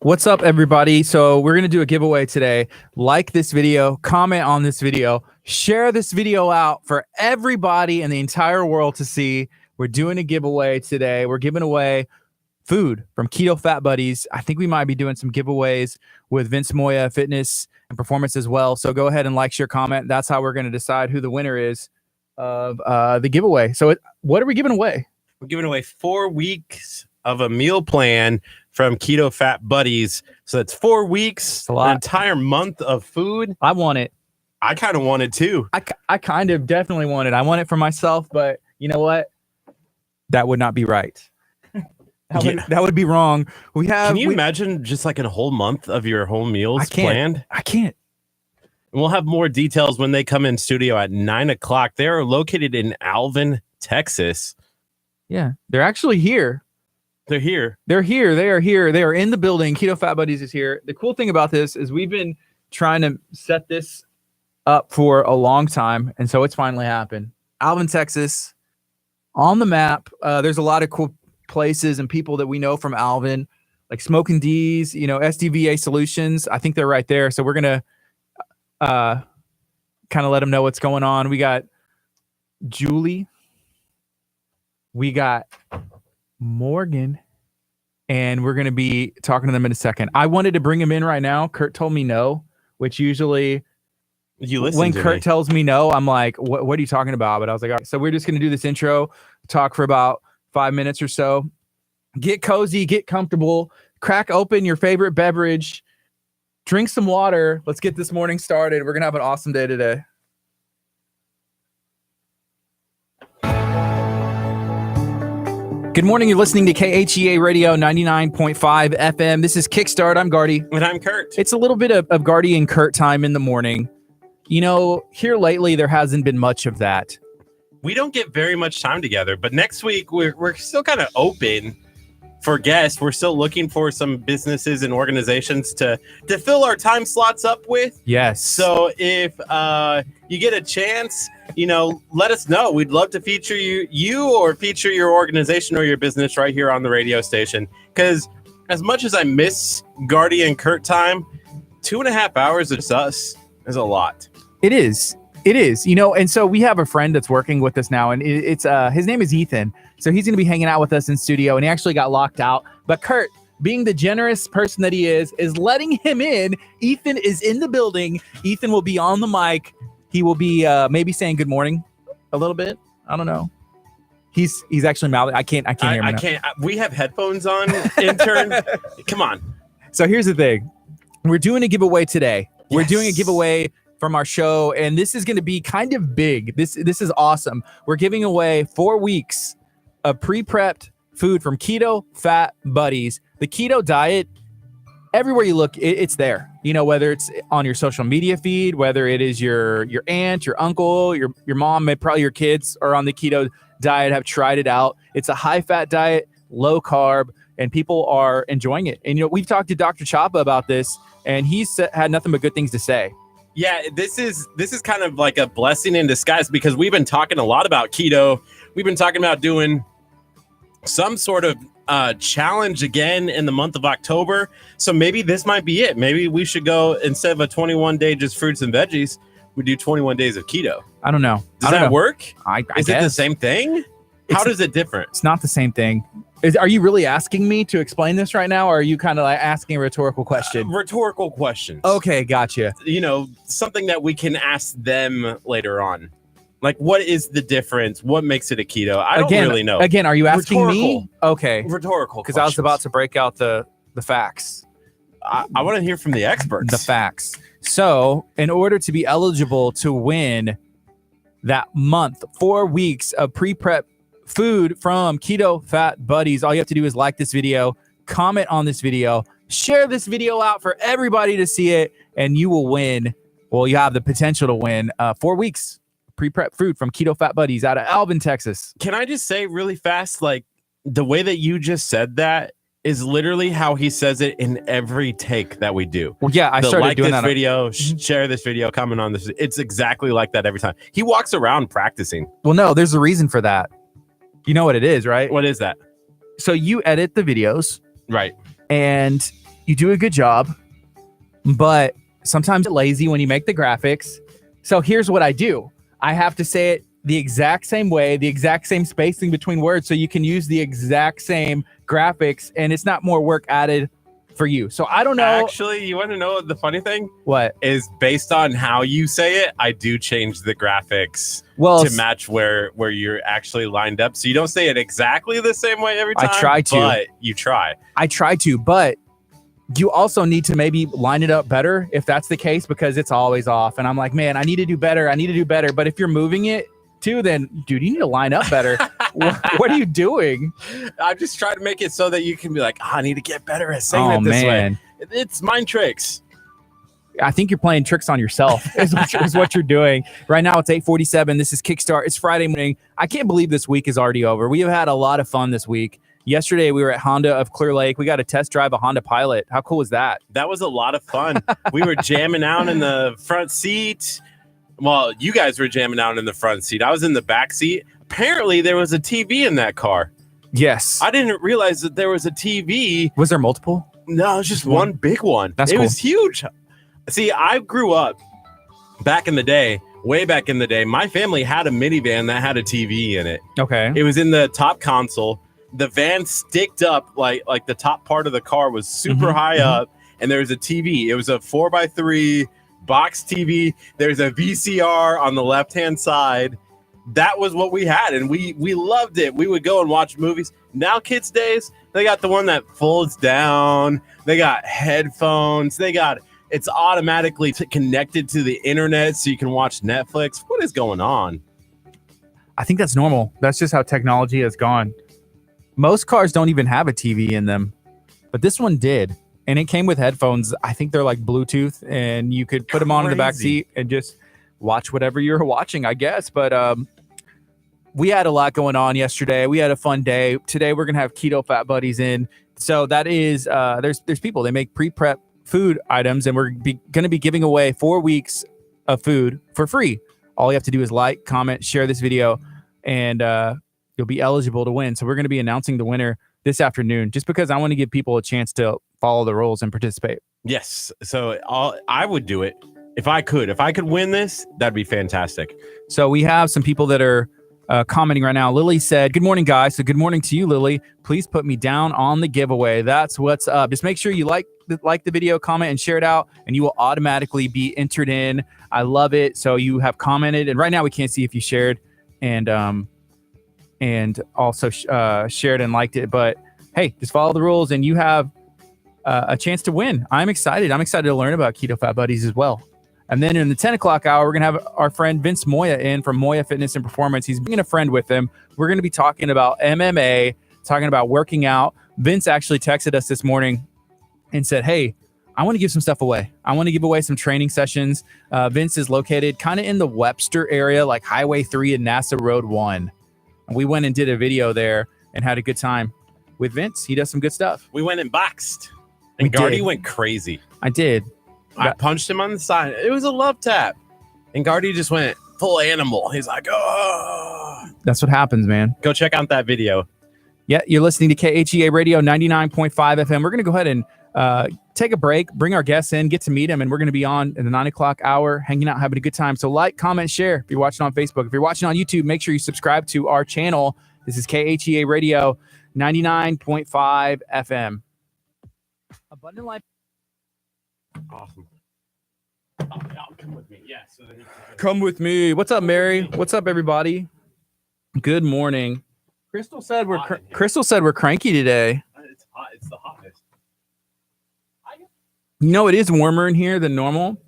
What's up, everybody? So we're going to do a giveaway today. Like this video, comment on this video, share this video out for everybody in the entire world to see. We're doing a giveaway today. We're giving away food from Keto Fat Buddies. I think we might be doing some giveaways with Vince Moya Fitness and Performance as well. So go ahead and like, share, comment. That's how we're going to decide who the winner is of the giveaway. So what are we giving away? We're giving away 4 weeks of a meal plan from Keto Fat Buddies. So that's 4 weeks, an entire month of food. I want it. I kind of want it too. I kind of definitely want it. I want it for myself, but you know what? That would not be right. That would be wrong. Can you imagine just like a whole month of your whole meals planned? I can't. And we'll have more details when they come in studio at 9 o'clock. They are located in Alvin, Texas. Yeah, they're actually here. They're here. They're here. They are here. They are in the building. Keto Fat Buddies is here. The cool thing about this is we've been trying to set this up for a long time, and so it's finally happened. Alvin, Texas, on the map. There's a lot of cool places and people that we know from Alvin, like Smoking D's, SDVA Solutions. I think they're right there. So we're gonna kind of let them know what's going on. We got Julie. We got Morgan, and we're going to be talking to them in a second. I wanted to bring him in right now. Curt told me no, which usually when Curt tells me no, I'm like, what are you talking about? But I was like, all right. So we're just going to do this intro, talk for about 5 minutes or so. Get cozy, get comfortable, crack open your favorite beverage, drink some water. Let's get this morning started. We're going to have an awesome day today. Good morning. You're listening to KHEA Radio 99.5 FM. This is Kickstart. I'm Gardy. And I'm Curt. It's a little bit of Gardy and Curt time in the morning. Here lately, there hasn't been much of that. We don't get very much time together, but next week, we're still kind of open for guests. We're still looking for some businesses and organizations to fill our time slots up with. Yes. So if you get a chance, let us know. We'd love to feature you or feature your organization or your business right here on the radio station. Because as much as I miss Gardy and Curt time, 2.5 hours of us is a lot. It is. And so we have a friend that's working with us now, and it's his name is Ethan. So he's going to be hanging out with us in studio, and he actually got locked out. But Curt, being the generous person that he is letting him in. Ethan is in the building. Ethan will be on the mic. He will be maybe saying good morning a little bit. I don't know. He's actually mouthing. I can't hear him. I can't. We have headphones on, intern. Come on. So here's the thing. We're doing a giveaway today. Yes. We're doing a giveaway from our show, and this is going to be kind of big. This is awesome. We're giving away 4 weeks of pre-prepped food from Keto Fat Buddies. The keto diet, everywhere you look, it's there. Whether it's on your social media feed, whether it is your aunt, your uncle, your mom, probably your kids are on the keto diet, have tried it out. It's a high-fat diet, low carb, and people are enjoying it. And we've talked to Dr. Chapa about this, and he's had nothing but good things to say. Yeah, this is kind of like a blessing in disguise, because we've been talking a lot about keto. We've been talking about doing some sort of challenge again in the month of October. So maybe this might be it. Maybe we should go, instead of a 21-day just fruits and veggies, we do 21 days of keto. I don't know. Does that work? I Is guess. it the same thing? How does it differ? It's not the same thing. Are you really asking me to explain this right now, or are you kind of like asking a rhetorical question? Rhetorical questions. Okay, gotcha. Something that we can ask them later on. Like, what is the difference? What makes it a keto? I don't really know. Again, are you asking me? Okay. Rhetorical Because I was about to break out the facts. I want to hear from the experts. The facts. So, in order to be eligible to win that month, 4 weeks of pre-prep food from Keto Fat Buddies, all you have to do is like this video, comment on this video, share this video out for everybody to see it, and you will win. Well, you have the potential to win 4 weeks pre-prep food from Keto Fat Buddies out of Alvin, Texas. Can I just say really fast, like, the way that you just said that is literally how he says it in every take that we do. Well, yeah, I started doing that. Like this video, share this video, comment on this. It's exactly like that every time. He walks around practicing. Well, no, there's a reason for that. You know what it is, right? What is that? So you edit the videos. Right. And you do a good job, but sometimes you're lazy when you make the graphics. So here's what I do. I have to say it the exact same way, the exact same spacing between words, so you can use the exact same graphics, and it's not more work added for you. So I don't know. Actually, you want to know the funny thing? What is based on how you say it, I do change the graphics to match where you're actually lined up. So you don't say it exactly the same way every time. I try to, but you try. I try to, but you also need to maybe line it up better if that's the case, because it's always off. And I'm like, man, I need to do better. I need to do better. But if you're moving it too, then dude, you need to line up better. What are you doing? I'm just trying to make it so that you can be like, I need to get better at saying it this way. It's mind tricks. I think you're playing tricks on yourself is what you're doing. Right now it's 8:47. This is Kickstart. It's Friday morning. I can't believe this week is already over. We have had a lot of fun this week. Yesterday we were at Honda of Clear Lake. We got to test drive a Honda Pilot. How cool was that? That was a lot of fun. We were jamming out in the front seat. Well, you guys were jamming out in the front seat. I was in the back seat. Apparently there was a TV in that car. Yes. I didn't realize that there was a TV. Was there multiple? No, it was just one big one. That's cool. It was huge. See, I grew up back in the day, way back in the day. My family had a minivan that had a TV in it. Okay. It was in the top console. The van sticked up, like the top part of the car was super high up, and there was a TV. It was a 4x3 box TV. There's a VCR on the left-hand side. That was what we had, and we loved it. We would go and watch movies. Now kids days, they got the one that folds down. They got headphones. It's automatically connected to the internet so you can watch Netflix. What is going on? I think that's normal. That's just how technology has gone. Most cars don't even have a TV in them, but this one did. And it came with headphones. I think they're like Bluetooth, and you could put them on in the back seat and just watch whatever you're watching, I guess. But we had a lot going on yesterday. We had a fun day. Today we're gonna have Keto Fat Buddies in. So that is there's people. They make pre-prep food items, and we're going to be giving away 4 weeks of food for free. All you have to do is like, comment, share this video, and you'll be eligible to win. So we're going to be announcing the winner this afternoon, just because I want to give people a chance to follow the rules and participate. Yes. So I would do it if I could. If I could win this, that'd be fantastic. So we have some people that are commenting right now. Lily said, good morning, guys. So good morning to you, Lily. Please put me down on the giveaway. That's what's up. Just make sure you like the video, comment, and share it out, and you will automatically be entered in. I love it. So you have commented, and right now we can't see if you shared and also shared and liked it. But hey, just follow the rules, and you have a chance to win. I'm excited. I'm excited to learn about Keto Fat Buddies as well. And then in the 10 o'clock hour, we're going to have our friend Vince Moya in from Moya Fitness and Performance. He's bringing a friend with him. We're going to be talking about MMA, talking about working out. Vince actually texted us this morning and said, hey, I want to give some stuff away. I want to give away some training sessions. Vince is located kind of in the Webster area, like Highway 3 and NASA Road 1. And we went and did a video there and had a good time with Vince. He does some good stuff. We went and boxed. And Gardy went crazy. I did. I punched him on the side. It was a love tap. And Gardy just went full animal. He's like, oh. That's what happens, man. Go check out that video. Yeah, you're listening to KHEA Radio 99.5 FM. We're going to go ahead and take a break, bring our guests in, get to meet them, and we're going to be on in the 9 o'clock hour, hanging out, having a good time. So like, comment, share. If you're watching on Facebook, if you're watching on YouTube, make sure you subscribe to our channel. This is KHEA Radio 99.5 FM. Abundant Life. Awesome. Come with me. Yeah. So come with me. What's up, Mary? What's up, everybody? Good morning. Crystal said we're cranky today. It's hot. It's the hottest. You know, it is warmer in here than normal,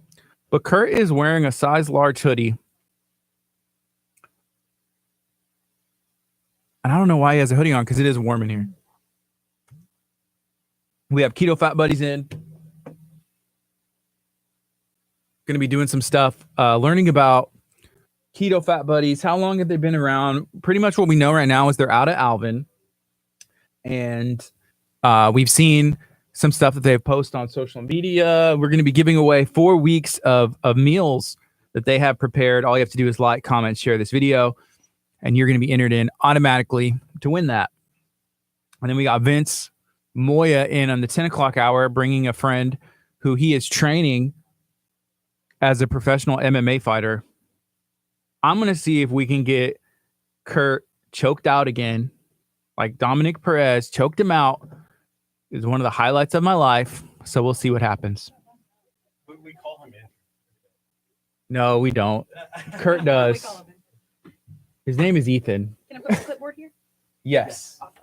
but Curt is wearing a size large hoodie. And I don't know why he has a hoodie on, because it is warm in here. We have Keto Fat Buddies in. Going to be doing some stuff, learning about Keto Fat Buddies. How long have they been around? Pretty much what we know right now is they're out of Alvin. And we've seen some stuff that they've posted on social media. We're going to be giving away 4 weeks of meals that they have prepared. All you have to do is like, comment, share this video, and you're going to be entered in automatically to win that. And then we got Vince Moya in on the 10 o'clock hour, bringing a friend who he is training as a professional MMA fighter. I'm going to see if we can get Curt choked out again, like Dominic Perez choked him out. It was one of the highlights of my life. So we'll see what happens. We call him in. No, we don't. Curt does. His name is Ethan. Can I put the clipboard here? Yes. Awesome.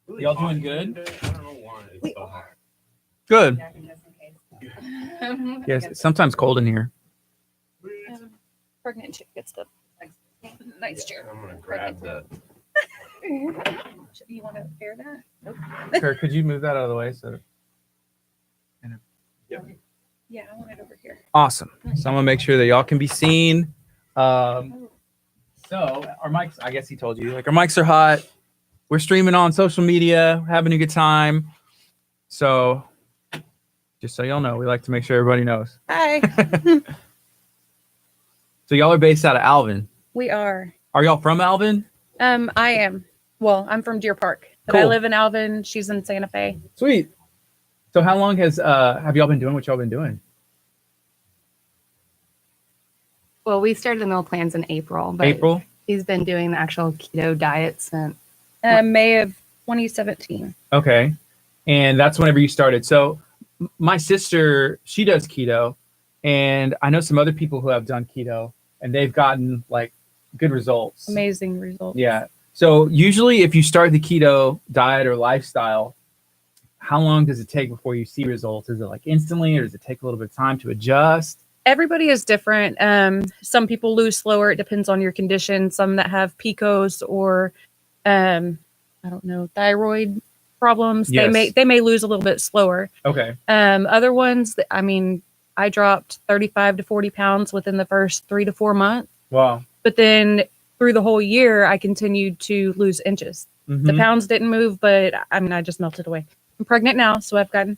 Really Y'all hot doing good? I don't know why it's so hot. Good. Um, Yes, it's sometimes cold in here. Pregnant chick gets the nice chair. I'm gonna grab the. You want to air that? Nope. Curt, could you move that out of the way? Yeah, I want it over here. Awesome. So I'm gonna make sure that y'all can be seen. So our mics, I guess he told you, like our mics are hot. We're streaming on social media, having a good time. So just so y'all know, we like to make sure everybody knows. Hi. So y'all are based out of Alvin. We are. Are y'all from Alvin? I am. Well, I'm from Deer Park, but I Cool. live in Alvin. She's in Santa Fe. Sweet. So how long have y'all been doing what y'all been doing? Well, we started the meal plans in April, but April? he's been doing the actual keto diet since May of 2017. Okay. And that's whenever you started. So my sister, she does keto, and I know some other people who have done keto, and they've gotten like good results. Amazing results. Yeah. So usually if you start the keto diet or lifestyle, how long does it take before you see results? Is it like instantly, or does it take a little bit of time to adjust? Everybody is different. Some people lose slower. It depends on your condition. Some that have PCOS or, I don't know, thyroid problems. Yes. They may lose a little bit slower. Okay. Other ones, I dropped 35 to 40 pounds within the first 3 to 4 months. Wow. But then through the whole year, I continued to lose inches. The Mhm. pounds didn't move, but I just melted away. I'm pregnant now, so I've gotten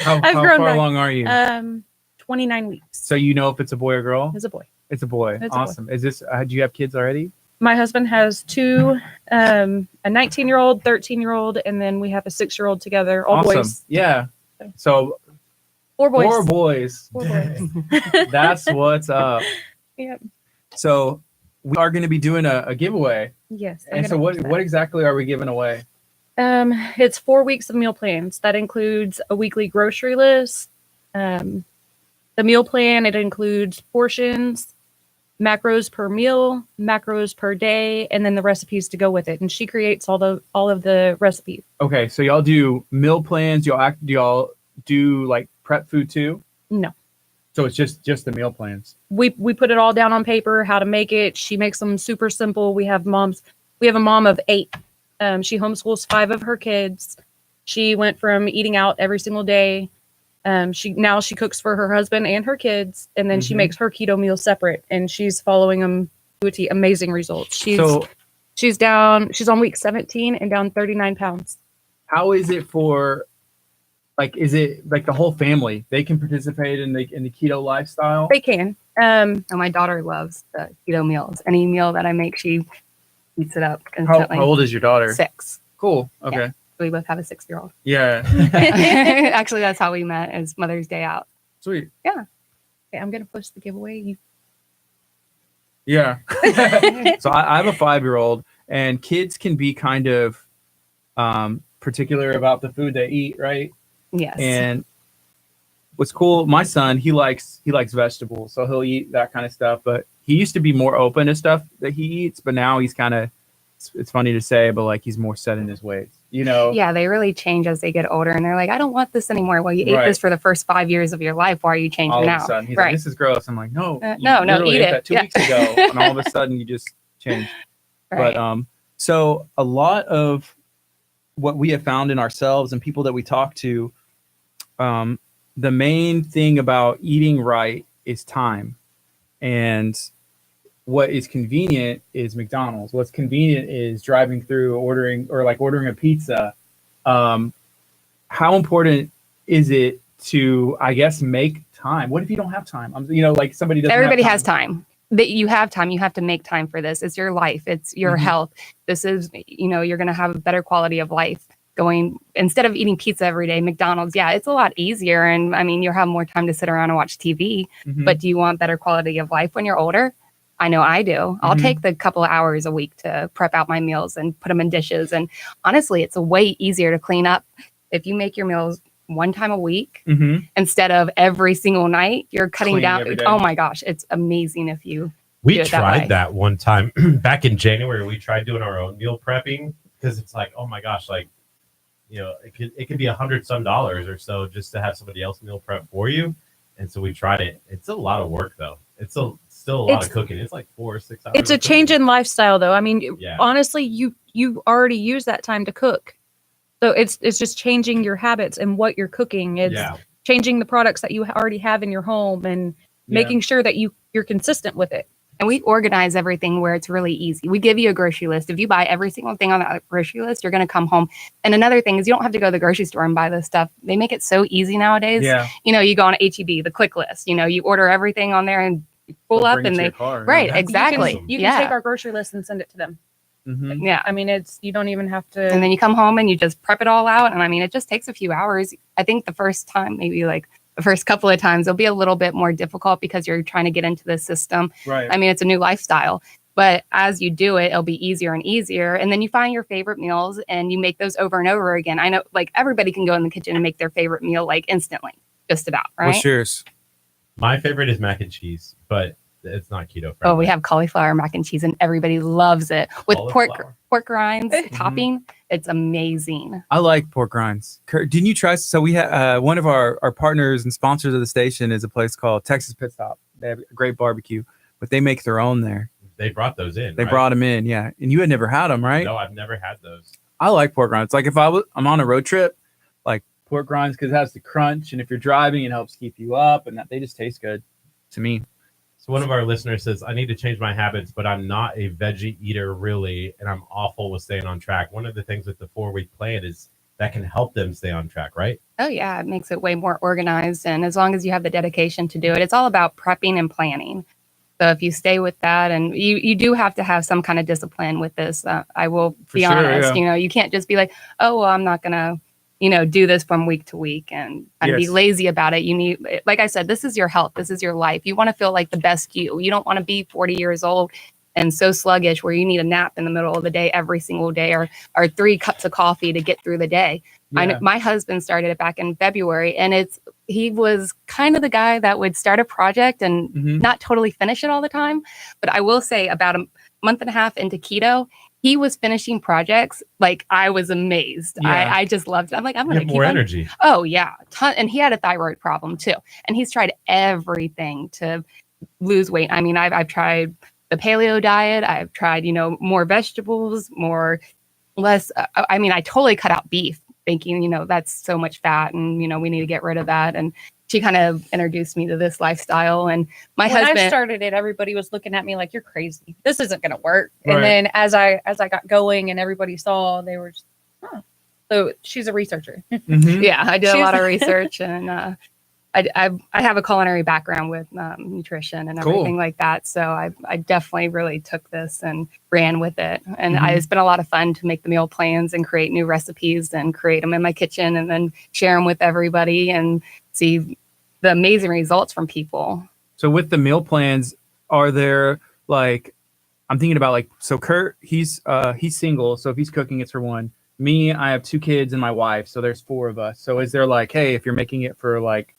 How I've far grown back. along are you? 29 weeks. So you know if it's a boy or girl? As a boy. It's a boy. It's a boy. Awesome. Is this? Do you have kids already? My husband has two, a 19-year-old, 13-year-old, and then we have a 6-year-old together. All Awesome. boys. Yeah. So 4 boys. 4 boys. 4 boys. That's what's up. Yep. So we are going to be doing a giveaway. Yes. I'm And so gonna what post that. what exactly are we giving away? It's 4 weeks of meal plans. That includes a weekly grocery list. The meal plan, it includes portions, macros per meal, macros per day, and then the recipes to go with it. And she creates all of the recipes. Okay, so y'all do meal plans. Do y'all do like prep food too? No. So it's just the meal plans. We put it all down on paper, how to make it. She makes them super simple. We have a mom of 8. She homeschools 5 of her kids. She went from eating out every single day. She cooks for her husband and her kids, and then she Mhm. makes her keto meals separate, and she's following them to a T. Amazing results. She's on week 17 and down 39 pounds. How is it for, like, is it like the whole family? They can participate in the keto lifestyle? They can. and my daughter loves the keto meals. Any meal that I make, she eats it up How constantly. old is your daughter? 6. Cool. Okay. We both have a 6-year-old. Yeah. Actually, that's how we met, as Mother's Day out. Sweet. Okay, I'm gonna post the giveaway. Yeah. So I have a 5-year-old, and kids can be kind of particular about the food they eat, right? Yes. And what's cool, my son, he likes vegetables, so he'll eat that kind of stuff. But he used to be more open to stuff that he eats, but now he's kind of, it's funny to say, but like he's more set in his ways, you know? Yeah, they really change as they get older, and they're like, I don't want this anymore. Well, you ate Right. this for the first 5 years of your life. Why are you changing All now? of a sudden, he's like, Right. this is gross. I'm like, no, you no, literally eat ate it. that 2 Yeah. weeks ago, and all of a sudden you just changed. Right. But so a lot of what we have found in ourselves and people that we talk to, the main thing about eating right is time. And what is convenient is McDonald's. What's convenient is driving through, ordering a pizza. How important is it to, I guess, make time? What if you don't have time? Like somebody doesn't. Everybody have has time. That you have time. You have to make time for this. It's your life. It's your Mhm. health. This is, you're going to have a better quality of life. going, instead of eating pizza every day, McDonald's, yeah, it's a lot easier. And I mean, you'll have more time to sit around and watch TV, but do you want better quality of life when you're older? I know I do. I'll take the couple of hours a week to prep out my meals and put them in dishes. And honestly, it's a way easier to clean up if you make your meals one time a week instead of every single night. You're cutting Cleaning down. Oh my gosh, it's amazing if you. We do it tried way. that one time back in January. We tried doing our own meal prepping because it's like, oh my gosh, like, you know, it could be $100 some or so just to have somebody else meal prep for you. And so we tried it. It's a lot of work though. It's still a lot of cooking. It's like 4 or 6 hours. It's a change in lifestyle, though. I mean, Yeah. honestly, you already use that time to cook, so it's just changing your habits and what you're cooking. It's changing the products that you already have in your home and making sure that you're consistent with it. And we organize everything where it's really easy. We give you a grocery list. If you buy every single thing on that grocery list, you're going to come home. And another thing is you don't have to go to the grocery store and buy this stuff. They make it so easy nowadays. Yeah. You know, you go on HEB, the quick list, you know, you order everything on there and pull up and they, right, exactly. awesome. You can take our grocery list and send it to them. Yeah. I mean, you don't even have to. And then you come home and you just prep it all out. And I mean, it just takes a few hours. I think the first time, maybe like the first couple of times, it'll be a little bit more difficult because you're trying to get into the system. Right. I mean, it's a new lifestyle. But as you do it, it'll be easier and easier. And then you find your favorite meals and you make those over and over again. I know like everybody can go in the kitchen and make their favorite meal like instantly, just about, right? What's yours? My favorite is mac and cheese, but it's not keto friendly. Oh, we have cauliflower mac and cheese and everybody loves it with pork rinds topping. It's amazing. I like pork rinds. Curt, didn't you try? So we have one of our partners and sponsors of the station is a place called Texas Pit Stop. They have a great barbecue, but they make their own there. They brought those in. They brought them in, yeah. And you had never had them, right? No, I've never had those. I like pork rinds. Like if I'm on a road trip, like pork rinds because it has the crunch, and if you're driving, it helps keep you up, and they just taste good to me. So one of our listeners says, I need to change my habits, but I'm not a veggie eater really, and I'm awful with staying on track. One of the things with the 4-week plan is that can help them stay on track, right? Oh, yeah. It makes it way more organized. And as long as you have the dedication to do it, it's all about prepping and planning. So if you stay with that, and you do have to have some kind of discipline with this, I will be honest, you know, you can't just be like, oh, well, I'm not going to, you know, do this from week to week and be lazy about it. You need, like I said, this is your health. This is your life. You want to feel like the best you. You don't want to be 40 years old and so sluggish where you need a nap in the middle of the day every single day or 3 cups of coffee to get through the day. Yeah. I know my husband started it back in February, and he was kind of the guy that would start a project and not totally finish it all the time. But I will say about a month and a half into keto, he was finishing projects like I was amazed. Yeah. I just loved it. I'm like, I'm going to keep more energy. Oh yeah. And he had a thyroid problem too. And he's tried everything to lose weight. I mean, I've tried the paleo diet. I've tried, you know, more vegetables, less. I mean, I totally cut out beef thinking, you know, that's so much fat and, you know, we need to get rid of that. And she kind of introduced me to this lifestyle. And when I started it, everybody was looking at me like, you're crazy. This isn't going to work. Right. And then as I got going and everybody saw, they were just, huh. So she's a researcher. Yeah, I did a lot of research, and I have a culinary background with nutrition and everything like that. So I definitely really took this and ran with it. And it's been a lot of fun to make the meal plans and create new recipes and create them in my kitchen and then share them with everybody and see the amazing results from people. So with the meal plans, are there like, I'm thinking about like, so Curt, he's single. So if he's cooking, it's for one. Me, I have 2 kids and my wife. So there's 4 of us. So is there like, hey, if you're making it for like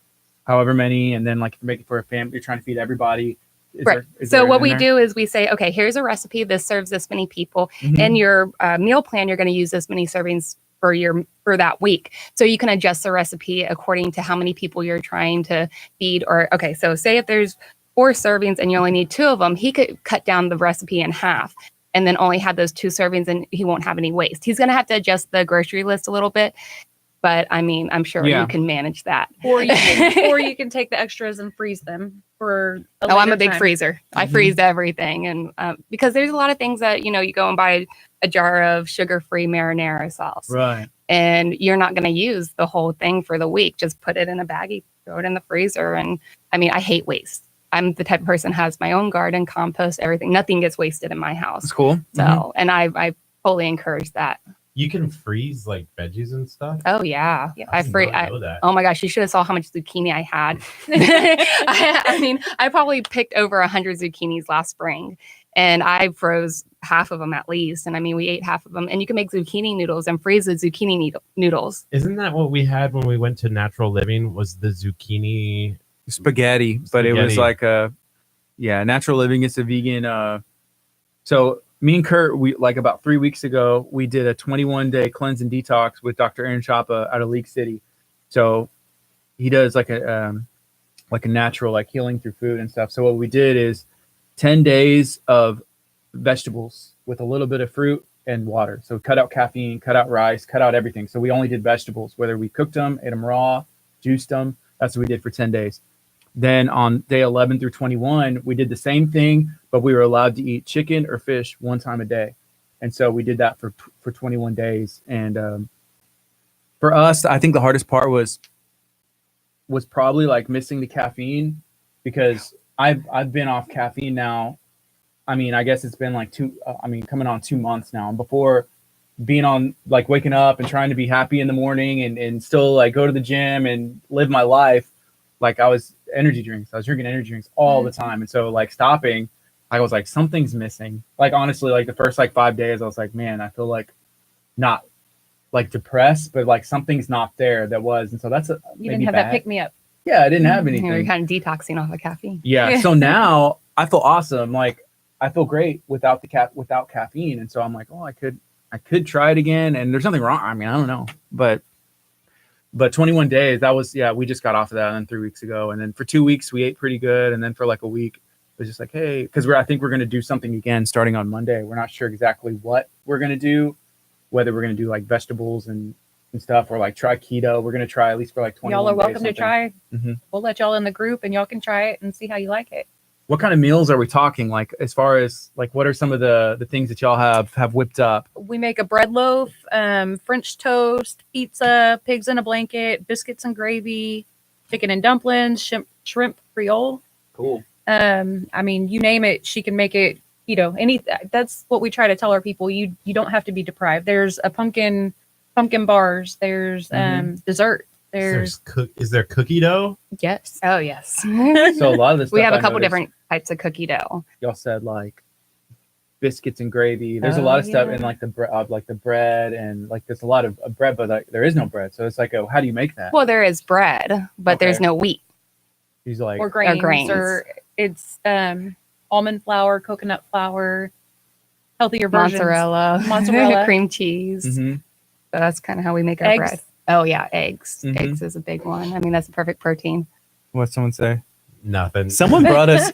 however many, and then like if you're making it for a family, you're trying to feed everybody. Right. So what we do is we say, okay, here's a recipe. This serves this many people. In your meal plan, you're going to use this many servings for that week. So you can adjust the recipe according to how many people you're trying to feed. Or, okay, so say if there's 4 servings and you only need 2 of them, he could cut down the recipe in half and then only have those 2 servings and he won't have any waste. He's going to have to adjust the grocery list a little bit. But I mean, I'm sure you can manage that. Or you can take the extras and freeze them for I'm a big freezer. I freeze everything. And because there's a lot of things that, you know, you go and buy a jar of sugar-free marinara sauce. Right. And you're not going to use the whole thing for the week. Just put it in a baggie, throw it in the freezer. And I mean, I hate waste. I'm the type of person who has my own garden, compost, everything. Nothing gets wasted in my house. That's cool. So, and I fully encourage that. You can freeze like veggies and stuff. Oh yeah, Yeah. I did free. not know that. Oh my gosh, you should have saw how much zucchini I had. I mean, I probably picked over 100 zucchinis last spring, and I froze half of them at least. And I mean, we ate half of them. And you can make zucchini noodles and freeze the zucchini noodles. Isn't that what we had when we went to Natural Living? Was the zucchini spaghetti, but it was Spaghetti. like Natural Living. It's a vegan. So me and Kurt, we like about 3 weeks ago, we did a 21-day cleanse and detox with Dr. Aaron Chapa out of League City. So he does like a natural like healing through food and stuff. So what we did is 10 days of vegetables with a little bit of fruit and water. So cut out caffeine, cut out rice, cut out everything. So we only did vegetables, whether we cooked them, ate them raw, juiced them. That's what we did for 10 days. Then on day 11 through 21, we did the same thing, but we were allowed to eat chicken or fish one time a day. And so we did that for 21 days. And for us, I think the hardest part was probably like missing the caffeine, because I've been off caffeine now. I mean, I guess it's been like coming on 2 months now. And before, being on like waking up and trying to be happy in the morning and still like go to the gym and live my life, like I was drinking energy drinks all the time. And so like stopping, I was like, something's missing. Like honestly, like the first like 5 days, I was like, man, I feel like not like depressed, but like something's not there that was. And so that's You didn't have that pick me up. Yeah, I didn't have You were anything. kind of detoxing off of caffeine. Yeah. So now I feel awesome. Like I feel great without without caffeine. And so I'm like, oh, I could try it again. And there's nothing wrong. I mean, I don't know, but 21 days, that was, we just got off of that. And then 3 weeks ago, and then for 2 weeks we ate pretty good. And then for like a week, it was just like, hey, because I think we're going to do something again starting on Monday. We're not sure exactly what we're going to do, whether we're going to do like vegetables and stuff, or like try keto. We're going to try at least for like 21 Y'all are days, welcome to something. try. Mhm. We'll let y'all in the group and y'all can try it and see how you like it. What kind of meals are we talking? Like, as far as like, what are some of the things that y'all have whipped up? We make a bread loaf, French toast, pizza, pigs in a blanket, biscuits and gravy, chicken and dumplings, shrimp Creole. Cool. I mean, you name it, she can make it. That's what we try to tell our people. You don't have to be deprived. There's a pumpkin bars. There's dessert. is there cookie dough? Yes. Oh yes. So a lot of this stuff We have a I couple noticed, different types of cookie dough. y'all said like biscuits and gravy. There's a Oh, lot of stuff yeah. in like the bread, and like there's a lot of bread, but like, there is no bread. So it's like, how do you make that? Well, there is bread, but there's Okay. no wheat. He's like, Or grains. grains. Or it's almond flour, coconut flour, healthier versions. Mozzarella, cream cheese. mhm. So that's kind of how we make our Eggs. bread. Oh yeah, eggs. Mhm. Eggs is a big one. I mean, that's a perfect protein. What'd someone say? Nothing. Someone brought us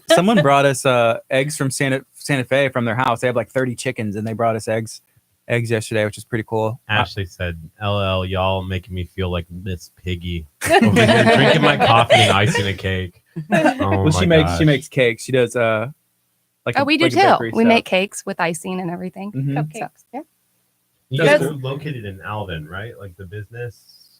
eggs from Santa Fe from their house. They have like 30 chickens, and they brought us eggs yesterday, which is pretty cool. Ashley said, "LL, y'all making me feel like Miss Piggy over here drinking my coffee and icing a cake." Oh, Well, she my makes cakes. She does like Oh, we do like a too. bakery We stuff. make cakes with icing and everything. Mhm. Cupcakes. So, yeah. You guys That's- are located in Alvin, right? Like the business.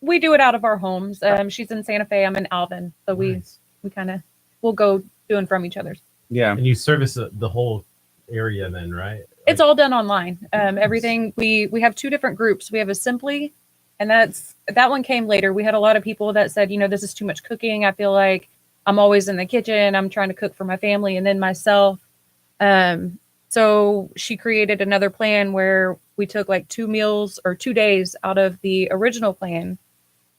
We do it out of our homes. She's in Santa Fe. I'm in Alvin. So Nice. we kind of we'll go to and from each other's. Yeah. And you service the whole area, then, right? It's all done online. Everything we have 2 different groups. We have a Simply, and that one came later. We had a lot of people that said, this is too much cooking. I feel like I'm always in the kitchen. I'm trying to cook for my family and then myself. So she created another plan where we took like 2 meals or 2 days out of the original plan,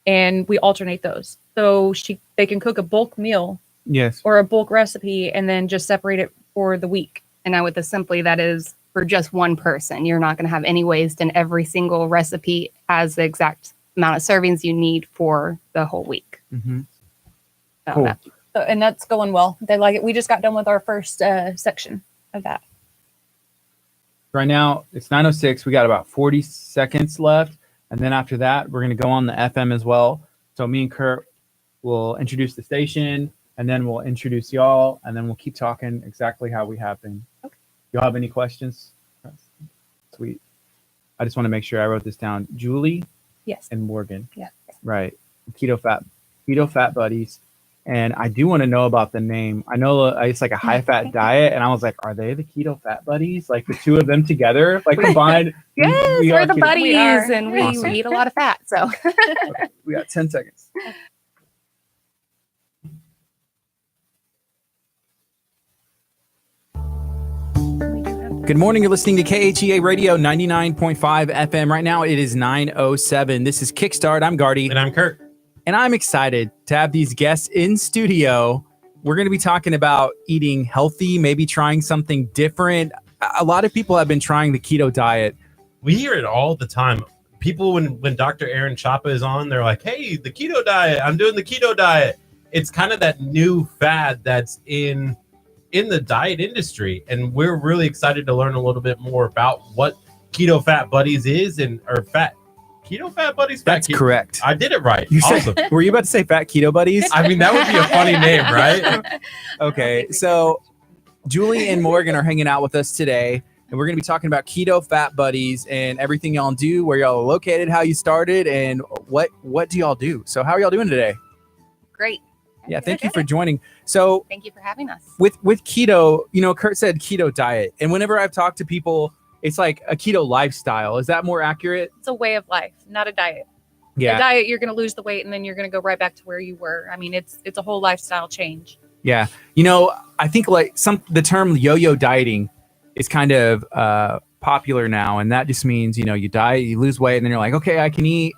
and we alternate those. So they can cook a bulk meal Yes. or a bulk recipe and then just separate it for the week. And now with the Simply, that is for just one person. You're not going to have any waste, and every single recipe has the exact amount of servings you need for the whole week. Mm-hmm. So Cool. And that's going well. They like it. We just got done with our first section of that. Right now it's 9:06. We got about 40 seconds left, and then after that we're going to go on the FM as well. So me and Kurt will introduce the station, and then we'll introduce y'all, and then we'll keep talking exactly how we have been. Okay. Y'all have any questions? Sweet. I just want to make sure I wrote this down. Julie Yes. and Morgan. Yeah. Right. Keto fat buddies. and I do want to know about the name. I know it's like a high fat diet, and I was like, are they the Keto Fat Buddies? Like the two of them together, like combined? Yes, we're the keto- buddies, We are. and we Awesome. eat a lot of fat. So Okay, we got 10 seconds. Good morning. You're listening to KHEA Radio 99.5 FM. Right now it is 9:07. This is Kickstart. I'm Gardy. And I'm Curt. And I'm excited to have these guests in studio. We're going to be talking about eating healthy, maybe trying something different. A lot of people have been trying the keto diet. We hear it all the time. People, when Dr. Aaron Chapa is on, they're like, hey, the keto diet. I'm doing the keto diet. It's kind of that new fad that's in the diet industry. And we're really excited to learn a little bit more about what Keto Fat Buddies is Keto Fat Buddies? That's correct. I did it right. You Awesome. said, were you about to say Fat Keto Buddies? I mean, that would be a funny name, right? Okay, so Julie and Morgan are hanging out with us today, and we're going to be talking about Keto Fat Buddies and everything y'all do, where y'all are located, how you started, and what do y'all do. So how are y'all doing today? great. Yeah, thank you for joining. So Thank you for having us. with keto, Curt said keto diet, and whenever I've talked to people, it's like a keto lifestyle. Is that more accurate? It's a way of life, not a diet. A Yeah, diet, you're going to lose the weight and then you're going to go right back to where you were. I mean, it's a whole lifestyle change. yeah. I think like the term yo-yo dieting is kind of popular now, and that just means you diet, you lose weight, and then you're like, okay, I can eat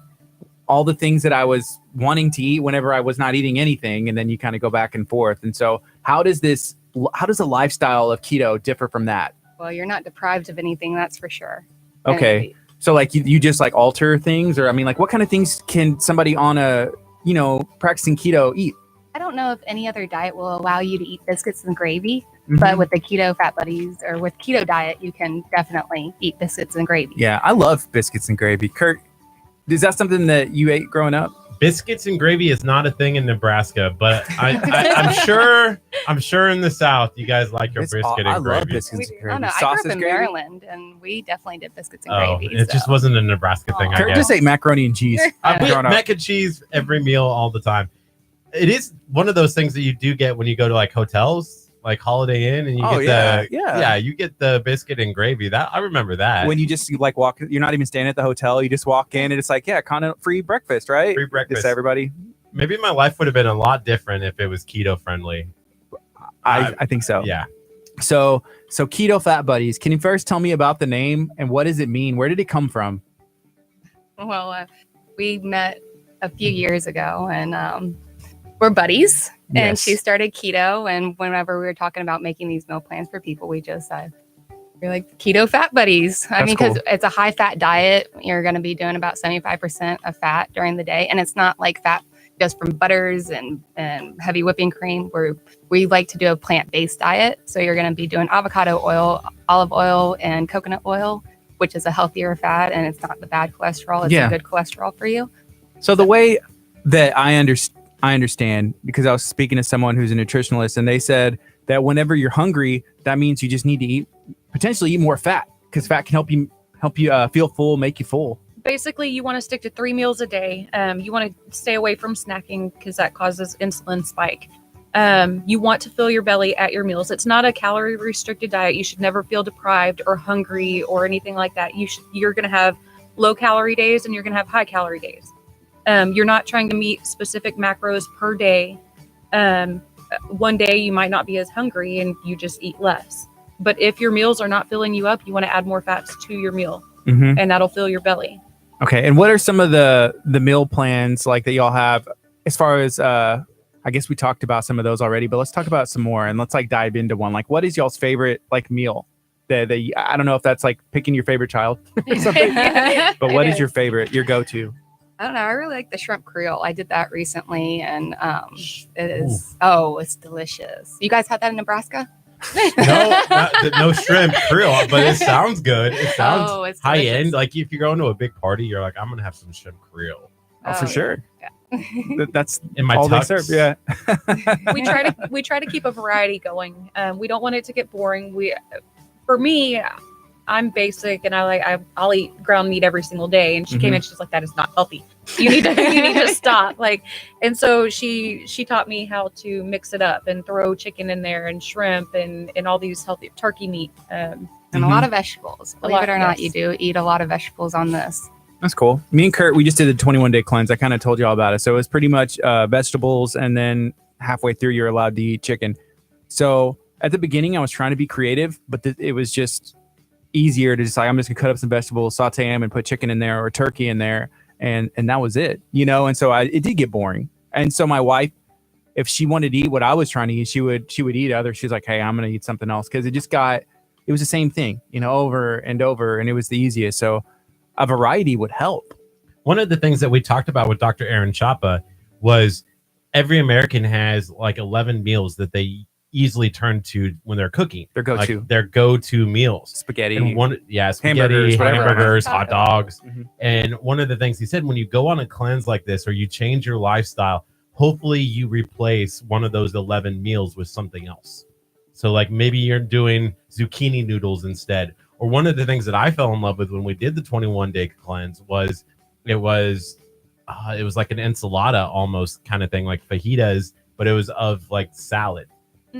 all the things that I was wanting to eat whenever I was not eating anything, and then you kind of go back and forth. And so, how does the lifestyle of keto differ from that? Well, you're not deprived of anything, that's for sure. Okay. So like you just like alter things, or I mean, like what kind of things can somebody on a practicing keto eat? I don't know if any other diet will allow you to eat biscuits and gravy, Mhm. but with the Keto Fat Buddies or with keto diet, you can definitely eat biscuits and gravy. Yeah, I love biscuits and gravy. Curt, is that something that you ate growing up? Biscuits and gravy is not a thing in Nebraska, but I'm sure in the South you guys like your biscuit and I gravy. love biscuits and I gravy. don't know. I grew Sausage up in gravy? Maryland, and we definitely did biscuits and Oh, gravy. it just so. wasn't a Nebraska thing, I Curt guess. just ate macaroni and cheese. I eat growing up. mac and cheese every meal all the time. It is one of those things that you do get when you go to like hotels, like Holiday Inn, and you get you get the biscuit and gravy. That I remember that. When you just like walk, you're not even staying at the hotel. You just walk in, and it's like, yeah, kind of free breakfast, right? Free breakfast. Just everybody. Maybe my life would have been a lot different if it was keto friendly. I think so. Yeah. So Keto Fat Buddies. Can you first tell me about the name and what does it mean? Where did it come from? Well, we met a few years ago, and we're buddies. And Yes. she started keto, and whenever we were talking about making these meal plans for people, we just said, we're like Keto Fat Buddies. I That's mean, because cool. it's a high fat diet. You're going to be doing about 75% of fat during the day, and it's not like fat just from butters and heavy whipping cream. Where we like to do a plant-based diet, so you're going to be doing avocado oil, olive oil, and coconut oil, which is a healthier fat, and it's not the bad cholesterol. It's Yeah. a good cholesterol for you. So the way that I understand, because I was speaking to someone who's a nutritionalist, and they said that whenever you're hungry, that means you just need to potentially eat more fat, because fat can help you feel full, make you full. Basically, you want to stick to 3 meals a day. You want to stay away from snacking because that causes insulin spike. You want to fill your belly at your meals. It's not a calorie restricted diet. You should never feel deprived or hungry or anything like that. You're going to have low calorie days and you're going to have high calorie days. You're not trying to meet specific macros per day. One day you might not be as hungry and you just eat less. But if your meals are not filling you up, you want to add more fats to your meal, Mm-hmm. and that'll fill your belly. Okay. And what are some of the meal plans like that y'all have as far as, I guess we talked about some of those already, but let's talk about some more and let's like dive into one. Like what is y'all's favorite like meal that I don't know if that's like picking your favorite child or something, but what is your favorite, your go-to? I don't know. I really like the shrimp Creole. I did that recently, and it is it's delicious. You guys had that in Nebraska? No shrimp Creole, but it sounds good. It sounds it's high delicious. end. Like if you're going to a big party, you're like, I'm gonna have some shrimp Creole Oh, for sure. Yeah. That's in my all they tux. serve. Yeah. We try to keep a variety going. We don't want it to get boring. For me, I'm basic and I'll eat ground meat every single day. And she came in, she's like, that is not healthy. You need to stop. Like, and so she taught me how to mix it up and throw chicken in there and shrimp and all these healthy turkey meat. And a lot of vegetables. Believe it or not, you do eat a lot of vegetables on this. That's cool. Me and Kurt, we just did a 21-day cleanse. I kind of told you all about it. So it was pretty much vegetables, and then halfway through, you're allowed to eat chicken. So at the beginning, I was trying to be creative, but it was just easier to just like, I'm just gonna cut up some vegetables, saute them, and put chicken in there or turkey in there, and that was it, you know. And so it did get boring. And so my wife, if she wanted to eat what I was trying to eat, she would eat other. She's like, hey, I'm gonna eat something else, because it was the same thing, you know, over and over, and it was the easiest. So a variety would help. One of the things that we talked about with Dr. Aaron Chapa was every American has like 11 meals that they easily turn to when they're cooking. Their go-to. Like their go-to meals. Spaghetti. And spaghetti, Hamburgers, whatever. hamburgers, hot dogs. Mm-hmm. And one of the things he said, when you go on a cleanse like this or you change your lifestyle, hopefully you replace one of those 11 meals with something else. So like maybe you're doing zucchini noodles instead. Or one of the things that I fell in love with when we did the 21-day cleanse was it was like an enchilada almost kind of thing, like fajitas, but it was of like salad.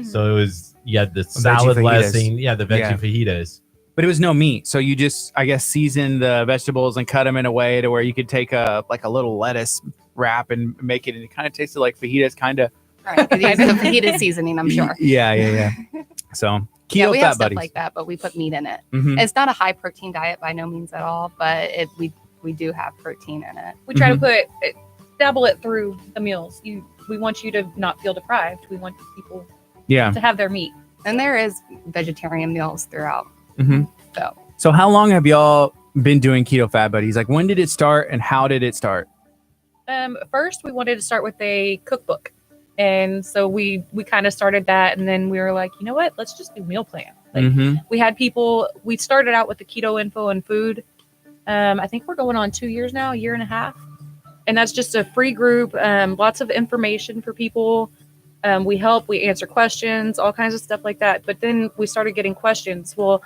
So it was, you had the salad dressing, the veggie fajitas. But it was no meat. So you just, I guess, season the vegetables and cut them in a way to where you could take a little lettuce wrap and make it, and it kind of tasted like fajitas, kind of. Right, because you use the fajita seasoning, I'm sure. Yeah. So keto we fat have stuff buddies. like that, but we put meat in it. Mhm. It's not a high protein diet by no means at all, but we do have protein in it. We try to dabble it through the meals. We want you to not feel deprived. We want people to have their meat. And there is vegetarian meals throughout. Mm-hmm. So how long have y'all been doing Keto Fat Buddies? Like, when did it start and how did it start? First, we wanted to start with a cookbook. And so we kind of started that. And then we were like, you know what? Let's just do meal plan. Like, we had people, we started out with the keto info and food. I think we're going on 2 years now, a year and a half. And that's just a free group. Lots of information for people. We answer questions, all kinds of stuff like that. But then we started getting questions. Well,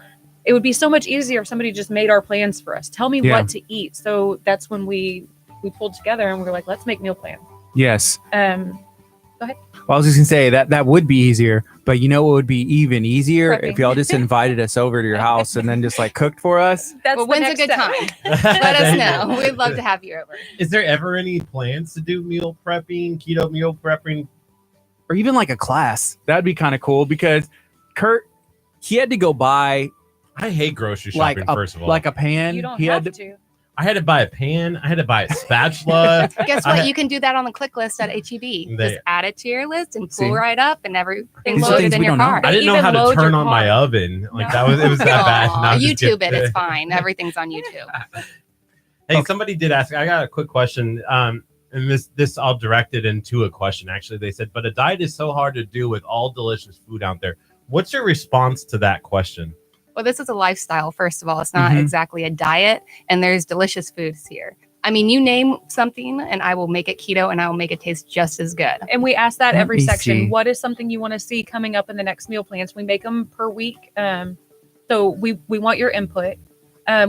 it would be so much easier if somebody just made our plans for us. Tell me what to eat. So that's when we pulled together and we were like, let's make meal plans. Yes. Go ahead. Well, I was just gonna say that would be easier, but you know what would be even easier? Prepping. If y'all just invited us over to your house and then just like cooked for us. That's Well, when's a good time? Let us know. We'd love to have you over. Is there ever any plans to do meal prepping, keto meal prepping? Or even like a class. That'd be kind of cool, because Kurt, he had to go buy I hate grocery shopping, first of all. like a pan. You don't he have had to. I had to buy a pan. I had to buy a spatula. Guess what? You can do that on the click list at HEB. Just add it to your list and pull right up, and everything These are loaded things in we your don't know. car. I didn't know even how to load turn your on my car. oven. Like that was that bad. No, I'm just YouTube kidding. it. It's fine. Everything's on YouTube. Hey, somebody did ask. I got a quick question. And this I'll direct it into a question. Actually, they said, but a diet is so hard to do with all delicious food out there. What's your response to that question? Well, this is a lifestyle, first of all. It's not exactly a diet, and there's delicious foods here. I mean, you name something, and I will make it keto, and I will make it taste just as good. And we ask that every me section. see. What is something you want to see coming up in the next meal plans? We make them per week. So we want your input.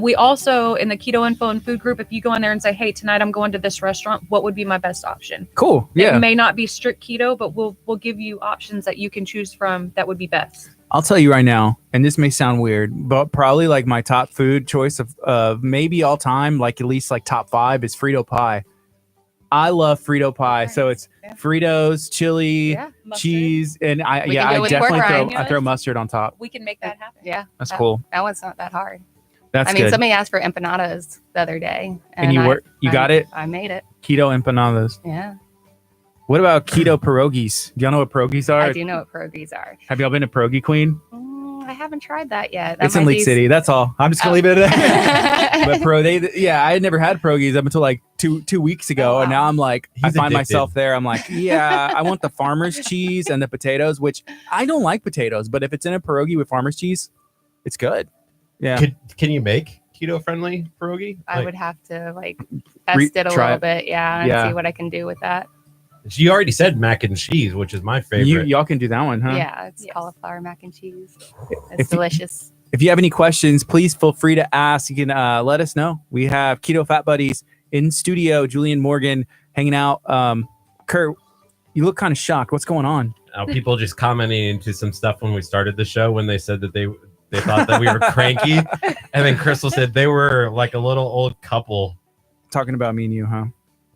We also, in the keto info and food group, if you go in there and say, hey, tonight I'm going to this restaurant, what would be my best option? Cool. Yeah. It may not be strict keto, but we'll give you options that you can choose from that would be best. I'll tell you right now, and this may sound weird, but probably like my top food choice of maybe all time, like at least like top 5, is Frito pie. I love Frito pie. So it's Fritos, chili, Mustard. cheese, and We I can do it with definitely pork throw rinds. I throw mustard on top. We can make that happen. Yeah. That's cool. That one's not that hard. That's I mean, good. somebody asked for empanadas the other day. And you got it? I made it. Keto empanadas. Yeah. What about keto pierogies? Do y'all know what pierogies are? I do know what pierogies are. Have y'all been to Pierogi Queen? I haven't tried that yet. That It's in might Leak be- City. That's all. I'm just gonna leave it at that. But I had never had pierogies up until like two weeks ago, Oh, wow. and now I'm like, I He's find addicted. myself there. I'm like, yeah, I want the farmer's cheese and the potatoes, which I don't like potatoes, but if it's in a pierogi with farmer's cheese, it's good. Yeah. Can you make keto friendly pierogi? I Like, would have to test it a try little it. bit, and Yeah. see what I can do with that. you already said mac and cheese, which is my favorite. Y'all can do that one, huh? Yeah, it's Yes. cauliflower mac and cheese. If It's you- delicious. if you have any questions, please feel free to ask. You can let us know. We have Keto Fat Buddies in studio. Julian Morgan hanging out. Curt, you look kind of shocked. What's going on? People just commenting into some stuff when we started the show when they said that they thought that we were cranky, and then Crystal said they were like a little old couple. Talking about me and you, huh?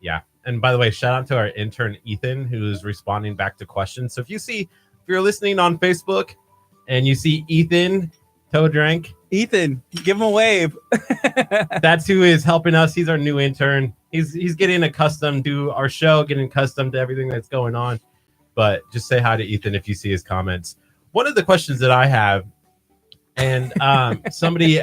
Yeah. And by the way, shout out to our intern Ethan, who's responding back to questions. So if you're listening on Facebook and you see Ethan Toe Drank, Ethan, give him a wave. that's who is helping us. He's our new intern. He's getting accustomed to our show, getting accustomed to everything that's going on. But just say hi to Ethan if you see his comments. One of the questions that I have, and somebody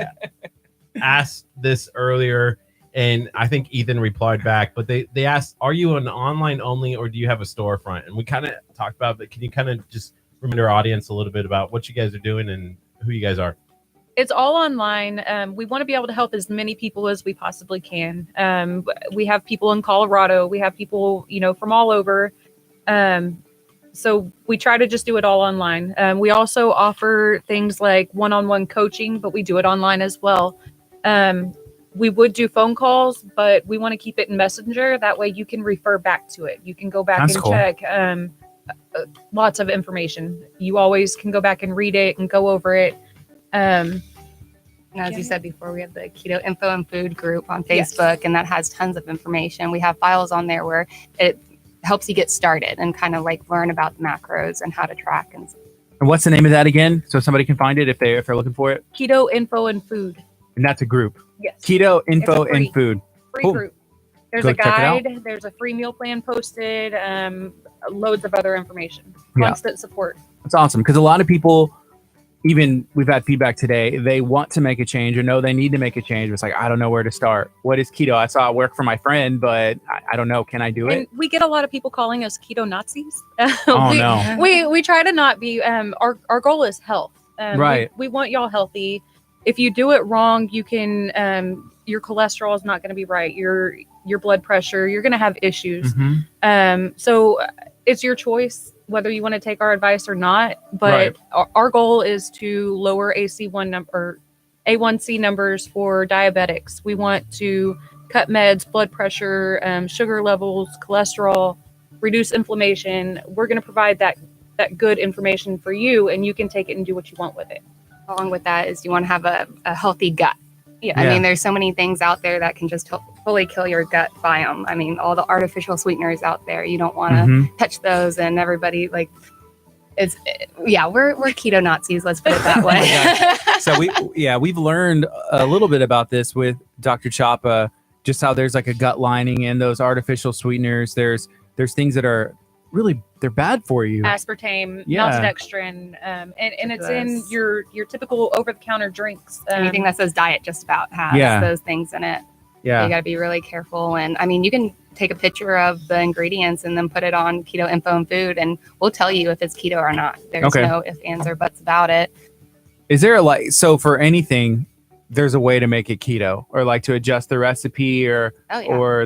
asked this earlier, and I think Ethan replied back, but they asked, are you an online only or do you have a storefront? And we kind of talked about, but can you kind of just remind our audience a little bit about what you guys are doing and who you guys are? It's all online. We want to be able to help as many people as we possibly can. We have people in Colorado. We have people, from all over. So we try to just do it all online. We also offer things like one-on-one coaching, but we do it online as well. We would do phone calls, but we want to keep it in Messenger. That way you can refer back to it. You can go back That's and cool. check lots of information. You always can go back and read it and go over it. And as you said before, we have the Keto Info and Food group on Facebook, and that has tons of information. We have files on there where it helps you get started and kind of like learn about the macros and how to track. And what's the name of that again? So somebody can find it if they're looking for it. Keto Info and Food. And that's a group. Yes. Keto Info It's free. and Food. Free Cool. group. There's Go a check it out. guide. There's a free meal plan posted. Loads of other information. Yeah. Constant support. That's awesome because a lot of people, even we've had feedback today, they want to make a change or know they need to make a change. It's like, I don't know where to start. What is keto? I saw it work for my friend, but I don't know. Can I do And it? we get a lot of people calling us keto Nazis. Oh, no. We try to not be. Our goal is health. Right. We want y'all healthy. If you do it wrong, you can. Your cholesterol is not going to be right. Your blood pressure. You're going to have issues. Mhm. So it's your choice whether you want to take our advice or not. But Right. our goal is to lower A1C numbers for diabetics. We want to cut meds, blood pressure, sugar levels, cholesterol, reduce inflammation. We're going to provide that good information for you, and you can take it and do what you want with it. along with that is you want to have a healthy gut. Yeah. I mean, there's so many things out there that can just fully kill your gut biome. I mean, all the artificial sweeteners out there, you don't want to Mhm. touch those. And everybody we're keto Nazis. Let's put it that way. So we've learned a little bit about this with Dr. Chapa, just how there's like a gut lining and those artificial sweeteners. There's things that are really, they're bad for you. Aspartame, Yeah. maltodextrin, and it's in your typical over-the-counter drinks. Anything that says diet just about has Yeah. those things in it. You Yeah. got to be really careful. And I mean, you can take a picture of the ingredients and then put it on Keto Info and Food, and we'll tell you if it's keto or not. There's Okay. no ifs, ands, or buts about it. Is there so for anything, there's a way to make it keto or like to adjust the recipe or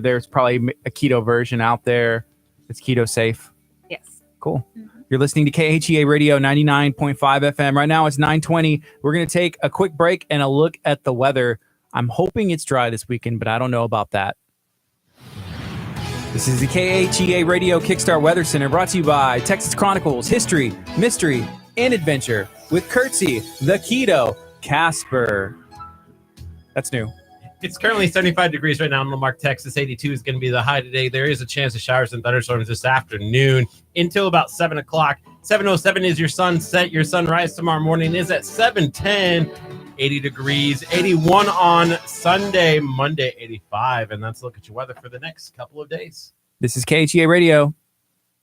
there's probably a keto version out there that's keto safe. Yes. Cool. You're listening to KHEA Radio 99.5 FM. Right now it's 9:20. We're going to take a quick break and a look at the weather. I'm hoping it's dry this weekend, but I don't know about that. This is the KHEA Radio Kickstart Weather Center, brought to you by Texas Chronicles, History, Mystery, and Adventure with Curtsy, the Keto Casper. That's new. It's currently 75 degrees right now in Lamarck, Texas. 82 is going to be the high today. There is a chance of showers and thunderstorms this afternoon until about 7 o'clock. 7:07 is your sunset. Your sunrise tomorrow morning is at 7:10. 80 degrees. 81 on Sunday. Monday, 85. And that's a look at your weather for the next couple of days. This is KHEA Radio.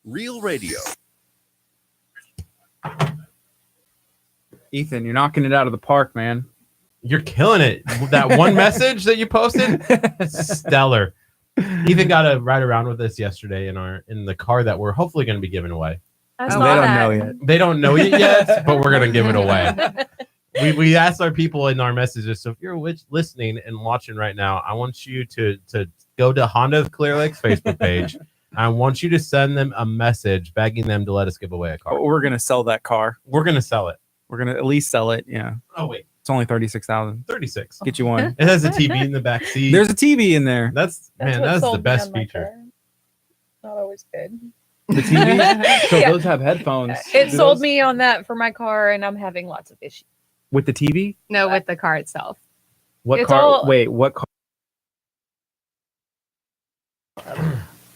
Real radio. Ethan, you're knocking it out of the park, man. You're killing it. That one message that you posted, stellar. Ethan got to ride around with us yesterday in the car that we're hopefully going to be giving away. I They saw don't that. know yet. They don't know it yet, but we're going to give it away. We asked our people in our messages, so if you're listening and watching right now, I want you to go to Honda Clear Lake's Facebook page. I want you to send them a message begging them to let us give away a car. We're going to sell that car. We're going to sell it. We're going to at least sell it. Yeah. Oh, wait. It's only 36,000. 36. Get you one. It has a TV in the back seat. There's a TV in there. That's what the sold me best on my feature. car. Not always good. The TV. So Yeah. those have headphones. It Do sold those- me on that for my car, and I'm having lots of issues. with the TV. No, with the car itself. What It's car? all- Wait, what car?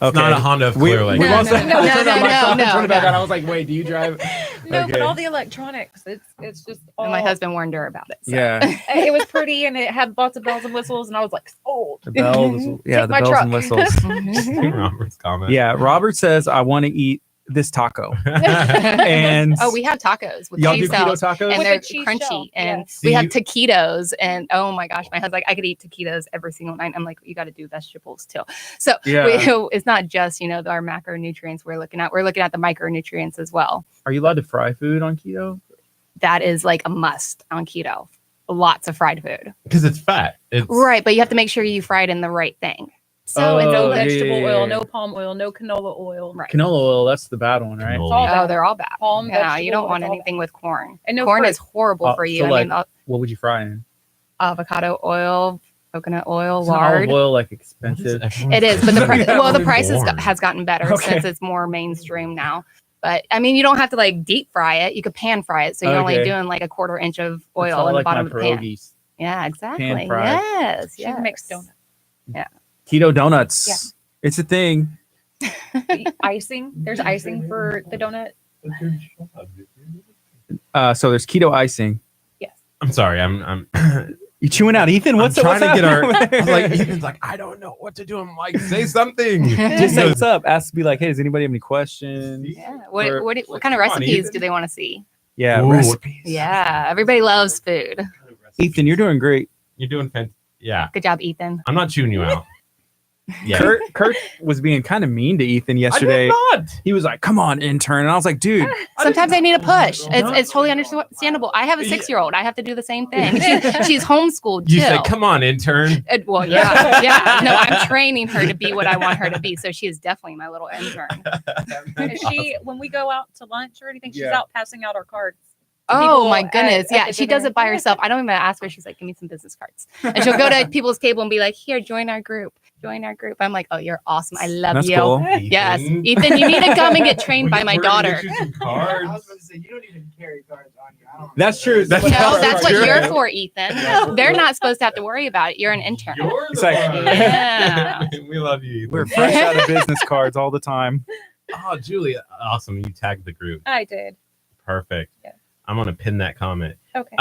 It's not a Honda, We, clearly. we No, lost no, that. no, I no, turned on no, my no, phone, no, turned it back no. on. I was like, wait, do you drive? No, Okay. but all the electronics, it's just all. And my husband warned her about it. So. Yeah. It was pretty, and it had lots of bells and whistles, and I was like, sold. The bells. Yeah, Take the my bells truck. and whistles. Robert's comment. Yeah, Robert says I want to eat this taco, and Oh, we have tacos with y'all do cheese keto cells, tacos. and With they're the cheese crunchy. shell, And yes. we have See- taquitos. And oh my gosh, my husband's like, I could eat taquitos every single night. I'm like, you got to do vegetables too. So Yeah. it's not just our macronutrients we're looking at. We're looking at the micronutrients as well. Are you allowed to fry food on keto? That is like a must on keto. Lots of fried food. Because it's fat. It's Right, but you have to make sure you fry it in the right thing. So Oh, No yeah, vegetable yeah, oil, yeah. no palm oil, no canola oil, right. Canola oil, that's the bad one, right? Canola. It's all Oh, bad. they're all bad. Palm Yeah, you don't vegetable, want it's all anything with corn. And no corn fruit. is horrible Oh, for you. so I like- mean, What would you fry in? avocado oil, coconut oil, Isn't olive lard. oil like What is expensive? everyone It is, but the Yeah, well, the born? price has gotten better Okay. since it's more mainstream now. But I mean, you don't have to like deep fry it. You could pan fry it, so you're only Okay. doing like a quarter inch of That's oil all in the like bottom my of the pan. pierogies. Yeah, exactly. fried. Yes, She yes. makes donuts. Keto donuts. Yeah. It's a thing. Icing. There's icing for the donut. So there's keto icing. I'm sorry. I'm You chewing out, Ethan? What's I'm trying what's to get our. happening I was over like, there? Ethan's like, I don't know what to do. I'm like, say something. Just say what's up. Ask to be like, hey, does anybody have any questions? Yeah. Or- What kind of Come on, recipes Ethan. do they want to see? Yeah, Ooh. recipes. Yeah, everybody loves food. Ethan, you're doing great. You're doing fantastic. Yeah, Good job, Ethan. I'm not chewing you out. Yeah, Kurt was being kind of mean to Ethan I yesterday. did not. He was like, come on, intern. And I was like, dude, Sometimes I need a push. No. It's totally understandable. I have a Yeah. 6-year-old. I have to do the same thing. She's homeschooled You too. say, come on, intern. Well, yeah. No, I'm training her to be what I want her to be. So she is definitely my little intern. Is she, when we go out to lunch or anything, she's Yeah. out passing out our cards. Oh People my at- goodness. at Yeah, the she does dinner. it by herself. I don't even ask her. She's like, give me some business cards. And she'll go to people's table and be like, here, join our group. Join our group. I'm like, oh, you're awesome. I love that's you. cool. Yes. Ethan, you need to come and get trained by my We're gonna daughter. get you some I was cards. going to say, you don't even carry cards on you. I don't That's true. That's No, That's that's what true. you're for, Ethan. They're not supposed to have to worry about it. You're an intern. You're It's the like- one. Yeah. We love you. Ethan. We're fresh out of business cards all the time. Oh, Julie, awesome. You tagged the group. I did. Perfect. Yeah. I'm gonna pin that comment. Okay.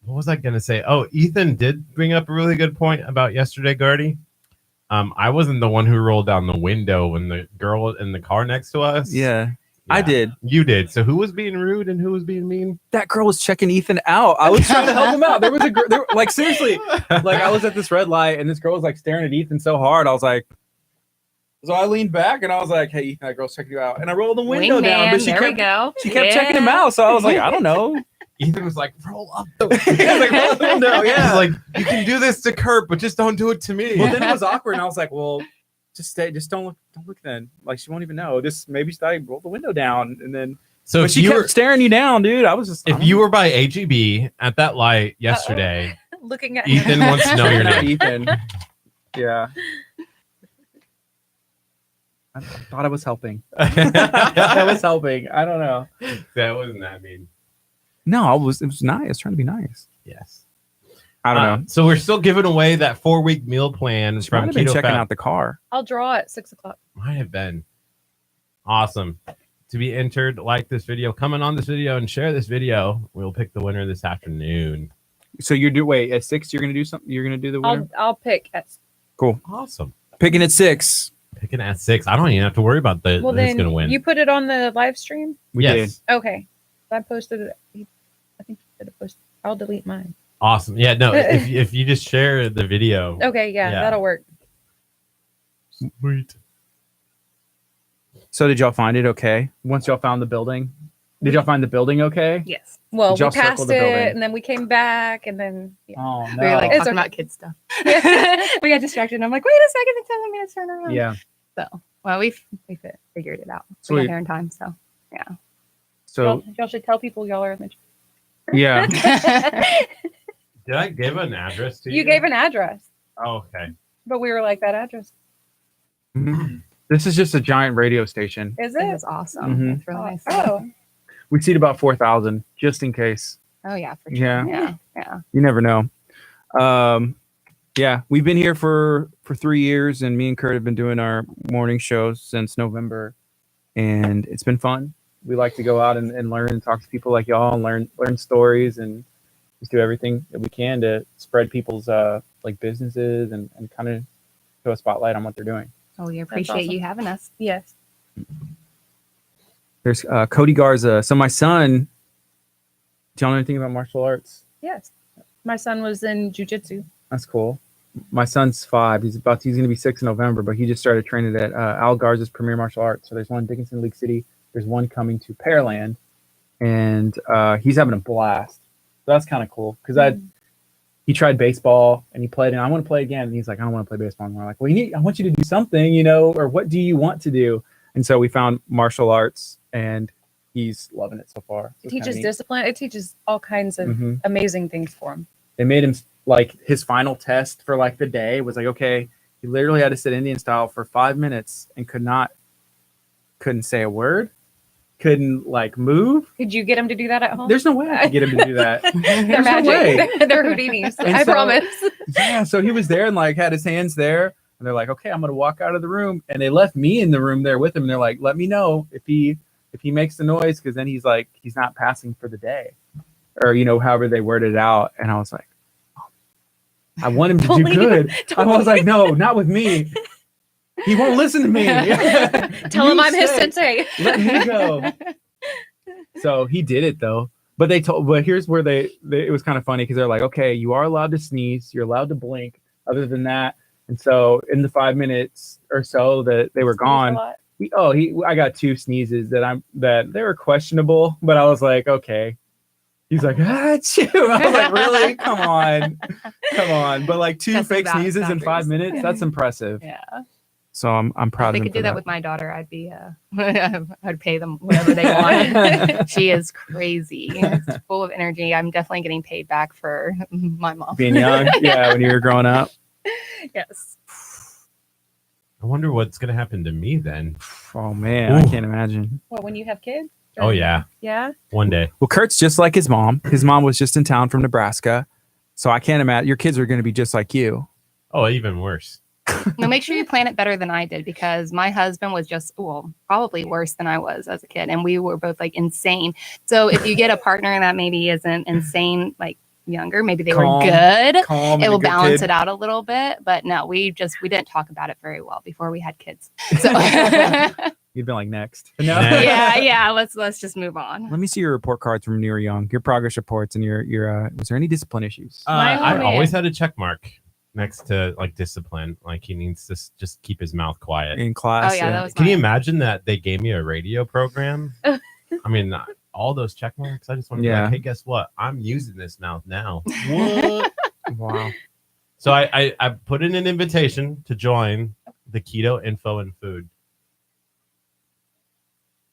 What was I gonna say? Oh, Ethan did bring up a really good point about yesterday, Gardy. I wasn't the one who rolled down the window when the girl in the car next to us. Yeah, I did. You did. So who was being rude and who was being mean? That girl was checking Ethan out. I was trying to help him out. There was a girl, like seriously, like I was at this red light and this girl was like staring at Ethan so hard. I was like, so I leaned back and I was like, hey, Ethan, that girl's checking you out. And I rolled the window down, but Wingman, she there we kept, go. she kept checking him out. So I was like, I don't know. Ethan was like, roll up the Yeah, like, roll the window, yeah. He's like, you can do this to Kurt, but just don't do it to me. Well, then it was awkward, and I was like, "Well, just stay. Just don't look. Then, like, she won't even know. Just maybe roll the window down, and then." so But if she you kept were staring you down, dude. I was just. if you were by HEB at that light yesterday, Looking at Ethan wants to know your name. Ethan. Yeah. I thought I was helping. I was helping. I don't know. That wasn't that mean. No, I was. It was nice. I was trying to be nice. Yes. I don't know. So we're still giving away that 4-week meal plan She from might have been Keto checking Fat. out the car. I'll draw at 6:00. Might have been. Awesome. To be entered, like this video, comment on this video, and share this video. We'll pick the winner this afternoon. So wait at 6. You're gonna do something. You're gonna do the winner. I'll pick at. Awesome. Picking at 6. Picking at 6. I don't even have to worry about Well, who's then going to win. you put it on the live stream. We yes. Okay. I posted it. I think you did a post. I'll delete mine. Awesome. Yeah, no, if you just share the video. Okay. Yeah, Yeah. that'll work. Sweet. So did y'all find it okay? Once y'all found the building, did y'all find the building okay? Yes. Well, Did y'all we circle passed the it, building? and then we came back, and then yeah. Oh We were like It's talking okay. about kid stuff. We got distracted. And I'm like, wait a second, it's telling me to turn around. yeah. So, well, we figured it out. We Sweet. got there in time. So, yeah. So y'all should tell people y'all are in the. Yeah. Did I give an address to you? You gave an address, Oh, okay. but we were like, that address. Mhm. This is just a giant radio station. Is It it? is awesome. Mhm. It's really nice. Oh, We seat about 4,000 just in case. Oh yeah, for sure. Yeah. Yeah. You never know. Yeah, we've been here for 3 years, and me and Kurt have been doing our morning shows since November, and it's been fun. We like to go out and learn and talk to people like y'all and learn stories and just do everything that we can to spread people's like businesses and kind of show a spotlight on what they're doing. Oh, we appreciate awesome. you having us. yes. There's Cody Garza. So my son, do y'all know anything about martial arts? Yes. My son was in jujitsu. That's cool. My son's 5. He's going to be 6 in November, but he just started training at Al Garza's Premier Martial Arts. So there's one in Dickinson, League City. There's one coming to Pearland, and he's having a blast. So that's kind of cool because he tried baseball and he played, and I want to play again. And he's like, I don't want to play baseball anymore. I'm like, well, I want you to do something, or what do you want to do? And so we found martial arts, and he's loving it so far. So It teaches discipline. It teaches all kinds of Mhm. amazing things for him. They made him like his final test for like the day was like, okay, he literally had to sit Indian style for 5 minutes and couldn't say a word, couldn't like move. Could you get him to do that at home? There's no way I could get him to do that. They're There's no way. magic. They're Houdinis. And I so- promise. Yeah, so he was there and like had his hands there, and they're like, okay, I'm gonna walk out of the room, and they left me in the room there with him. And they're like, let me know if he makes the noise, because then he's like, he's not passing for the day, or however they worded it out. And I was like, I want him to Don't do leave good. him. I was like, no, not with me. He won't listen to me. Tell him You I'm his said, sensei. let me go. So he did it though. But here's where it was kind of funny because they're like, okay, you are allowed to sneeze, you're allowed to blink. Other than that, and so in the 5 minutes or so that they were gone, I got 2 sneezes that they were questionable, but I was like, okay. He's like, achoo. I was like, really? Come on. But like 2 Testing fake sneezes in 5 boundaries. minutes, that's impressive. Yeah. So I'm proud If they of him could do for that with my daughter, I'd be I'd pay them whatever they want. She is crazy. It's full of energy. I'm definitely getting paid back for my mom. being young. Yeah, when you were growing up. Yes. I wonder what's gonna happen to me then. Oh man, I Ooh. can't imagine. Well, when you have kids? Oh yeah, Yeah. one day. Well, Kurt's just like his mom. His mom was just in town from Nebraska. So I can't imagine your kids are going to be just like you. Oh, even worse. No, make sure you plan it better than I did, because my husband was probably worse than I was as a kid, and we were both like insane. So if you get a partner that maybe isn't insane, like younger, maybe they Calm, were good. Calm. It will balance it out a little bit, but no, we didn't talk about it very well before we had kids. So You'd been like next. No. Next. yeah, let's just move on. Let me see your report cards from when you were young. Your progress reports and your was there any discipline issues? My I homie. always had a check mark next to like discipline. Like he needs to just keep his mouth quiet. In class? Oh, yeah, that was Can you mine. imagine that they gave me a radio program? I mean, all those check marks. I just want to be Yeah. like, hey, guess what? I'm using this mouth now. What? Wow. So I put in an invitation to join the Keto Info and Food.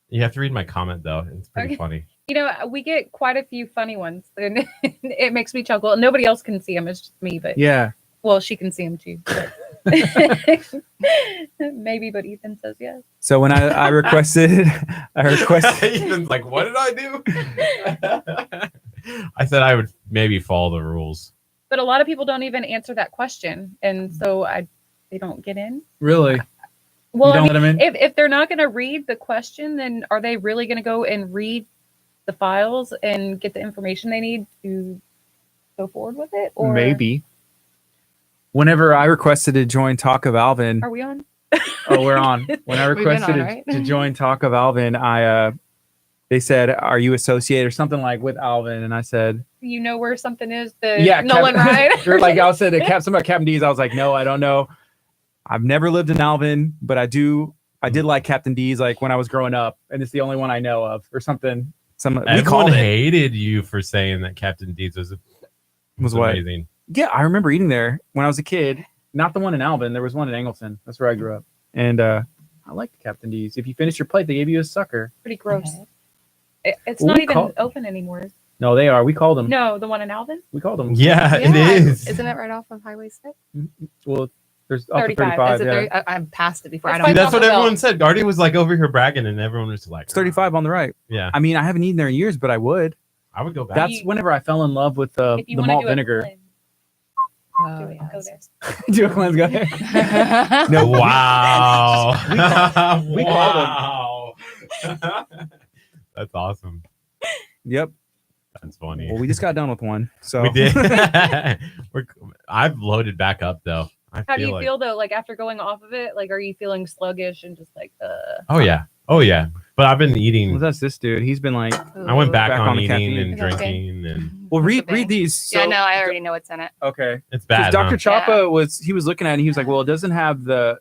You have to read my comment though. It's pretty Okay. funny. We get quite a few funny ones, and it makes me chuckle. Nobody else can see them. It's just me, but Yeah. well, she can see them too. but- Maybe, but Ethan says yes. So when I requested, Ethan's like, what did I do? I said I would maybe follow the rules. But a lot of people don't even answer that question, and so they don't get in. really, Well, you don't let them in. if they're not going to read the question, then are they really going to go and read the files and get the information they need to go forward with it? Or Maybe. Whenever I requested to join Talk of Alvin, are we on? oh, we're on. When I We've been requested on, to- right? to join Talk of Alvin, they said, "Are you associated or something like with Alvin?" And I said, You know where something is? The "Yeah, Nolan Ride. Or like I said, something about Captain D's. I was like, "No, I don't know. I've never lived in Alvin, but I did like Captain D's like when I was growing up, and it's the only one I know of, or something." We Everyone called it. hated you for saying that Captain D's was what? amazing. Yeah, I remember eating there when I was a kid. Not the one in Alvin. There was one in Angleton. That's where I grew up. And I liked Captain D's. If you finished your plate, they gave you a sucker. Pretty gross. It's What not we even call- open anymore. No, they are. We called them. No, the one in Alvin. We called them. Yeah, it is. Isn't it right off of Highway 6? Well, there's up to 35. 35. Is it Yeah. 30? I've passed it before. I It's don't See, fine. know. that's what Taco Bell. everyone said. Gardy was like over here bragging, and everyone was like, It's 35 on the right. Yeah, I mean, I haven't eaten there in years, but I would. I would go back. That's whenever I fell in love with the If you the wanna malt do a vinegar. cleanse, Oh, do it. yeah. Go there. Do a cleanse, go there. Yeah. No, Wow. we wow. That's awesome. Yep. That's funny. Well, we just got done with one. So We did. I've loaded back up though. How do you feel though? Like after going off of it, like are you feeling sluggish and just like Oh yeah. But I've been eating. Well, that's this dude. He's been like, I went back, Back on, on the eating caffeine. and Is that okay? drinking, and well, read Okay. these. So, Yeah, no, I already know what's in it. Okay. it's 'Cause bad. Dr. Huh? Chapa was looking at it and he was like, well, it doesn't have the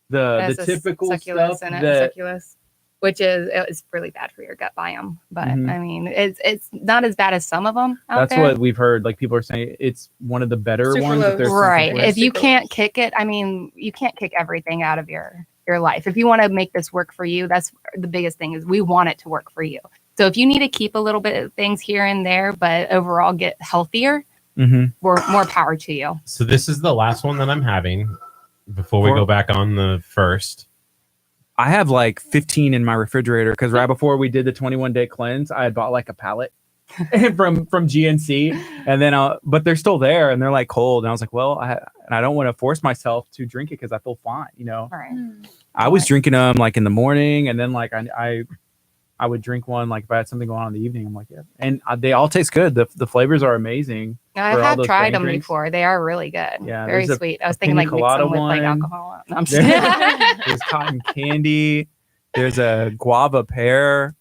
That's a typical succulus stuff in it, that succulus, which is really bad for your gut biome. But Mhm. I mean, it's not as bad as some of them out that's there. what we've heard. Like people are saying it's one of the better ones. That Sucralose. there's Right. something If you Sucralose. can't kick it, I mean, you can't kick everything out of your life. If you want to make this work for you, that's the biggest thing is we want it to work for you. So if you need to keep a little bit of things here and there, but overall get healthier, more power to you. So this is the last one that I'm having before we For- go back on the first. I have like 15 in my refrigerator because right before we did the 21-day cleanse, I had bought like a pallet from GNC, and then but they're still there and they're like cold. And I was like, well, I don't want to force myself to drink it because I feel fine. You know, All right. I was drinking them like in the morning, and then like I would drink one like if I had something going on in the evening. I'm like, yeah, and they all taste good. The flavors are amazing. I For all have those tried brain them drinks. before. They are really good. Yeah, Very there's a sweet. I was thinking like pina mix colada them with like one. alcohol. No, I'm just kidding. There's cotton candy. There's a guava pear,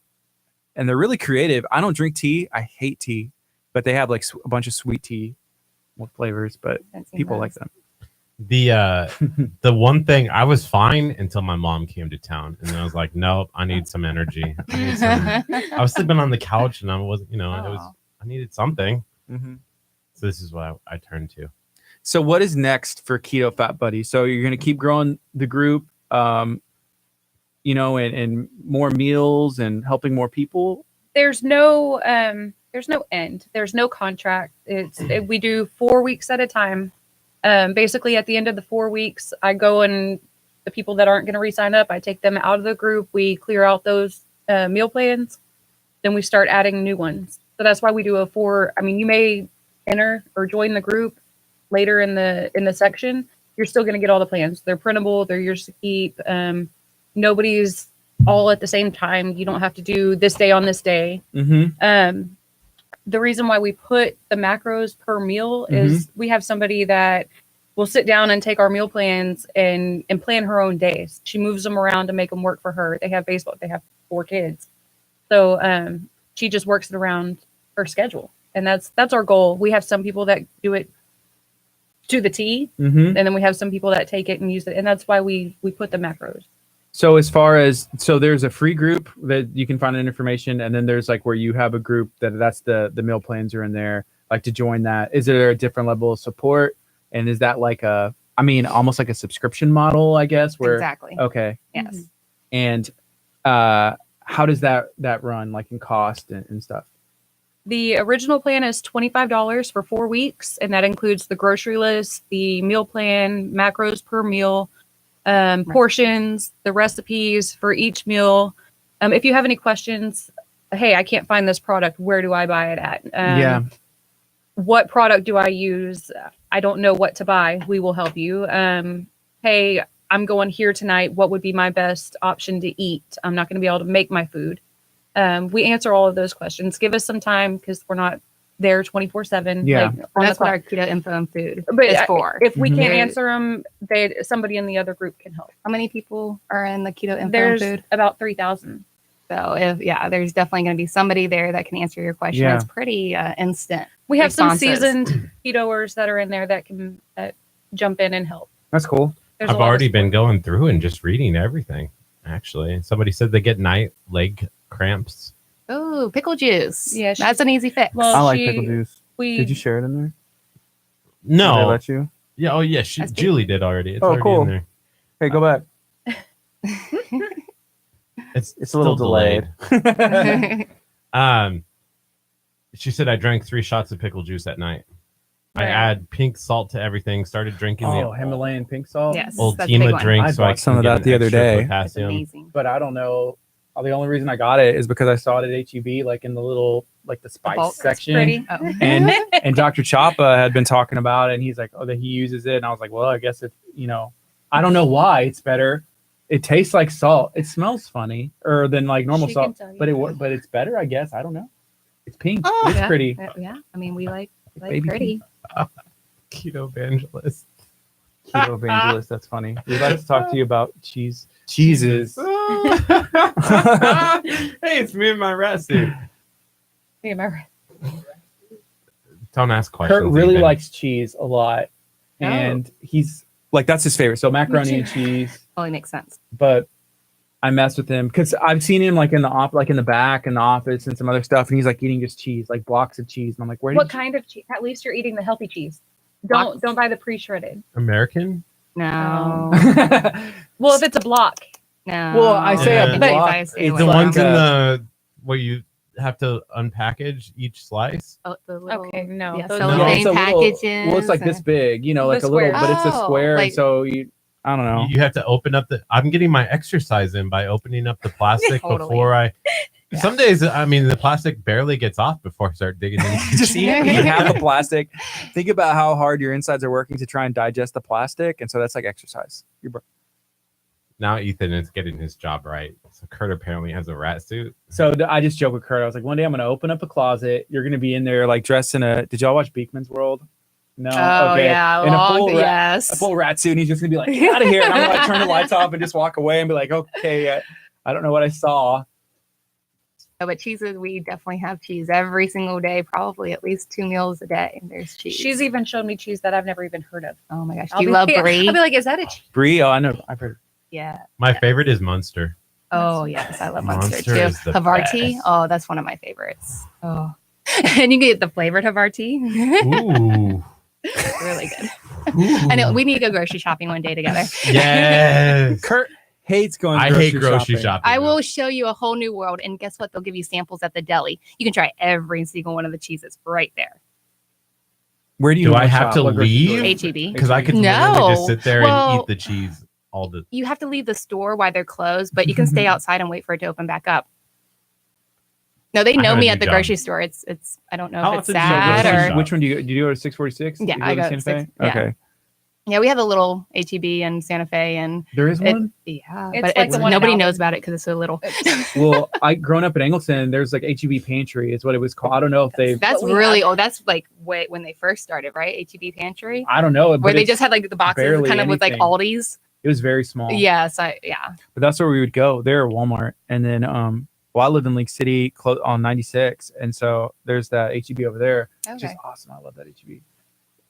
and they're really creative. I don't drink tea. I hate tea, but they have like a bunch of sweet tea with flavors. But people like them. The one thing I was fine until my mom came to town, and I was like, nope, I need some energy. I was sleeping on the couch, and I wasn't, I needed something. So this is what I turned to. So what is next for Keto Fat Buddy? So you're going to keep growing the group, and more meals and helping more people. There's no end. There's no contract. We do 4 weeks at a time. Basically at the end of the 4 weeks, I go and the people that aren't going to re-sign up, I take them out of the group. We clear out those meal plans. Then we start adding new ones. So that's why we do you may enter or join the group later in the section. You're still going to get all the plans. They're printable. They're yours to keep. Nobody's all at the same time. You don't have to do this day on this day. The reason why we put the macros per meal is we have somebody that will sit down and take our meal plans and plan her own days. She moves them around to make them work for her. They have baseball. They have 4 kids. So she just works it around her schedule. And that's our goal. We have some people that do it to the T, and then we have some people that take it and use it. And that's why we put the macros. So there's a free group that you can find information, and then there's like where you have a group that's the meal plans are in there. Like to join that, is there a different level of support? And is that like almost like a subscription model, I guess? Where Exactly. Okay. Yes. And how does that run, like in cost and stuff? The original plan is $25 for 4 weeks, and that includes the grocery list, the meal plan, macros per meal, portions, the recipes for each meal. If you have any questions, hey, I can't find this product. Where do I buy it at? What product do I use? I don't know what to buy. We will help you. Hey, I'm going here tonight. What would be my best option to eat? I'm not going to be able to make my food. We answer all of those questions. Give us some time because we're not there 24/7. Yeah. That's what our keto info and food But is for. if we can't Mhm. answer them, somebody in the other group can help. How many people are in the keto info There's and food? about 3,000. So there's definitely going to be somebody there that can answer your question. Yeah. It's pretty instant. We have responses. some seasoned ketoers that are in there that can jump in and help. That's cool. There's a I've lot of already been support. going through and just reading everything. Actually, somebody said they get night leg cramps. Oh, pickle juice. Yeah, That's an easy fix. Well, I like she- pickle juice. Did you share it in there? Did they No, let you? yeah, oh yeah, That's good. Julie did already. It's Oh, already cool. in there. Hey, go back. It's It's a little still delayed. Um, She said I drank 3 shots of pickle juice at night. I Right. add pink salt to everything. Started drinking Oh, the Himalayan pink salt. Yes, old that's a big Tima one. drink, I so I bought some can of get that an the other extra day. It's potassium. amazing. But I don't know. The only reason I got it is because I saw it at HEB, like in the little, like the spice bulk, it's section. Pretty. Oh. And Dr. Chapa had been talking about it, and he's like, oh, that he uses it. And I was like, well, I guess if, I don't know why it's better. It tastes like salt. It smells funny or than like normal She can salt, tell you. but it's better, I guess. I don't know. It's pink. Oh, It's yeah. pretty. Yeah, I mean, we like Baby pretty. Keto evangelist. Keto evangelist. That's funny. We'd like to talk to you about cheeses. Hey, it's me and my rat suit. Me and my Don't ask questions. Kurt really even. likes cheese a lot, Oh. and he's like, that's his favorite. So macaroni and cheese. Totally makes sense. But I mess with him because I've seen him like in the back in the office and some other stuff, and he's like eating just cheese, like blocks of cheese. And I'm like, What kind of cheese? At least you're eating the healthy cheese. Don't buy the pre-shredded. American. No, Well, if it's a block, no. Well, I say Yeah. a block. I say It's The like ones in a- the where you have to unpackage each slice. Oh, the little, okay, no, yeah, those so No. the it's a little- packages. well, it's like this big, like The a little, square. but it's a Oh, square, and like- so I don't know. You have to open up I'm getting my exercise in by opening up the plastic Totally. before I. Yeah. Some days, I mean, the plastic barely gets off before I start digging in. Just eat half the plastic. Think about how hard your insides are working to try and digest the plastic, and so that's like exercise. Now Ethan is getting his job right. So Kurt apparently has a rat suit. So I just joke with Kurt. I was like, one day I'm going to open up a closet. You're going to be in there like dressed in a. Did y'all watch Beekman's World? No. Oh okay. yeah, In a long, full yes. A full rat suit, and he's just going to be like, get out of here. And I'm going to turn the lights off and just walk away and be like, okay, I don't know what I saw. No, but cheeses, we definitely have cheese every single day, probably at least 2 meals a day. There's cheese. she's even shown me cheese that I've never even heard of. oh my gosh, I'll do you be- love I'll brie? be like, is that a cheese? Brie, I know. I've heard. Yeah. My favorite is Munster. Oh yes, I love Munster Munster too. is the Havarti. best. Oh, that's one of my favorites. Oh, and you can get the flavored Havarti. Ooh. Really good. Ooh. I know we need to go grocery shopping one day together. Yes. Kurt hates going. I hate grocery shopping. I will show you a whole new world, and guess what? They'll give you samples at the deli. You can try every single one of the cheeses right there. Where do you? Do wanna I have shop? to What grocery store? leave? HEB. Because I could No. literally just sit there and Well- eat the cheese all the. You have to leave the store while they're closed, but you can stay outside and wait for it to open back up. No, they I know have a me new at the job. grocery store. It's. I don't know How if it's often do you go sad grocery or. shop? Which one do you go to 646? Yeah, You I to go Santa to Fe? 6 yeah. Okay. Yeah, we have a little HEB in Santa Fe, and There is It- one. yeah, It's but like it's, the one in nobody Alvin. knows about it because it's so little. Well, growing up in Angleton, there's like HEB pantry. Is what it was called. I don't know if they. That's But we really have- old. That's like way when they first started, right? HEB pantry, I don't know. where But they it's- just had like the boxes, barely kind of with like anything. Aldi's. It was very small. Yes, But that's where we would go. There at Walmart, and then well, I lived in Lake City on 96, and so there's that HEB over there, which is Okay. awesome. I love that HEB.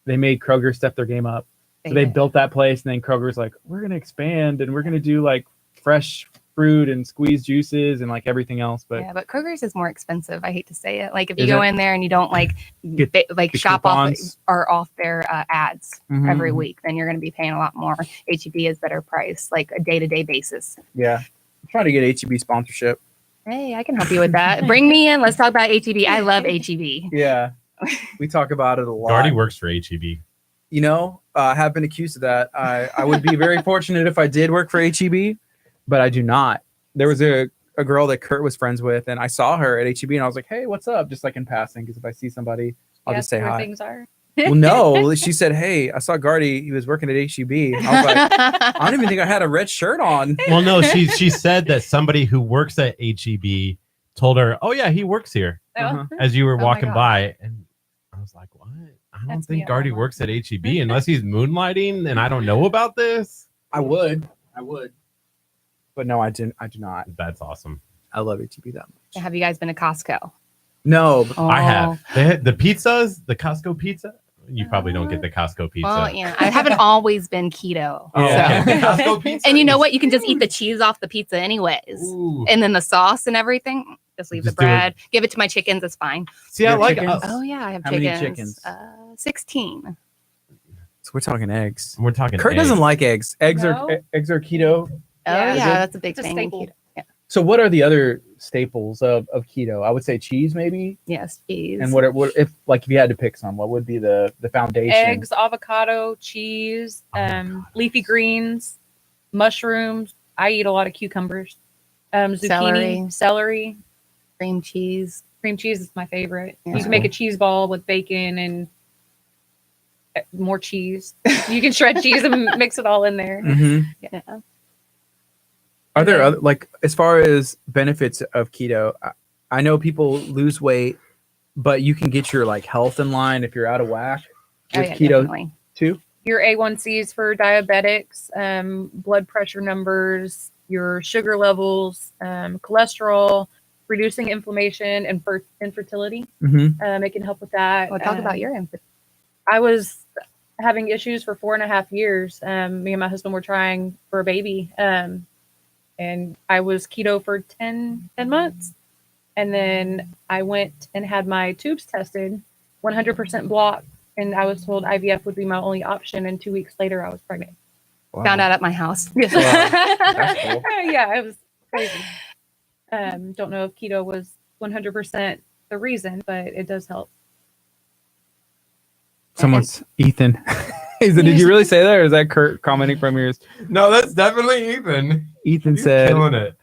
They made Kroger step their game up. So they did. built that place, and then Kroger's like, we're gonna expand, and we're gonna do like fresh fruit and squeezed juices and like everything else. But Yeah, but Kroger's is more expensive. I hate to say it. Like if you Is go it? in there and you don't like Get like the shop coupons? off their ads Mhm. every week, then you're going to be paying a lot more. HEB is better price, like a day-to-day basis. yeah, I'm trying to get HEB sponsorship. Hey, I can help you with that. Bring me in. Let's talk about HEB. I love HEB. Yeah, we talk about it a lot. Gardy works for HEB. You know, I have been accused of that. I would be very fortunate if I did work for HEB, but I do not. There was a girl that Kurt was friends with, and I saw her at HEB, and I was like, hey, what's up? Just like in passing, because if I see somebody, I'll just Ask say where hi. things are. Well, no, she said, hey, I saw Gardy. He was working at HEB. I was like, I don't even think I had a red shirt on. Well, no, she said that somebody who works at HEB told her, "Oh yeah, he works here." Uh-huh. As you were my walking gosh. by, and I was like, "What? I don't That's me think at Gardy Walmart. works at HEB unless he's moonlighting, and I don't know about this." I would. But no, I do not. That's awesome. I love HEB that much. Have you guys been to Costco? No, but I Oh. have. They had the pizzas, the Costco pizza. You probably don't get the Costco pizza. Well, yeah, I haven't always been keto. Oh, Yeah, so- okay. Costco pizza. And you know is- what? You can just eat the cheese off the pizza anyways. Ooh. And then the sauce and everything. Just leave Just the do it. bread. Give it to my chickens. It's fine. See, I Your like. chickens? Oh yeah, I have How many chickens. chickens? 16. so we're talking eggs. We're talking. Kurt eggs. doesn't like eggs. Eggs No? are keto. Oh Yeah. yeah, Is it? that's a big It's a thing. in staple. keto. Yeah. So what are the other staples of keto? I would say cheese, maybe. Yes, cheese. And what if you had to pick some, what would be the foundation? Eggs, avocado, cheese, leafy greens, mushrooms. I eat a lot of cucumbers, zucchini, celery. Cream cheese. Cream cheese is my favorite. Yeah. You can make a cheese ball with bacon and more cheese. You can shred cheese and mix it all in there. Mhm. Yeah. Are there other, like, as far as benefits of keto? I know people lose weight, but you can get your like health in line if you're out of whack with keto Definitely. too. Your A1Cs for diabetics, blood pressure numbers, your sugar levels, cholesterol, reducing inflammation and infertility. Mm-hmm. It can help with that. Well, talk about your input. I was having issues for 4.5 years. Me and my husband were trying for a baby. And I was keto for 10 months. And then I went and had my tubes tested, 100% blocked. And I was told IVF would be my only option. And 2 weeks later, I was pregnant. Wow. Found out at my house. Wow. That's cool. Yeah, it was crazy. Don't know if keto was 100% the reason, but it does help. Someone's Ethan. Did you really say that, or is that Kurt commenting from yours? No, that's definitely Ethan. Ethan You're said, killing it.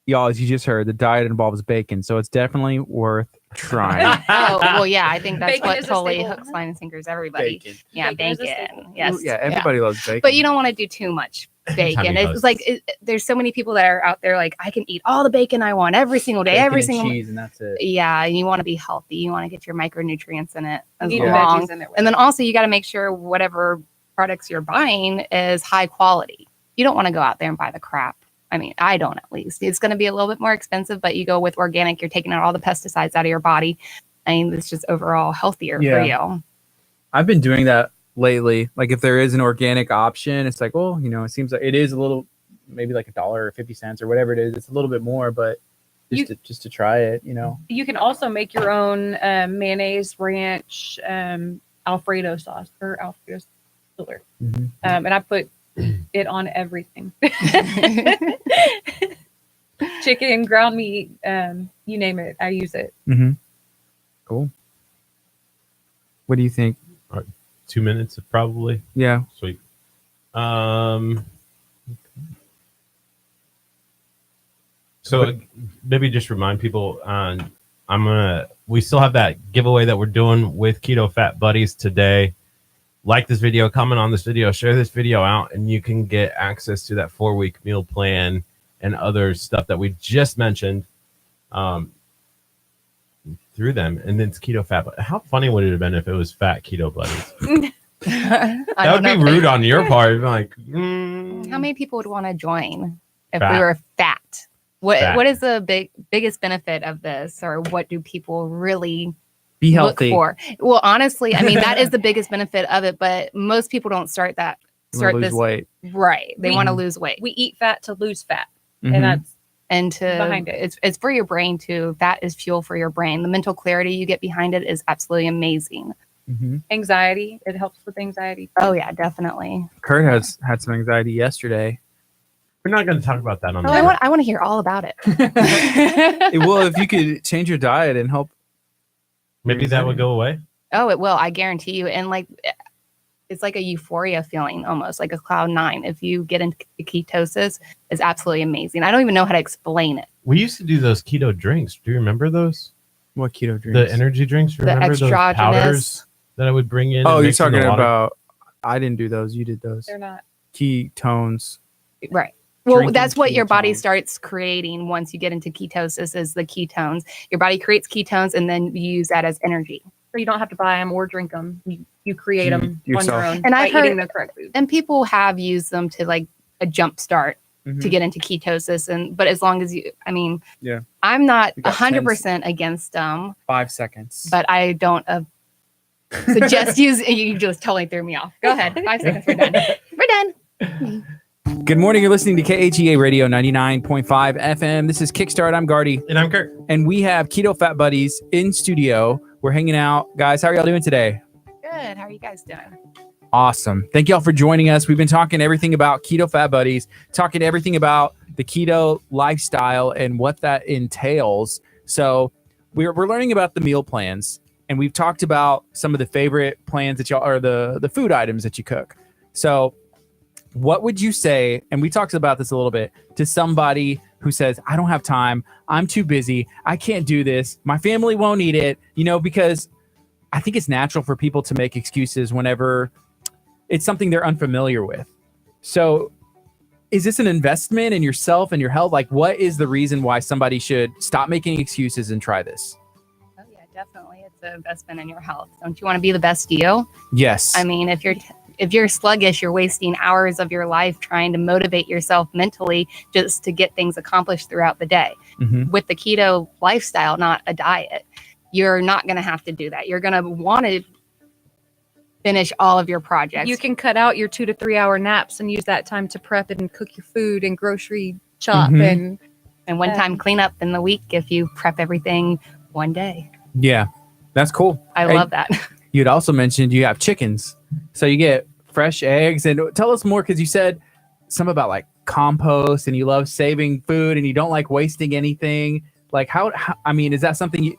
y'all, as you just heard, the diet involves bacon, so it's definitely worth trying. Oh, well, yeah, I think that's Bacon what is a totally staple. hooks, line, and sinkers everybody. Yeah, Bacon is a bacon. staple. Yes. Yeah, everybody loves bacon. But you don't want to do too much bacon. It's like there's so many people that are out there like, I can eat all the bacon I want every single day, Bacon every and single cheese, and that's it. Yeah, and you want to be healthy. You want to get your micronutrients in it as You need long. veggies in it with And then it. also you got to make sure whatever products you're buying is high quality. You don't want to go out there and buy the crap. I mean, I don't at least. It's going to be a little bit more expensive, but you go with organic, you're taking out all the pesticides out of your body. I mean, it's just overall healthier for you. I've been doing that lately. Like if there is an organic option, it's like, well, it seems like it is a little, maybe like $1 or 50 cents or whatever it is. It's a little bit more, but just to try it, You can also make your own mayonnaise, ranch, Alfredo sauce or Alfredo filler. Mhm. And I put it on everything. Chicken, ground meat, you name it, I use it. Mm-hmm. Cool. What do you think? 2 minutes probably. Yeah. Sweet. So maybe just remind people we still have that giveaway that we're doing with Keto Fat Buddies today. Like this video, comment on this video, share this video out, and you can get access to that 4-week meal plan and other stuff that we just mentioned through them. And then it's Keto Fat. How funny would it have been if it was Fat Keto Buddies? That would be rude on your part. Like, How many people would want to join if Fat. we were fat? Fat. What is the biggest benefit of this, or what do people really Be look healthy. for? Well, honestly, I mean that is the biggest benefit of it, but most people don't start Lose this weight. right. They We- want to lose weight. We eat fat to lose fat. Mhm. And that's And to behind it. it's for your brain too. Fat is fuel for your brain. The mental clarity you get behind it is absolutely amazing. Mhm. anxiety. It helps with anxiety. Oh yeah, definitely. Kurt has had some anxiety yesterday. we're not going to talk about that on Oh, the I want to hear all about it. Well, if you could change your diet and help. Maybe that would go away. Oh, it will. I guarantee you. And like, it's like a euphoria feeling, almost like a cloud nine. If you get into ketosis, it's absolutely amazing. I don't even know how to explain it. We used to do those keto drinks. Do you remember those? What keto drinks? The energy drinks. The Remember those exogenous- powders that I would bring in? Oh, and you're mix in the talking water? about. I didn't do those. You did those. They're not. Ketones. Right. Well, Drinking that's what your body ketones. starts creating once you get into ketosis is the ketones. Your body creates ketones and then you use that as energy. So you don't have to buy them or drink them. You create You- them on yourself. your own And by I've heard- eating the correct food. And people have used them to like a jump start Mhm. to get into ketosis. But as long as you, I mean, Yeah. I'm not You got 100% against them, 5 seconds. but I don't suggest you just totally threw me off. Go ahead. 5 seconds. We're done. We're done. Good morning. You're listening to KHEA Radio 99.5 FM. This is Kickstart. I'm Gardy, And I'm Kurt. and we have Keto Fat Buddies in studio. We're hanging out. Guys, how are y'all doing today? Good. How are you guys doing? Awesome. Thank y'all for joining us. We've been talking everything about Keto Fat Buddies, talking everything about the keto lifestyle and what that entails. So we're learning about the meal plans, and we've talked about some of the favorite plans that y'all, or the food items that you cook. So what would you say, and we talked about this a little bit, to somebody who says, I don't have time, I'm too busy, I can't do this, my family won't eat it, because I think it's natural for people to make excuses whenever it's something they're unfamiliar with. So is this an investment in yourself and your health? Like, what is the reason why somebody should stop making excuses and try this? Oh yeah, definitely. It's an investment in your health. Don't you want to be the best you? Yes. I mean, if you're sluggish, you're wasting hours of your life trying to motivate yourself mentally just to get things accomplished throughout the day. Mhm. With the keto lifestyle, not a diet, you're not going to have to do that. You're going to want to finish all of your projects. You can cut out your 2 to 3 hour naps and use that time to prep and cook your food and grocery shop Mhm. and one time clean up in the week if you prep everything one day. Yeah, that's cool. I And love that. you'd also mentioned you have chickens. So you get fresh eggs. And tell us more, because you said something about like compost and you love saving food and you don't like wasting anything. Like how I mean, is that something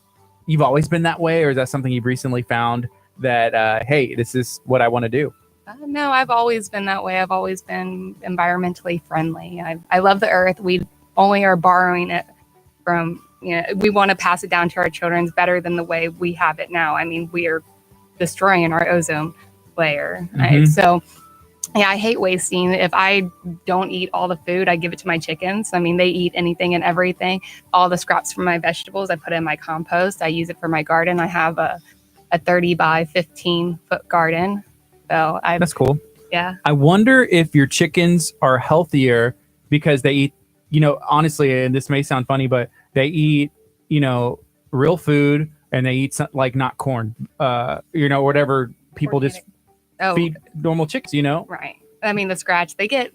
you've always been that way, or is that something you've recently found that, hey, this is what I want to do? No, I've always been that way. I've always been environmentally friendly. I love the earth. We only are borrowing it from, we want to pass it down to our children better than the way we have it now. I mean, we are destroying our ozone layer. Right? Mhm. So, yeah, I hate wasting. If I don't eat all the food, I give it to my chickens. I mean, they eat anything and everything. All the scraps from my vegetables, I put in my compost. I use it for my garden. I have a 30 by 15 foot garden. So That's cool. yeah. I wonder if your chickens are healthier because they eat, honestly, and this may sound funny, but they eat, real food, and they eat like not corn, whatever people just feed normal chicks, Right. I mean, the scratch, they get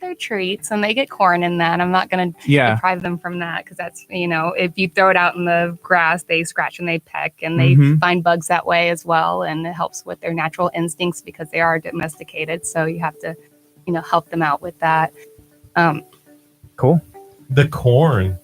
their treats and they get corn in that. I'm not going to Yeah. deprive them from that, because that's, if you throw it out in the grass, they scratch and they peck and they Mhm. find bugs that way as well. And it helps with their natural instincts because they are domesticated. So you have to, help them out with that. Cool. The corn,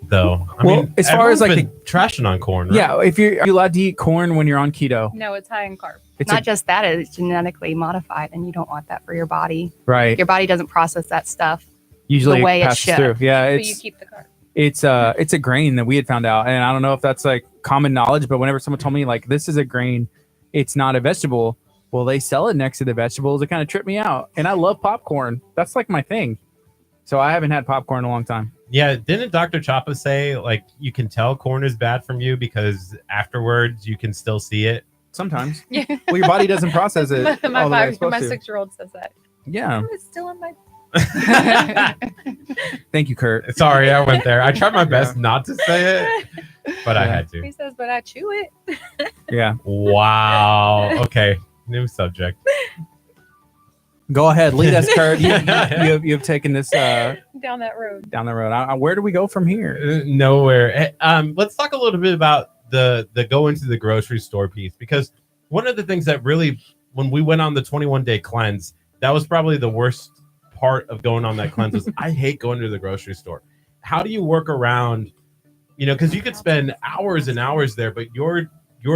though. I Well, mean, as far as, everyone's like, been trashing on corn, right? Yeah. Are you allowed to eat corn when you're on keto? No, it's high in carb. It's Not just that, it's genetically modified and you don't want that for your body. right. Your body doesn't process that stuff. Usually way it passes should. through. Yeah. So It's you keep the carb. it's a grain that we had found out, and I don't know if that's like common knowledge, but whenever someone told me like this is a grain, it's not a vegetable. Well, they sell it next to the vegetables. It kind of tripped me out, and I love popcorn. That's like my thing. So I haven't had popcorn in a long time. Yeah, didn't Dr. Chapa say like you can tell corn is bad from you because afterwards you can still see it? Sometimes. Yeah. Well, your body doesn't process it my all the way it's supposed to. 6-year-old says that. Yeah. Oh, it's still in my. Thank you, Kurt. Sorry, I went there. I tried my best not to say it, but I Yeah. had to. He says, but I chew it. Yeah. Wow. Okay. New subject. Go ahead. Lead us, Kurt. You've taken this Down that road. down the road. Where do we go from here? Nowhere. Let's talk a little bit about the go into the grocery store piece, because one of the things that really, when we went on the 21-day cleanse, that was probably the worst part of going on that cleanse was I hate going to the grocery store. How do you work around, because you could spend hours and hours there, but your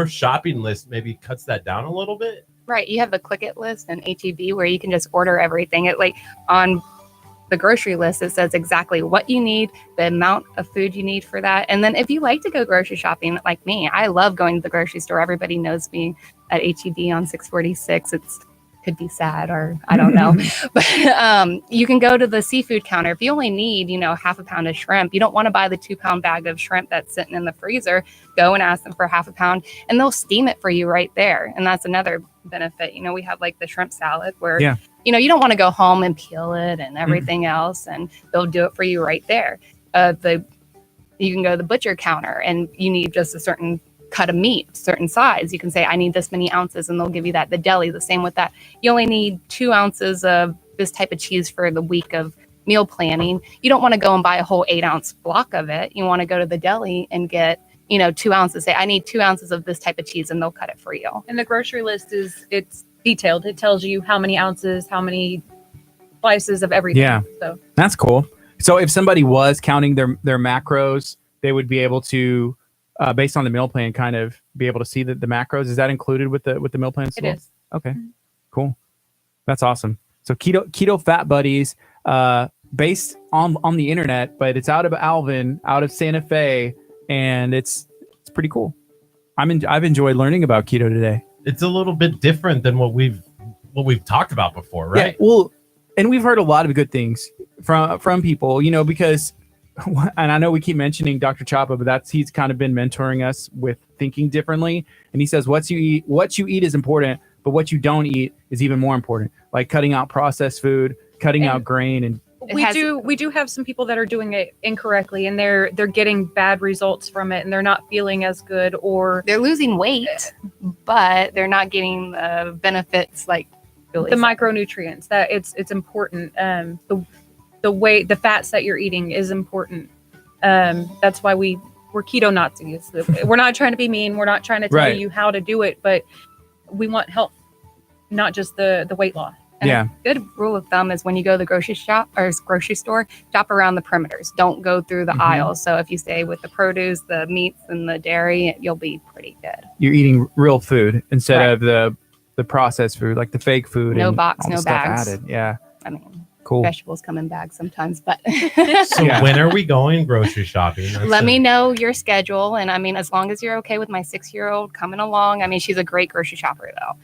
shopping list maybe cuts that down a little bit? Right. You have the Click It list and HEB where you can just order everything. It like on the grocery list, it says exactly what you need, the amount of food you need for that. And then if you like to go grocery shopping like me, I love going to the grocery store. Everybody knows me at HEB on 646. Could be sad, or I don't know. But you can go to the seafood counter. If you only need, half a pound of shrimp, you don't want to buy the 2-pound bag of shrimp that's sitting in the freezer, go and ask them for half a pound and they'll steam it for you right there. And that's another benefit. We have like the shrimp salad where, Yeah. you don't want to go home and peel it and everything else, and they'll do it for you right there. You can go to the butcher counter and you need just a certain cut of meat, certain size. You can say, I need this many ounces, and they'll give you that. The deli, the same with that. You only need 2 ounces of this type of cheese for the week of meal planning. You don't want to go and buy a whole 8-ounce block of it. You want to go to the deli and get, 2 ounces. Say, I need 2 ounces of this type of cheese, and they'll cut it for you. And the grocery list it's detailed. It tells you how many ounces, how many slices of everything. Yeah. So That's cool. So if somebody was counting their macros, they would be able to, based on the meal plan, kind of be able to see the macros. Is that included with the meal plan? It is. Okay, cool. That's awesome. So keto fat buddies, based on the internet, but it's out of Alvin, out of Santa Fe, and it's pretty cool. I've enjoyed learning about keto today. It's a little bit different than what we've talked about before, right? Yeah, well, and we've heard a lot of good things from people, because, and I know we keep mentioning Dr. Chapa, but he's kind of been mentoring us with thinking differently. And he says, what you eat is important, but what you don't eat is even more important. Like cutting out processed food, cutting out grain, and We do have some people that are doing it incorrectly, and they're getting bad results from it, and they're not feeling as good, or They're losing weight, but they're not getting the benefits like Billy the said. micronutrients. That it's important. The fats that you're eating is important. That's why we're keto Nazis. We're not trying to be mean. We're not trying to tell Right. you how to do it, but we want health, not just the weight loss. And Yeah. a good rule of thumb is when you go to the grocery store, shop around the perimeters. Don't go through the Mhm. aisles. So if you stay with the produce, the meats, and the dairy, you'll be pretty good. you're eating real food instead Right. of the processed food, like the fake food. No and box, all the no stuff bags. added. Yeah, I mean, cool. vegetables come in bags sometimes, but So Yeah. when are we going grocery shopping? let me know your schedule. And I mean, as long as you're okay with my 6-year-old coming along, I mean, she's a great grocery shopper though.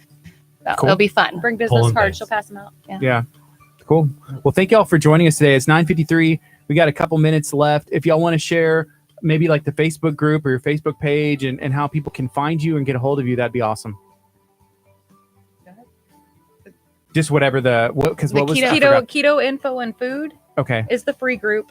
So Cool. it'll be fun. Bring business Pulling cards. things. She'll pass them out. Yeah, cool. Well, thank y'all for joining us today. It's 9:53. We got a couple minutes left. If y'all want to share maybe like the Facebook group or your Facebook page and how people can find you and get a hold of you, that'd be awesome. Just whatever because The what was keto- I Keto forgot. Keto Info and Food Okay. is the free group.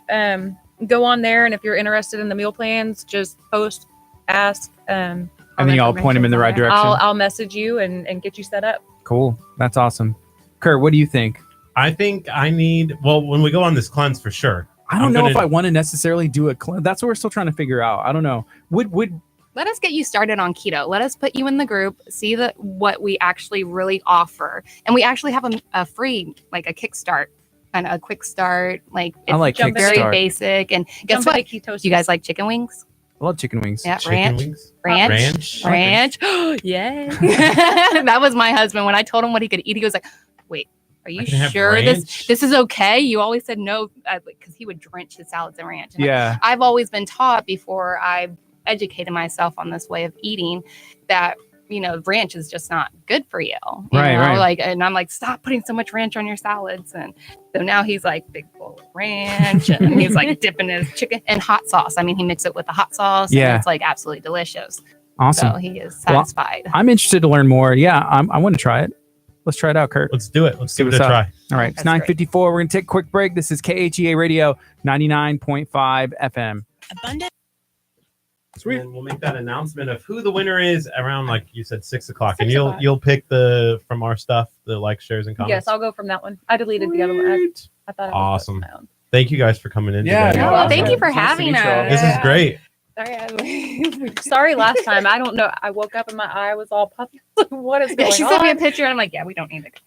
Go on there, and if you're interested in the meal plans, just post, ask. And then y'all point them in the right direction. I'll message you and get you set up. Cool. That's awesome. Kurt, what do you think? I think I need. Well, when we go on this cleanse, for sure. I don't I'm know if gonna- I want to necessarily do a cleanse. That's what we're still trying to figure out. I don't know. Would Let us get you started on keto. Let us put you in the group, see what we actually really offer. And we actually have a free, like a Kickstart, kind of a quick start. Like I like jump in very Kickstart. basic. And guess Jump what? into ketosis. You guys like chicken wings? I love chicken wings. Yeah, Chicken ranch. wings, Ranch. ranch. Yay. That was my husband. When I told him what he could eat, he was like, wait, are you I can have sure ranch? this is okay? You always said no, because he would drench his salads in ranch. And Yeah. I've always been taught before I educated myself on this way of eating that, ranch is just not good for you. You Right, know? right. Like, and I'm like, stop putting so much ranch on your salads. And so now he's like big bowl of ranch and he's like dipping his chicken and hot sauce. I mean, he mixed it with the hot sauce. Yeah. And it's like absolutely delicious. Awesome. So he is satisfied. I'm interested to learn more. Yeah, I want to try it. Let's try it out, Kurt. Let's do it. Let's give Give it us a up. try. All right, it's That's great. 9:54. We're gonna take a quick break. This is KHEA Radio 99.5 FM. Sweet. And we'll make that announcement of who the winner is around, like you said, 6 o'clock. And 6 you'll o'clock. you'll pick from our stuff, the likes, shares, and comments. Yes, I'll go from that one. I deleted the other one. Sweet. I thought I Awesome. my own. Thank you guys for coming in. Yeah, today. No, well, thank you for nice to having meet you all. us. This is great. Sorry, Sorry, last time. I don't know. I woke up and my eye was all puffy. What is going she sent me a on? picture and I'm like, yeah, we don't need it.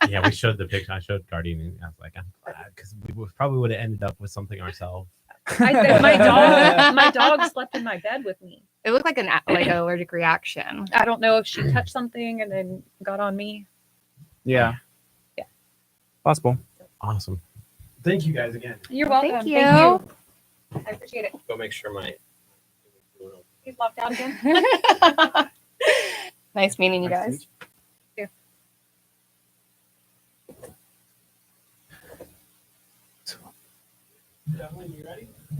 Yeah, we showed the picture. I showed Gardy and I was like, I'm glad because we probably would have ended up with something ourselves. My dog slept in my bed with me. It looked like an allergic reaction. I don't know if she touched something and then got on me. Yeah. Yeah. Possible. Awesome. Thank you guys again. You're Thank welcome. you. I appreciate it. Go make sure my. He's locked out again. Nice meeting you guys.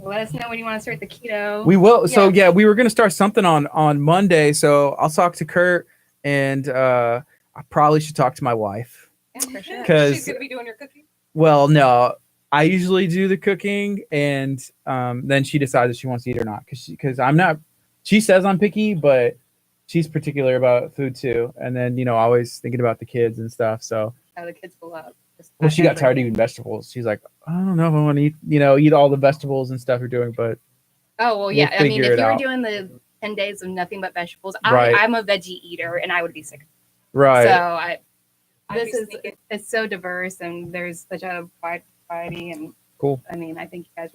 Let us know when you want to start the keto. We will. So yeah, we were gonna start something on Monday. So I'll talk to Kurt, and I probably should talk to my wife. Yeah, for sure. 'Cause- She's gonna be doing your cooking. Well, no, I usually do the cooking, and then she decides if she wants to eat or not. Because I'm not. She says I'm picky, but she's particular about food too. And then always thinking about the kids and stuff. So Oh, the kids will love. well, she got tired of eating vegetables. She's like, I don't know if I want to eat all the vegetables and stuff you're doing, but Oh well, yeah. We'll I mean, figure if it you were out. doing the 10 days of nothing but vegetables, Right. I'm a veggie eater, and I would be sick. right. So I'd this be is sneaking. it's so diverse, and there's such a wide variety, and Cool. I mean, I think you guys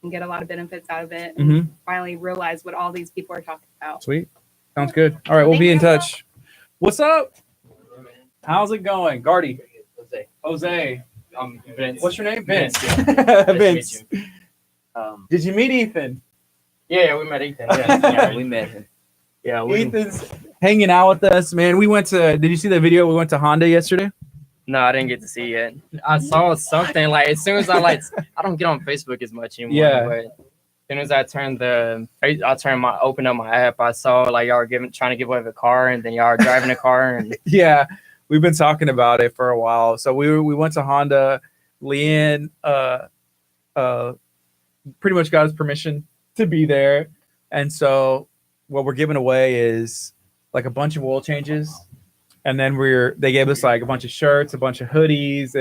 can get a lot of benefits out of it Mm-hmm. and finally realize what all these people are talking about. Sweet. Sounds good. All right, we'll Thank be in you. touch. What's up? How's it going, Gardy? Jose. Vince. What's your name? Vince, Vince. yeah. Vince. Nice Did you meet Ethan? Yeah, we met Ethan. Yeah, we met him. Yeah, Ethan's hanging out with us, man. We went to. Did you see the video? We went to Honda yesterday. No, I didn't get to see it. I saw something like as soon as I don't get on Facebook as much anymore. Yeah. But as soon as opened up my app, I saw like y'all were trying to give away the car, and then y'all are driving the car, and Yeah, we've been talking about it for a while. So we went to Honda. Leanne pretty much got his permission to be there, and so what we're giving away is like a bunch of oil changes, and then they gave us like a bunch of shirts, a bunch of hoodies,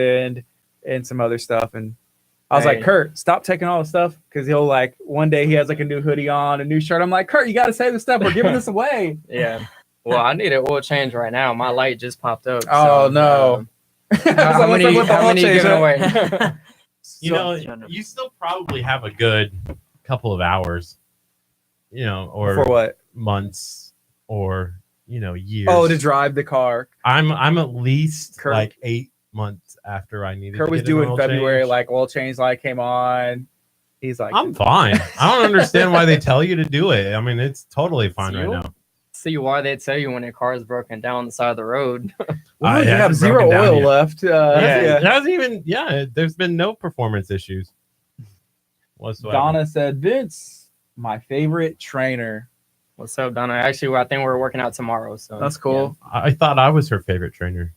and some other stuff. And I was like, Hey. Kurt, stop taking all the stuff, because he'll like one day he has like a new hoodie on, a new shirt. I'm like, Kurt, you got to save the stuff. We're giving this away. yeah. Well, I need an oil change right now. My light just popped up. Oh, so, no. how many What's up with the you oil giving change? away? You still probably have a good couple of hours, or For what? months, or years. Oh, to drive the car. I'm at least Kurt- like 8 months after I needed. Kurt to was get an due in oil February, change. like oil change light came on. He's like, I'm fine. I don't understand why they tell you to do it. I mean, it's totally fine right You? now. See why they tell you when a car is broken down on the side of the road. well, it you have hasn't zero broken down oil yet. left. It hasn't even. Yeah, there's been no performance issues whatsoever. Donna said, Vince, my favorite trainer. What's up, Donna? Actually, I think we're working out tomorrow. So That's cool. I thought I was her favorite trainer.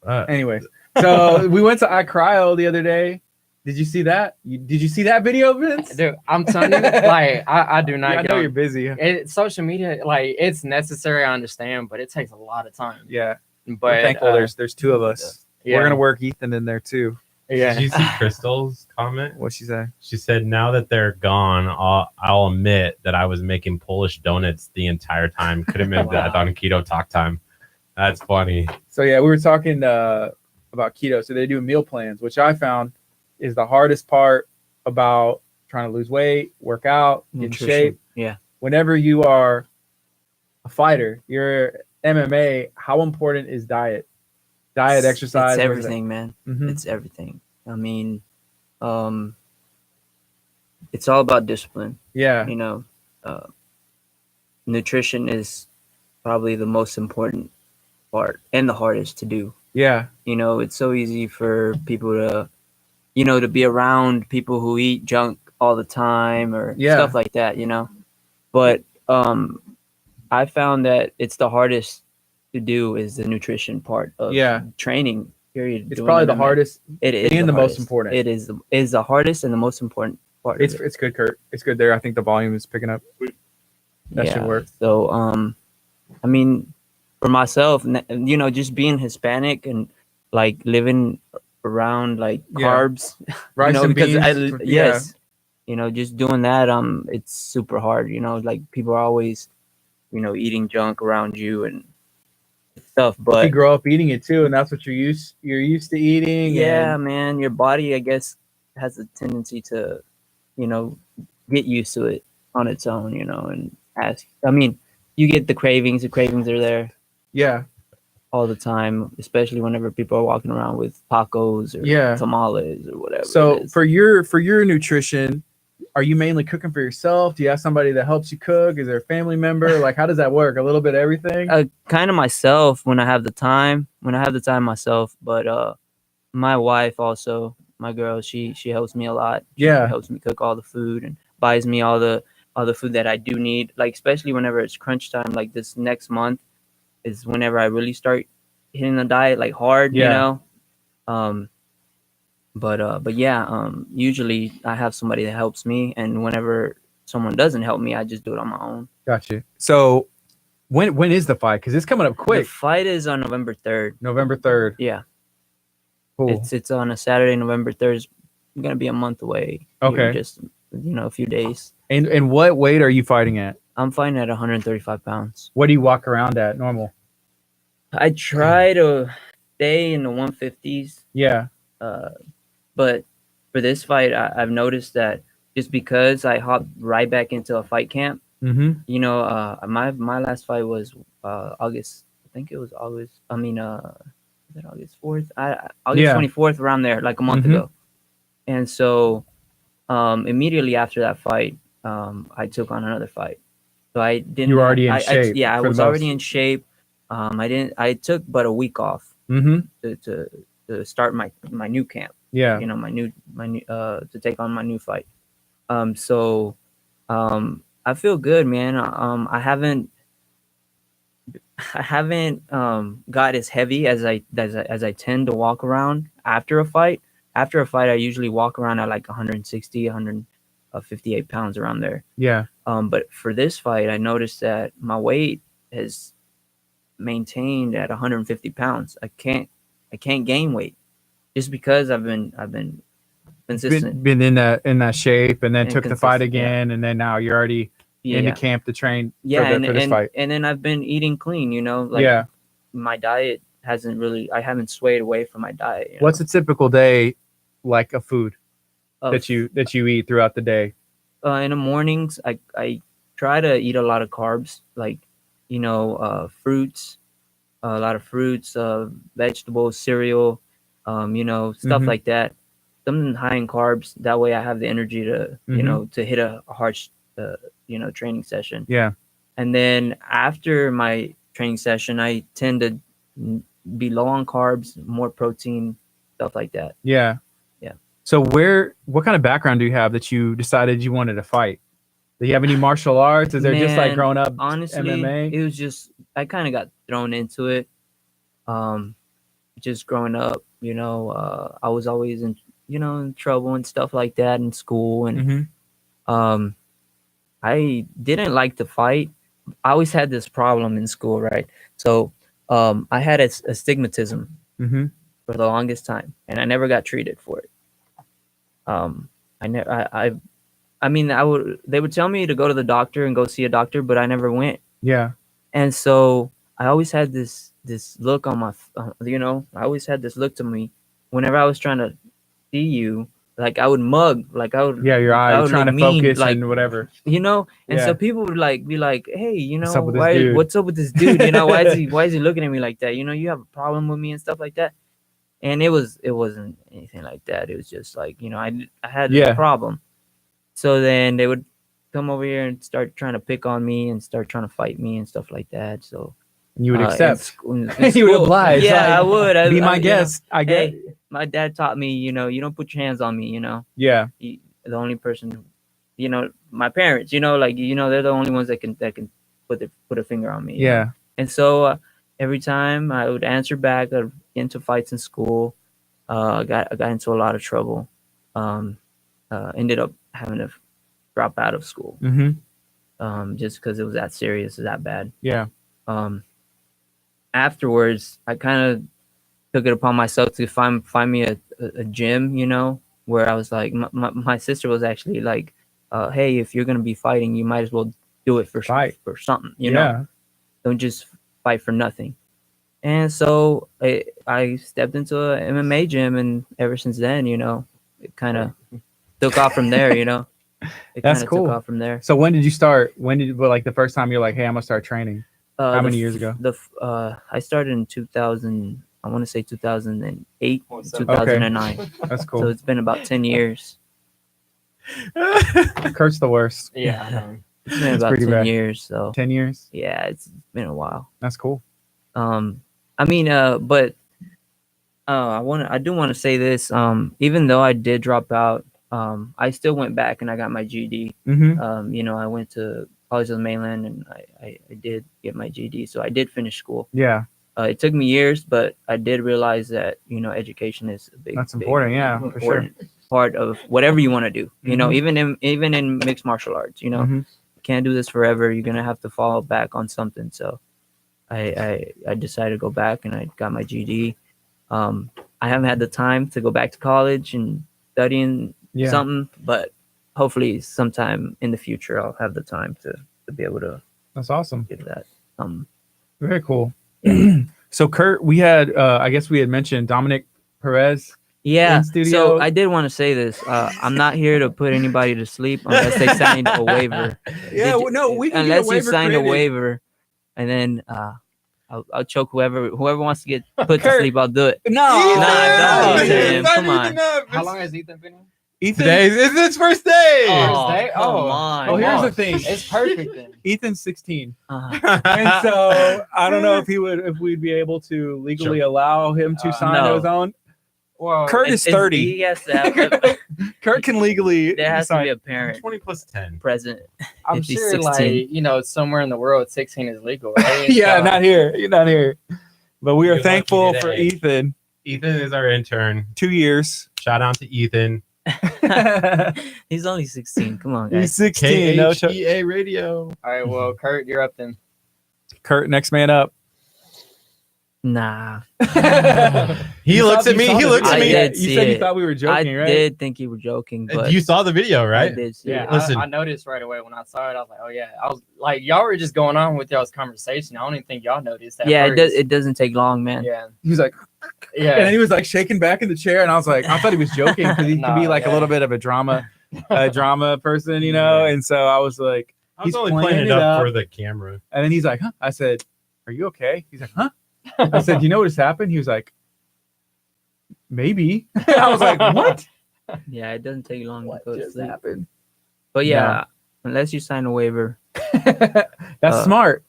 Anyways, so we went to iCryo the other day. Did you see that? Did you see that video, Vince? Dude, I'm telling you, like I do not Yeah, I get know on. you're busy. Social media, like it's necessary, I understand, but it takes a lot of time. Yeah, But we're thankful there's two of us. yeah, We're gonna work Ethan in there too. Did yeah. you see Crystal's comment? What'd she say? She said, "Now that they're gone, I'll admit that I was making Polish donuts the entire time. Could have been that on Keto Talk Time." That's funny. So yeah, we were talking about keto. So they do meal plans, which I found is the hardest part about trying to lose weight, work out, get in shape. Yeah. Whenever you are a fighter, you're MMA, how important is diet? Diet, exercise, It's everything, man. Mhm. It's everything. I mean, it's all about discipline. Yeah. You know, nutrition is probably the most important part and the hardest to do. Yeah. You know, it's so easy for people to, to be around people who eat junk all the time or Yeah. stuff like that, But I found that it's the hardest to do is the nutrition part of training, period. It's doing probably the MMA. Hardest It is and the most hardest. important. It is the hardest and the most important part. It's of it. it's good, Kurt. It's good there. I think the volume is picking up. That should work. So, I mean, for myself, just being Hispanic and like living around like Yeah. carbs, Rice and because beans. yes, just doing that, it's super hard. Like people are always, eating junk around you and stuff. You But grow up eating it too, and that's what you're used to eating. yeah, and- man, your body, I guess, has a tendency to, get used to it on its own, and ask. I mean, you get the cravings. The cravings are there yeah. all the time, especially whenever people are walking around with tacos or Yeah. tamales or whatever. So it is. for your nutrition, are you mainly cooking for yourself? Do you have somebody that helps you cook? Is there a family member? Like, how does that work? A little bit of everything? Kind of myself when I have the time. Myself, but my wife also, my girl, she helps me a lot. She Yeah. helps me cook all the food and buys me all the food that I do need. Like especially whenever it's crunch time, like this next month is whenever I really start hitting the diet like hard, Yeah. But yeah, usually I have somebody that helps me, and whenever someone doesn't help me, I just do it on my own. Gotcha. So when is the fight? Because it's coming up The quick. fight is on November 3rd. November 3rd. Yeah, Cool. it's on a Saturday, November 3rd. It's gonna be a month away. here, Okay. just a few days. And what weight are you fighting at? I'm fighting at 135 pounds. What do you walk around at normal? I try to stay in the 150s. Yeah. But for this fight, I've noticed that just because I hopped right back into a fight camp, Mm-hmm. you know, my last fight was August. I think it was August. I mean, is it August 4th? August Yeah. 24th, around there, like a month Mhm. ago. And so immediately after that fight, I took on another fight. So I didn't. You were already in I shape yeah, I for the was already most. in shape. I didn't. I took but a week off Mm-hmm. to start my new camp. Yeah. You know, my new to take on my new fight. So I feel good, man. I haven't got as heavy as I tend to walk around after a fight. After a fight, I usually walk around at like 160, 158 pounds around there. Yeah. But for this fight, I noticed that my weight has maintained at 150 pounds. I can't gain weight just because I've been consistent. Been in that shape, and then And took the fight consistent, yeah. again, and then now you're already Yeah, into yeah. camp to train Yeah, for this fight. and then I've been eating clean, you know, like Yeah. my diet hasn't really, I haven't swayed away from my diet. You know? What's a typical day like of food Of- that you eat throughout the day? in the mornings, I try to eat a lot of carbs, like, you know, fruits, a lot of fruits, vegetables, cereal, you know, stuff Mhm. like that. Something high in carbs. That way I have the energy to, you Mhm. know, to hit a hard, you know, training session. Yeah. And then after my training session, I tend to be low on carbs, more protein, stuff like that. Yeah. Yeah. So what kind of background do you have that you decided you wanted to fight? Do you have any martial arts? Is there just like Man, growing up honestly, MMA? it was just, I kind of got thrown into it. Just growing up, you know, I was always in, you know, in trouble and stuff like that in school. And Mm-hmm. I didn't like to fight. I always had this problem in school, right? So I had astigmatism Mm-hmm. for the longest time, and I never got treated for it. I never, I mean, they would tell me to go to the doctor and go see a doctor, but I never went. Yeah. And so I always had this look on my, you know, I always had this look to me whenever I was trying to see you, like I would mug, like I would, Yeah, your I eye would trying to look mean, focus like, and whatever. you know. And so Yeah. people would like be like, hey, you know, What's up with this dude? what's up with this dude? You know, why is he looking at me like that? You know, you have a problem with me and stuff like that. And it wasn't anything like that. It was just like, you know, I had Yeah. a problem. So then they would come over here and start trying to pick on me and start trying to fight me and stuff like that. So You would in accept. in You would school- oblige. Yeah, like, I would. Be my you know, guest. I get. hey, my dad taught me, you know, you don't put your hands on me, you know. Yeah. The only person, you know, my parents, you know, like, you know, they're the only ones that can put a finger on me. you know? Yeah. And so every time I would answer back, I'd get into fights in school. I got into a lot of trouble. Ended up having to drop out of school. Mm-hmm. Just because it was that serious, that bad. Yeah. Afterwards, I kind of took it upon myself to find me a gym, you know, where I was like, my sister was actually like, hey, if you're gonna be fighting, you might as well do it for something, you know. Don't just fight for nothing. And so I stepped into a MMA gym, and ever since then, you know, it kind of took off from there, you know. It That's kinda cool. Took off from there. So when did you start? Like the first time you're like, hey, I'm gonna start training? How many years ago? I started in 2000. I want to say 2008, Oh, so- 2009. That's So cool. it's been about 10 years. Kurt's the worst. Yeah, I know. It's been It's about pretty 10 bad. years. So 10 years. yeah, it's been a while. That's cool. I mean, but I do want to say this. Even though I did drop out, I still went back and I got my GED. Mm-hmm. You know, I went to College of the Mainland and I did get my GED. So I did finish school. Yeah. It took me years, but I did realize that, you know, education is a big, That's important. Yeah, for sure. important part of whatever you want to do. You know, Mhm. even in mixed martial arts, you know, Mhm. you can't do this forever. You're gonna have to fall back on something. So I decided to go back and I got my GED. I haven't had the time to go back to college and studying Yeah. something, but hopefully sometime in the future I'll have the time to be able to That's awesome. get that. Very cool. So Kurt, we had, I guess we had mentioned Dominic Perez. in studio. So I did want to say this. I'm not here to put anybody to sleep unless they sign a waiver. Yeah, well, no, we can unless get a you waiver sign a created. waiver, and then I'll choke whoever wants to get put to Kurt. sleep. I'll do it. No, Nah, don't, Ethan, Ethan. Come on. How long has Ethan been here? Ethan. Today is his first day. Oh, Thursday? come Oh. on. Oh, here's the Oh, thing. It's perfect then. Ethan's 16, Uh, and so I don't know if we'd be able to legally allow him to sign no. his own. Well, Kurt is 30. He has to have. Kurt can legally. There has to sign. be a parent 20 plus 10. present. I'm if he's sure 16. like somewhere in the world 16 is legal, right? Yeah, So- not here. You're not here. But we are You're lucky thankful for today. Ethan. Ethan is our intern. 2 years. Shout out to Ethan. He's only 16. Come on, He's guys. 16. No, KHEA Radio. All right, well, Kurt, you're up then. Kurt, next man up. Nah. He looks at me. He looks at I me. did You see said you it. thought we were I joking, right? did think you were joking, but You saw the video, I right? did see Yeah, it. Listen. I noticed right away when I saw it. I was like, oh yeah. I was like, y'all were just going on with y'all's conversation. I don't even think y'all noticed that. Yeah, it first. doesn't take long, man. Yeah, He was like, yeah. and then he was like shaking back in the chair, and I was like, I thought he was joking because he Nah, can be like a yeah. little bit of a drama person, you know. And so I was like, I was he's only playing playing it it up up. for the camera. and then he's like, huh? I said, are you okay? He's like, huh? I said, you know what has happened? He was like, maybe. I was like, what? Yeah, it doesn't take long What to go to just sleep. happened? But yeah, unless you sign a waiver, That's smart.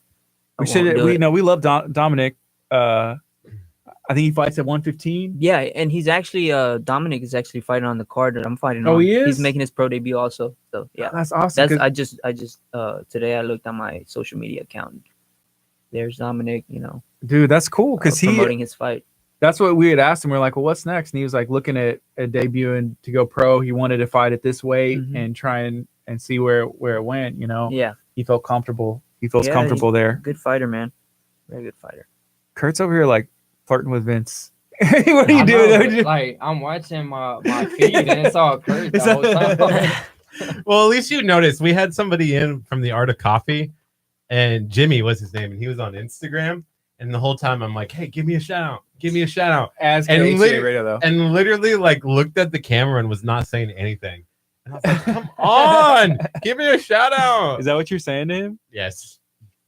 I We should. won't do We it. know we love Dominic. I think he fights at 115. Yeah, and he's actually Dominic is actually fighting on the card that I'm fighting Oh, on. he is? He's making his pro debut also. So yeah, That's awesome. that's 'cause- I just today I looked on my social media account. There's Dominic, dude, that's cool because promoting his fight. that's what we had asked him. We're like, well, what's next? And he was like looking at debuting to go pro. He wanted to fight at this weight Mhm. and try and see where it went. You know, Yeah, he felt comfortable. He feels Yeah, comfortable there. good fighter, man. Very good fighter. Kurt's over here like flirting with Vince. What are you I doing? know, like I'm watching my feed and it's all Kurt the It's whole time. Well, at least you noticed we had somebody in from the Art of Coffee, and Jimmy was his name, and he was on Instagram. And the whole time I'm like, hey, give me a shout out. Give me a shout out. As And KHA lit- radio though. And literally like looked at the camera and was not saying anything. And I was like, come on, give me a shout out. Is that what you're saying to him? Yes,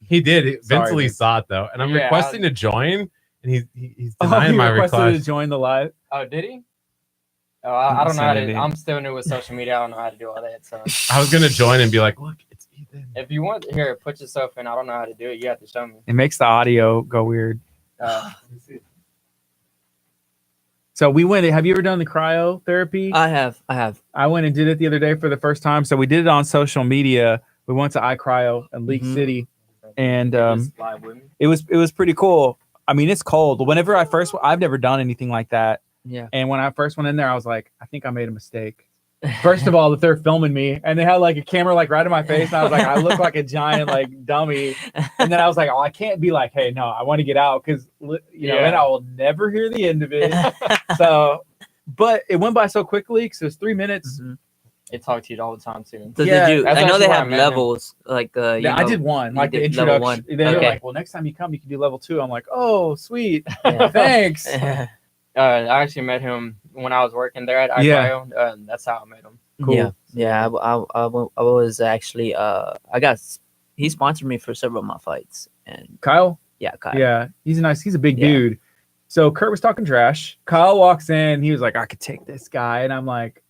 he did. Sorry, Vince Lee Vince. saw it though, and I'm Yeah, requesting to join, and he's denying he my requested request. to join the live. Oh, did he? Oh, I don't know how Insanity. to. I'm still new with social media. I don't know how to do all that. So I was gonna join and be like, look, it's Ethan. if you want, here, put yourself in. I don't know how to do it. You have to show me. It makes the audio go weird. So we went. Have you ever done the cryotherapy? I have. I went and did it the other day for the first time. So we did it on social media. We went to iCryo in League Mhm. City, and Just live with me. it was pretty cool. I mean, it's cold. Whenever I've never done anything like that. Yeah. And when I first went in there, I was like, I think I made a mistake. First of all, that they're filming me, and they had like a camera like right in my face, and I was like, I look like a giant like dummy. And then I was like, oh, I can't be like, hey, no, I want to get out because then I will never hear the end of it. So, but it went by so quickly because it was 3 minutes. Mhm. It talked to you all the time too. So Yeah, did you? that's I know they actually why I have met him. levels. Like Yeah, I did one, like the did level introduction. one. They were Okay. like, well, next time you come, you can do level 2. I'm like, oh, sweet, Yeah. thanks. I actually met him when I was working there at Yeah. iCryo. That's how I met him. Cool. Yeah. I was actually he sponsored me for several of my fights, and Kyle. yeah, Kyle. Yeah, he's a big Yeah. dude. So Kurt was talking trash. Kyle walks in. He was like, I could take this guy. And I'm like,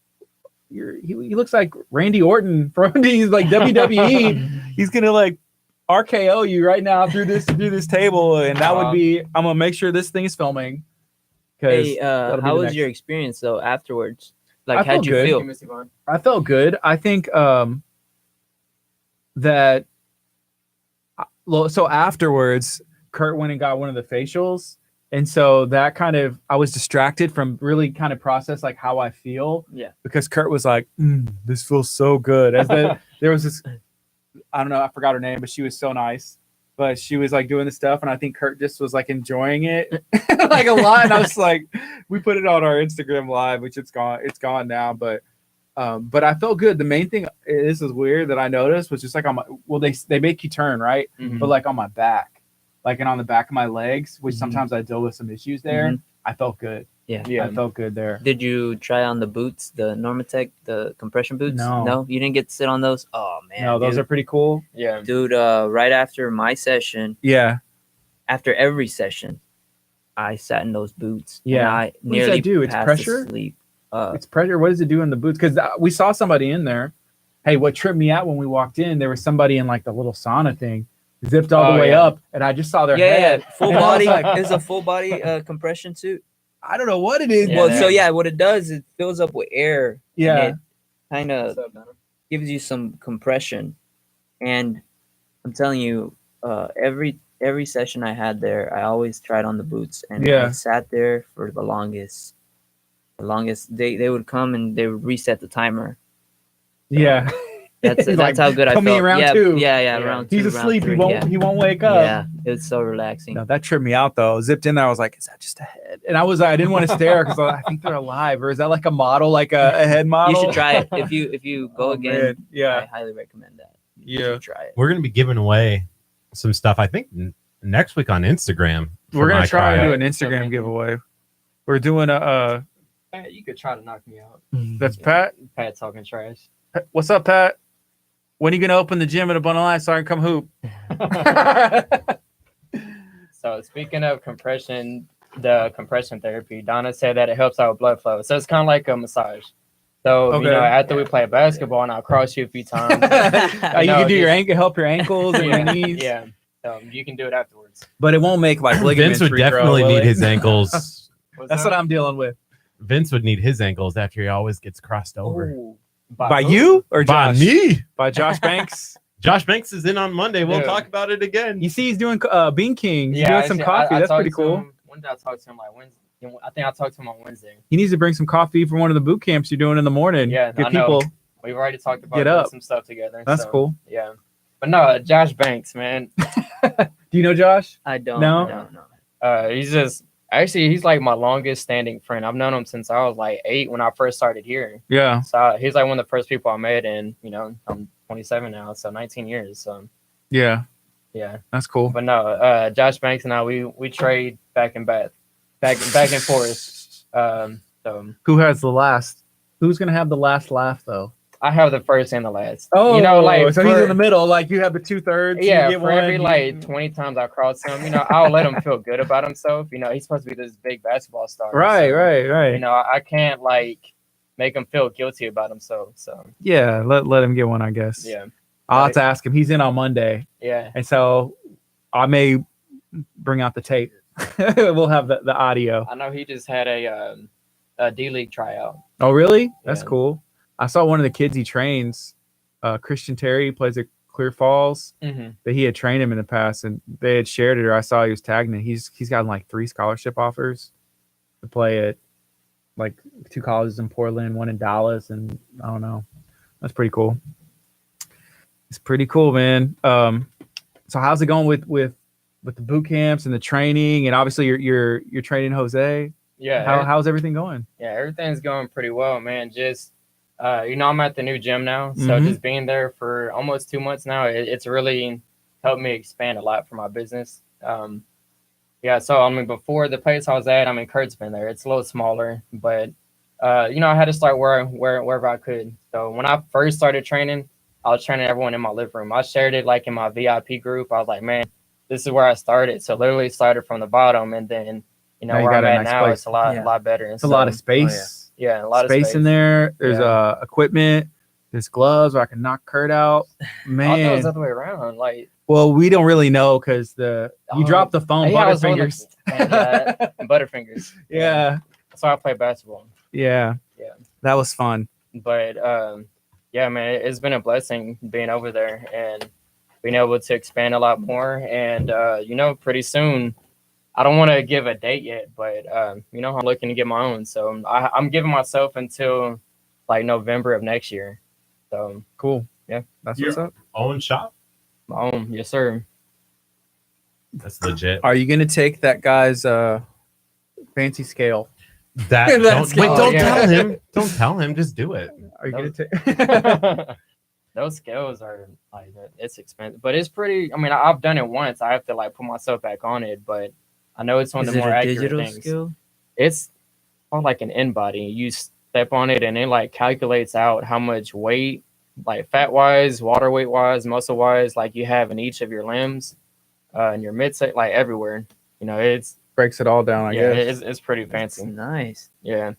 he looks like Randy Orton from he's like WWE. He's going to like RKO you right now through this table. And that would be, I'm going to make sure this thing is filming. Hey, that'll be how the was next- your experience though afterwards? I Like, how'd felt you good. feel? I felt good. I think that so afterwards, Kurt went and got one of the facials. And so that kind of, I was distracted from really kind of process like how I feel. Yeah. Because Kurt was like, this feels so good. There was this, I don't know, I forgot her name, but she was so nice. But she was like doing the stuff, and I think Kurt just was like enjoying it like a lot. And I was like, we put it on our Instagram live, which it's gone now. But I felt good. The main thing, this is weird that I noticed, was just like on my, they make you turn, right? Mhm. But like on my back, like and on the back of my legs, which Mhm. sometimes I deal with some issues there. Mhm. I felt good. Yeah. I felt good there. Did you try on the boots, the Normatec, the compression boots? No. You didn't get to sit on those. Oh man, No, those dude. are pretty cool. Yeah. Dude, right after my session, Yeah. after every session, I sat in those boots. Yeah. And I What does nearly that do? It's passed pressure? asleep. It's pressure. What does it do in the boots? Because we saw somebody in there. Hey, what tripped me out when we walked in, there was somebody in like the little sauna thing, zipped all the way up, and I just saw their head. full And I was body. like, It's a full body compression suit. I don't know what it is. Yeah, Well, they so are. yeah, what it does, it fills up with air. Yeah. And it kind of gives you some compression. And I'm telling you, every session I had there, I always tried on the boots, and Yeah. I sat there for the longest. They would come and they would reset the timer. Yeah. That's He's that's like, how good I "Put felt. me in round yeah, two." Yeah, round two. He's round asleep. three, He won't wake up. Yeah, it was so relaxing. No, that tripped me out though. Zipped in there, I was like, "Is that just a head?" And I didn't want to stare because I think they're alive, or is that like a model, like a head model? You should try it if you go Oh, again. man. Yeah. I highly recommend that. You Yeah. should try it. We're gonna be giving away some stuff. I think next week on Instagram. We're gonna my try to do trial. an Instagram giveaway. We're doing a. Pat, you could try to knock me out. That's Pat. Pat talking trash. What's up, Pat? When are you gonna open the gym at a bundle line so I can come hoop? So speaking of compression, the compression therapy, Donna said that it helps out with blood flow. So it's kind of like a massage. So Okay. you know, after we play basketball and I'll cross you a few times. You can do your ankle, help your ankles and your yeah, knees. yeah. You can do it afterwards. But it won't make like ligaments. Vince would regrow, definitely will need it? his ankles. That's what I'm dealing with. Vince would need his ankles after he always gets crossed over. Ooh, By who? you or By Josh? me. By Josh Banks. Josh Banks is in on Monday. We'll Dude. talk about it again. You see, he's doing Bean King. He's Yeah, doing some coffee. That's talked pretty to cool. him- when did I talk to him? Like Wednesday. I think I talked to him on Wednesday. He needs to bring some coffee from one of the boot camps you're doing in the morning. Yeah, Get I know. people. We've already talked about Get doing up. some stuff together. That's so, cool. Yeah, but no, Josh Banks, man. Do you know Josh? I don't. No? No. He's like my longest standing friend. I've known him since I was like 8 when I first started here. Yeah. So he's like one of the first people I met, and I'm 27 now, so 19 years. So Yeah. yeah, That's cool. but no, Josh Banks and I we trade back and forth. So Who has the last? Who's gonna have the last laugh though? I have the first and the last. Oh, like so he's for- in the middle. Like you have the 2/3. Yeah, you get for one, every you- like 20 times I cross him, I'll let him feel good about himself. He's supposed to be this big basketball star. Right, so, right. I can't like make him feel guilty about himself. So Yeah, let him get one, I guess. yeah, I'll have to ask him. He's in on Monday, yeah. and so I may bring out the tape. We'll have the audio. I know he just had a D-League tryout. Oh, really? That's Yeah. cool. I saw one of the kids he trains, Christian Terry, plays at Clear Falls. Mm-hmm. That he had trained him in the past, and they had shared it, or I saw he was tagging it. He's gotten like 3 scholarship offers to play at like 2 colleges in Portland, 1 in Dallas, and I don't know. That's pretty cool. It's pretty cool, man. So how's it going with the boot camps and the training, and obviously you're training Jose? Yeah, How's everything going? yeah, everything's going pretty well, man. Just I'm at the new gym now, so Mhm. just being there for almost 2 months now, it's really helped me expand a lot for my business. Yeah, so before the place I was at, Curt's been there. It's a little smaller, but I had to start wherever I could. So when I first started training, I was training everyone in my living room. I shared it like in my VIP group. I was like, man, this is where I started. So literally started from the bottom, and then Now you where got I'm a at nice now, place. it's a lot Yeah. better. It's a lot of space. Yeah, a lot of space in there. There's Yeah. Equipment. There's gloves where I can knock Kurt out. I thought it was Man, the other way around. Like, well, we don't really know because you Oh, dropped the phone, yeah, I was holding Butterfingers. Butterfingers. Yeah, That's why I play basketball. yeah, Yeah. that was fun. But yeah, man, it's been a blessing being over there and being able to expand a lot more. And pretty soon, I don't want to give a date yet, but I'm looking to get my own. So I'm giving myself until like November of next year. So Cool. Yeah. That's You're- what's up. Own shop. my own, yes, sir. That's legit. Are you gonna take that guy's fancy scale? That That's don't, wait, cool. don't Yeah. tell him. Don't tell him. Just do it. Are you gonna take? Those scales are like it's expensive, but it's pretty. I've done it once. I have to like put myself back on it, but I know it's one Is of the it more a accurate digital things. skill? it's on like an in body. You step on it and it like calculates out how much weight, like fat wise, water weight wise, muscle wise, like you have in each of your limbs, and your midsection, like everywhere. You know, it's Breaks it all down, I yeah, guess. it's pretty That's fancy. nice. Yeah,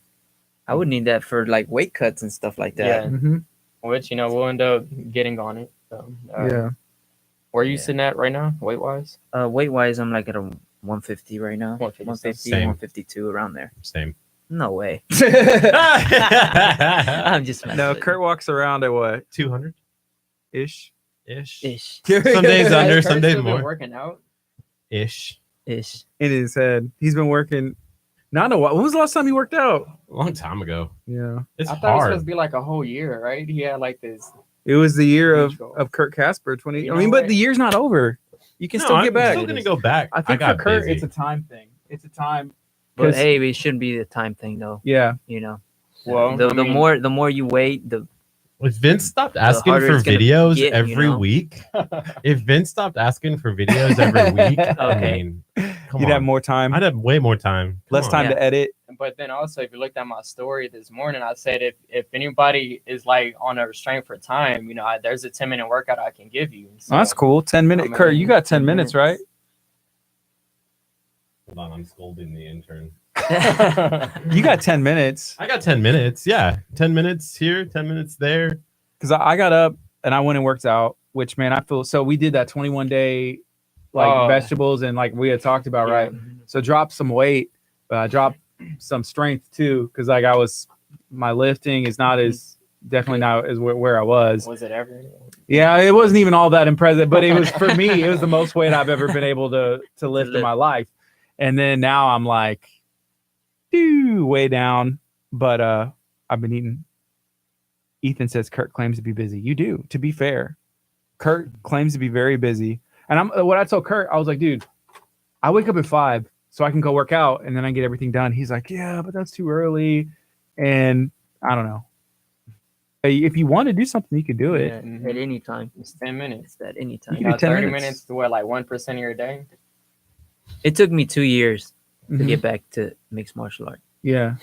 I would need that for like weight cuts and stuff like that. yeah. Mm-hmm. Which we'll end up getting on it. So, Yeah. Where are you Yeah. sitting at right now, weight wise? Weight wise, I'm like at a 150 right now. 150, 150, same. 152 around there. Same. No way. I'm just messing No, with Kurt walks around at what 200 ish. ish. you. Ish. Some days under, Has some Kurt days still been more. working out. Ish. Ish. In his head, he's been working. Not in a while. When was the last time he worked out? A long time ago. Yeah, It's I thought it was hard. supposed to be like a whole year, right? He had like this. it was the year Huge goal. of Kurt Casper 20. You I mean, know but what? the year's not over. You can still I'm get back. still gonna go back. I think for got Kurt, busy. it's a time thing. It's a time. But 'Cause- hey, it shouldn't be the time thing though. Yeah, You know. Well, the I mean- more you wait, the If Vince stopped asking harder for it's gonna videos get, you every know? week, if Vince stopped asking for videos every week, I Okay. mean, come you'd on. have more time, I'd have way more time. Come less on. time Yeah. to edit. But then also, if you looked at my story this morning, I said if anybody is like on a restraint for time, there's a 10-minute workout I can give you. So, Oh, that's cool. 10 minutes. I mean, Kurt, you got 10 10 minutes, right? Hold on, I'm scolding the intern. You got 10 minutes. I got 10 minutes. Yeah. 10 minutes here, 10 minutes there. Because I got up and I went and worked out, which, man, I feel so. We did that 21-day Oh. vegetables and like we had talked about, Yeah. right? So dropped some weight, dropped some strength too, because like my lifting is not as definitely not as where I was. Was it ever? Yeah, it wasn't even all that impressive, but it was for me. It was the most weight I've ever been able to lift in lift. my life, and then now I'm like, way down. But I've been eating. Ethan says Kurt claims to be busy. You do. To be fair, Kurt claims to be very busy, and what I told Kurt, I was like, dude, I wake up at 5 so I can go work out, and then I get everything done. He's like, yeah, but that's too early, and I don't know. If you want to do something, you can do it. Yeah, at any time. It's 10 minutes. It's at any time. You can do 10 30 minutes. minutes to what, like 1% of your day? It took me 2 years to Mhm. get back to mixed martial art, Yeah,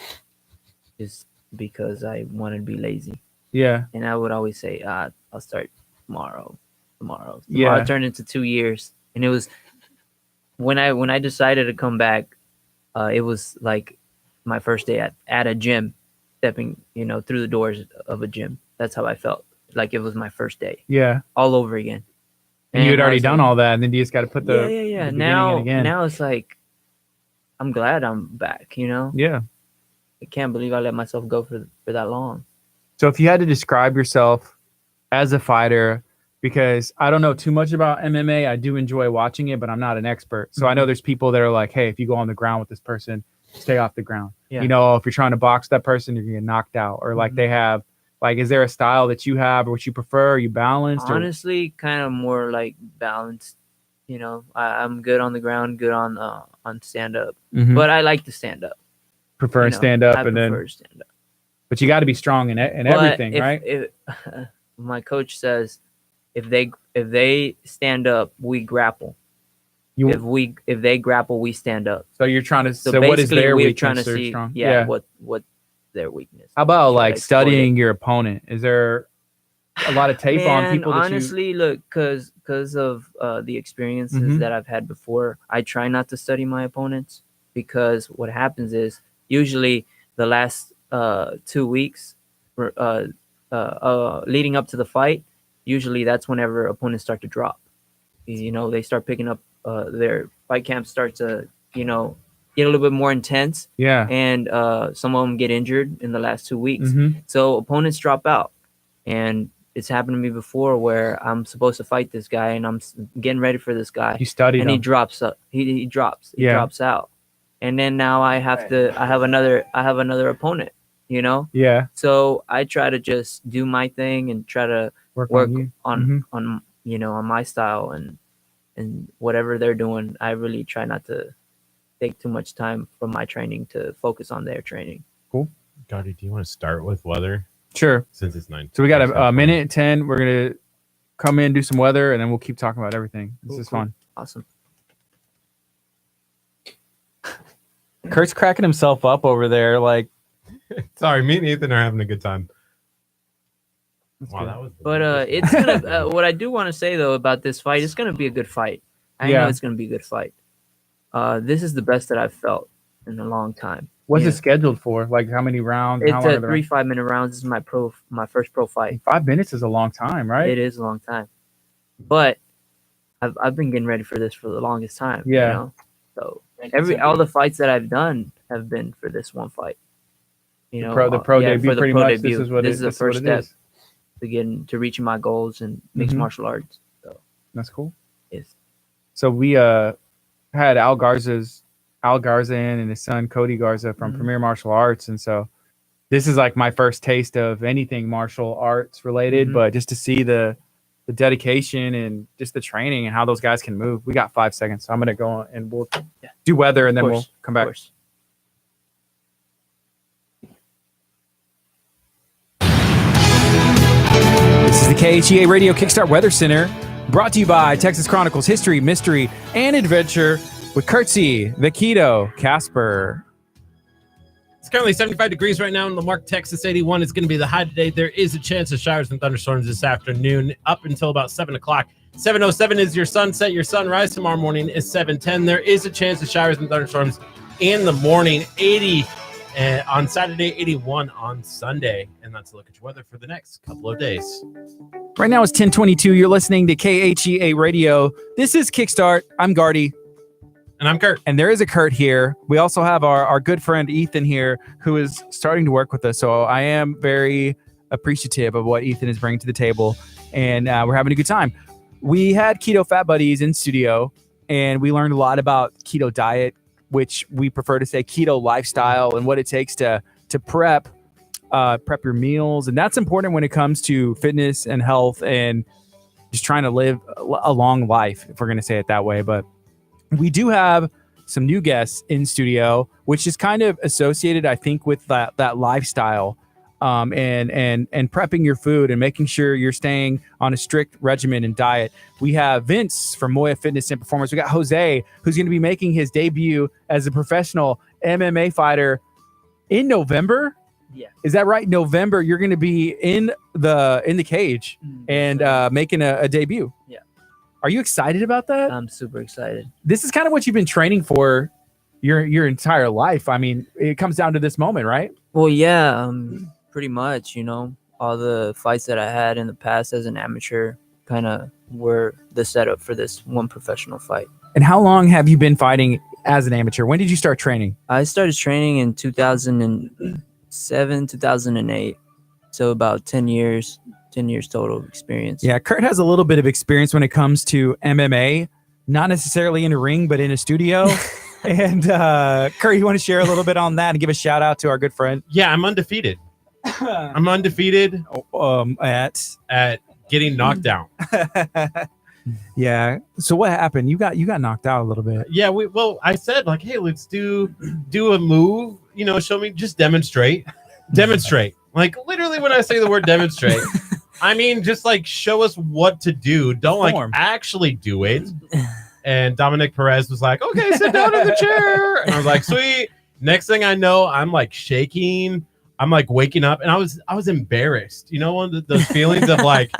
just because I wanted to be lazy, yeah, and I would always say, "I'll start tomorrow." Yeah. It turned into 2 years, and it was when I decided to come back. It was like my first day at a gym, stepping through the doors of a gym. That's how I felt. Like it was my first day yeah. all over again. And you had I already was done like, all that, and then you just got to put the yeah. the beginning Now in again. now it's like I'm glad I'm back. Yeah. I can't believe I let myself go for that long. So if you had to describe yourself as a fighter, because I don't know too much about MMA, I do enjoy watching it, but I'm not an expert. So I know there's people that are like, hey, if you go on the ground with this person, stay off the ground. Yeah. If you're trying to box that person, you're gonna get knocked out. Or like they have, like, is there a style that you have or what you prefer? Are you balanced? Honestly, kind of more like balanced. I'm good on the ground, good on stand up, Mhm. but I like to stand up. prefer stand up, I and then, prefer stand up. but you got to be strong in But everything, if- right? if- my coach says if they stand up, we grapple. You, If they grapple, we stand up. so you're trying to. So, So, what is basically, their we're weakness? trying to They're see, strong. what their weakness. How about Try like to exploit studying it. your opponent? Is there a lot of tape on people that honestly, look, because of the experiences Mhm. that I've had before, I try not to study my opponents, because what happens is usually the last 2 weeks leading up to the fight, usually that's whenever opponents start to drop. They start picking up, their fight camp starts to get a little bit more intense, Yeah. and some of them get injured in the last 2 weeks. Mhm. So opponents drop out, and it's happened to me before where I'm supposed to fight this guy and I'm getting ready for this guy, You studied and he them. drops up. He drops. He Yeah. drops out, and then now I have another opponent. Yeah. So I try to just do my thing and try to Work work on you. on Mhm. on my style, and whatever they're doing. I really try not to take too much time from my training to focus on their training. Gardy, do you want to start with weather Sure. since it's 9? So we got a minute and 10. We're gonna come in, do some weather, and then we'll keep talking about everything. This Cool, is cool. fun. Awesome. Kurt's cracking himself up over there. Like, Sorry, me and Ethan are having a good time. Wow, good. that was. But it's gonna. What I do want to say though about this fight, it's gonna be a good fight. I know it's gonna be a good fight. This is the best that I've felt in a long time. what's Yeah. it scheduled for? Like, how many rounds? It's how long a are the 3 5-minute rounds. This is my first pro fight. 5 minutes is a long time, right? It is a long time, but I've been getting ready for this for the longest time. Yeah. You know? So all the fights that I've done have been for this one fight. You know, The pro yeah, debut, for the pretty pro much. debut. This is what This it is the this is what first it step is. to reaching my goals in mixed Mhm. martial arts. So That's cool. yes. So we had Al Garza in and his son Cody Garza from Premier Martial Arts, and so this is like my first taste of anything martial arts related. Mhm. But just to see the dedication and just the training and how those guys can move. We got 5 seconds, so I'm gonna go on and we'll do weather and then we'll come back. This is the KHEA Radio Kickstart Weather Center, brought to you by Texas Chronicles History, Mystery, and Adventure with Curtsy, the Keto, Casper. It's currently 75 degrees right now in Lamarck, Texas. 81 is going to be the high today. There is a chance of showers and thunderstorms this afternoon up until about 7 o'clock. 7:07 is your sunset. Your sunrise tomorrow morning is 7:10. There is a chance of showers and thunderstorms in the morning. 80 on Saturday, 81 on Sunday. And that's a look at your weather for the next couple of days. Right now it's 10:22. You're listening to KHEA Radio. This is Kickstart. I'm Gardy. And I'm Curt. And there is a Curt here. We also have our good friend Ethan here, who is starting to work with us. So I am very appreciative of what Ethan is bringing to the table. And we're having a good time. We had Keto Fat Buddies in studio, and we learned a lot about keto diet, which we prefer to say keto lifestyle, and what it takes to prep your meals. And that's important when it comes to fitness and health and just trying to live a long life, if we're going to say it that way. But we do have some new guests in studio, which is kind of associated, I think, with that lifestyle and prepping your food and making sure you're staying on a strict regimen and diet. We have Vince from Moya Fitness and Performance. We got Jose, who's going to be making his debut as a professional MMA fighter in November. Yeah. Is that right? November, you're going to be in the cage and making a debut. Yeah. Are you excited about that? I'm super excited. This is kind of what you've been training for your entire life. I mean, it comes down to this moment, right? Well, yeah, pretty much, you know, all the fights that I had in the past as an amateur kind of were the setup for this one professional fight. And how long have you been fighting as an amateur? When did you start training? I started training in 2007, 2008. So about 10 years total experience. Yeah, Curt has a little bit of experience when it comes to MMA, not necessarily in a ring, but in a studio. And Curt, you want to share a little bit on that and give a shout out to our good friend? Yeah, I'm undefeated. I'm undefeated at getting knocked down. Yeah. So what happened? You got knocked out a little bit. Yeah, I said like, hey, let's do a move, you know, show me, just demonstrate. Like literally when I say the word demonstrate, I mean just like show us what to do. Don't like actually do it. And Dominic Perez was like, okay, sit down in the chair. And I was like, sweet. Next thing I know, I'm like shaking. I'm like waking up, and I was embarrassed. You know, one of those feelings of like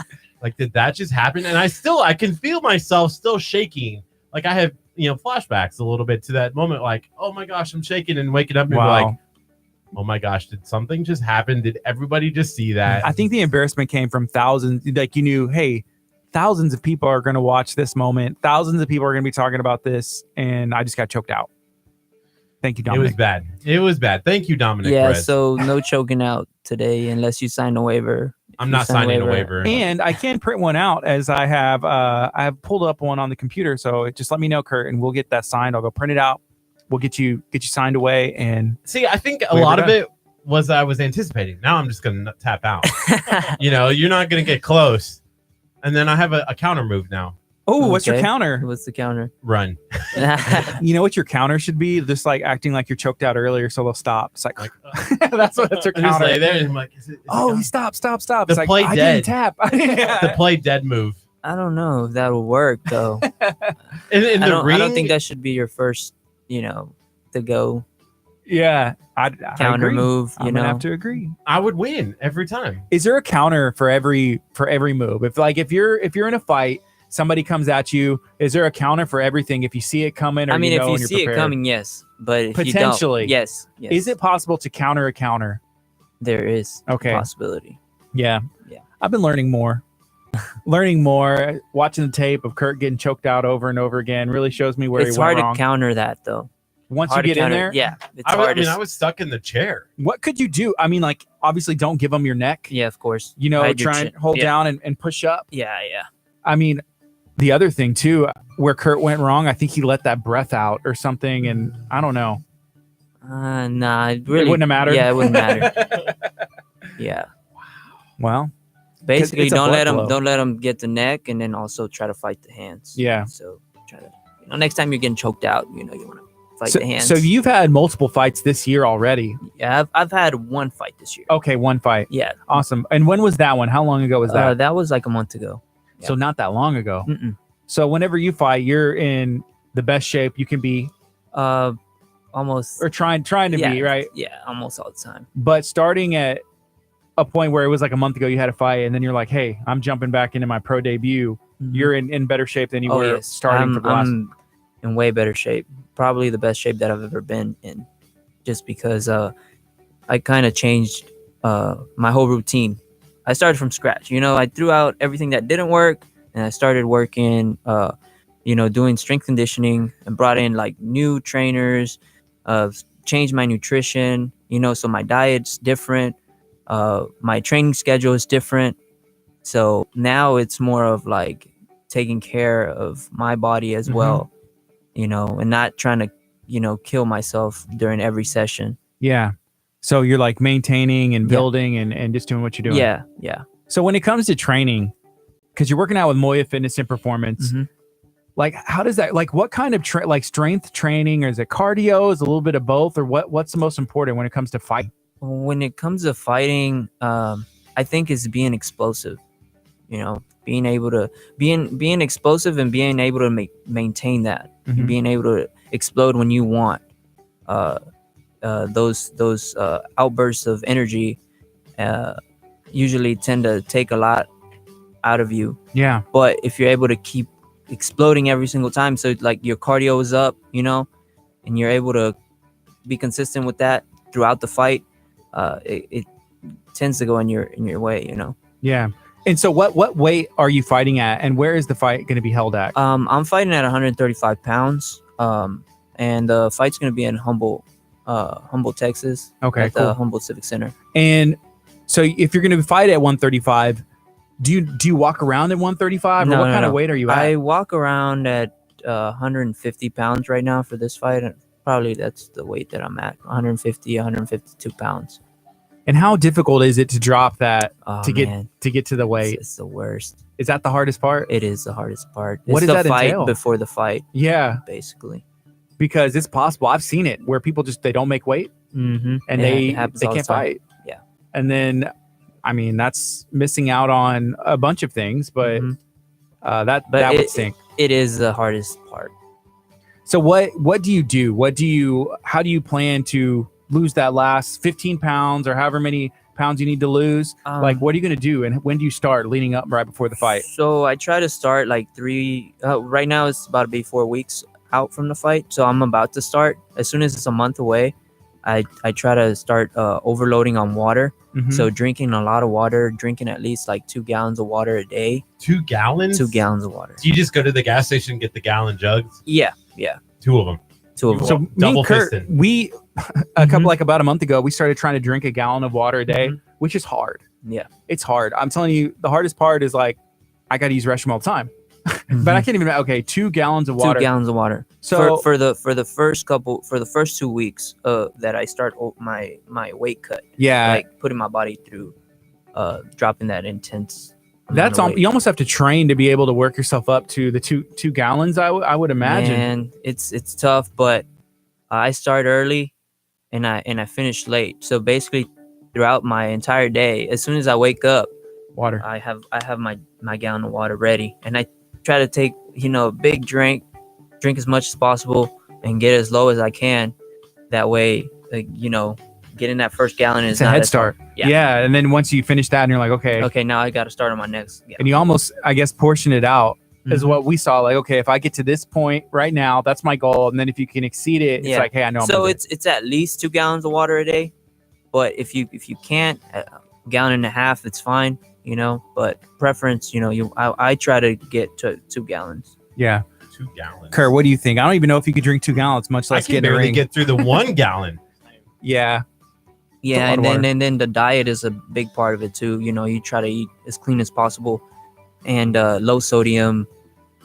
did that just happen? And I can feel myself still shaking. Like I have, you know, flashbacks a little bit to that moment. Like, oh my gosh, I'm shaking and waking up and be like, oh my gosh, did something just happen? Did everybody just see that? I think the embarrassment came from thousands. Like you knew, hey, thousands of people are going to watch this moment. Thousands of people are going to be talking about this, and I just got choked out. Thank you, Dominic. It was bad. Thank you, Dominic. Yeah, Perez. so no choking out today unless you sign a waiver. I'm not signing a waiver. And I can print one out as I have pulled up one on the computer. So just let me know, Curt, and we'll get that signed. I'll go print it out. We'll get you signed away. And see, I think a lot of it was I was anticipating. Now I'm just going to tap out. You know, you're not going to get close. And then I have a counter move now. Oh, what's your counter? What's the counter? Run. You know what your counter should be? Just like acting like you're choked out earlier, so they'll stop. It's like that's your I counter. just lay there and I'm like, is it he stopped. The It's like, play I dead. didn't tap. The play dead move. I don't know if that'll work though. In the ring, I don't think that should be your first, you know, to go. Yeah, I counter agree. move. You I'm gonna know, have to agree. I would win every time. Is there a counter for every move? If you're in a fight, somebody comes at you, is there a counter for everything if you see it coming or I mean, you know if you and you're see it prepared? coming, yes, but if Potentially. you don't, yes. Is it possible to counter a counter? There is Okay. a possibility. Yeah. Yeah. I've been learning more. Watching the tape of Curt getting choked out over and over again really shows me where It's he went hard wrong. to counter that though. Once you Hard to get in counter- there, yeah, it's I hard. was stuck in the chair. what could you do? I mean, like, obviously don't give them your neck. Yeah, of course. You know, Hide your try and chin. hold Yeah. down and push up. Yeah. I mean, the other thing too, where Curt went wrong, I think he let that breath out or something, and I don't know. Nah, it really wouldn't have mattered? Yeah, it wouldn't matter. Yeah. Well, Basically, it's a don't blood let them flow. get the neck, and then also try to fight the hands. Yeah. So try to, next time you're getting choked out, you want to fight the hands. So you've had multiple fights this year already. Yeah, I've had one fight this year. Okay, one fight. Yeah. Awesome. And when was that one? How long ago was that? That was like a month ago. So not that long ago. Mm-mm. So whenever you fight, you're in the best shape you can be, Almost. or trying to be, right? Yeah, almost all the time. But starting at a point where it was like a month ago, you had a fight, and then you're like, "Hey, I'm jumping back into my pro debut." Mhm. You're in better shape than you were yes. starting for the last. I'm in way better shape. Probably the best shape that I've ever been in, just because I kind of changed my whole routine. I started from scratch. I threw out everything that didn't work, and I started working. Doing strength conditioning, and brought in like new trainers. Changed my nutrition. So my diet's different. My training schedule is different. So now it's more of like taking care of my body as well, and not trying to, kill myself during every session. Yeah. So you're like maintaining and Yeah. building and just doing what you're doing. Yeah. So when it comes to training, because you're working out with Moya Fitness and Performance, Mhm. like how does that, like what kind of like strength training, or is it cardio? Is it a little bit of both, or what's the most important when it comes to fight? When it comes to fighting, I think it's being explosive. Being able to being explosive and being able to maintain that, Mhm. being able to explode when you want. Those outbursts of energy usually tend to take a lot out of you. Yeah. But if you're able to keep exploding every single time, so like your cardio is up, and you're able to be consistent with that throughout the fight, it tends to go in your way. Yeah. And so what weight are you fighting at, and where is the fight going to be held at? I'm fighting at 135 pounds, and the fight's going to be in Humboldt, Texas. Okay, at cool. the Humboldt Civic Center. And so if you're going to fight at 135, do you walk around at 135, or No, what no, kind of no. weight are you at? I walk around at 150 pounds right now for this fight, and probably that's the weight that I'm at, 152 pounds. And how difficult is it to drop that Oh, to man. get to the weight? It's the worst. Is that the hardest part? It is the hardest part. What It's does the that fight entail? before the fight, Yeah, basically. because it's possible. I've seen it where people they don't make weight, Mm-hmm. and they can't fight. Yeah. And then, I mean, that's missing out on a bunch of things, but Mhm. that But would stink. It is the hardest part. So what do you do? How do you plan to lose that last 15 pounds or however many pounds you need to lose? Like, what are you going to do? And when do you start leading up right before the fight? So I try to start like right now it's about to be 4 weeks out from the fight. So I'm about to start. As soon as it's a month away, I try to start overloading on water. Mhm. So drinking a lot of water, drinking at least like 2 gallons of water a day. 2 gallons? 2 gallons of water. Do you just go to the gas station and get the gallon jugs? Yeah. 2 of them. 2 of them. So me Double and Curt, fisted. we about a month ago, we started trying to drink a gallon of water a day, Mhm. which is hard. Yeah. It's hard. I'm telling you, the hardest part is like, I got to use restroom all the time, but I can't even. Okay, 2 gallons of water. 2 gallons of water. So for the first 2 weeks that I start my weight cut, yeah, like putting my body through dropping that intense. that's amount of weight. you almost have to train to be able to work yourself up to the two gallons. I would imagine. Man, it's tough, but I start early and I finish late. So basically, throughout my entire day, as soon as I wake up, Water. I have my gallon of water ready, and I try to take a big drink as much as possible, and get as low as I can. That way, you know, getting that first gallon is It's a not head as hard. start. Yeah. And then once you finish that and you're like, okay, Now I got to start on my next. Yeah. and you almost, I guess, portion it out is Mhm. what we saw. Like, okay, if I get to this point right now, that's my goal. And then if you can exceed it, it's Yeah. like, hey, I know. So I'm it's at least 2 gallons of water a day, but if you can't, a gallon and a half, it's fine, you know. But preference, you know, I try to get to 2 gallons. yeah. 2 gallons. Kurt, what do you think? I don't even know if you could drink 2 gallons, much I less can get in a barely ring. get through the 1 gallon. Yeah. Yeah, lot of and water. then the diet is a big part of it too. You know, you try to eat as clean as possible, and low sodium,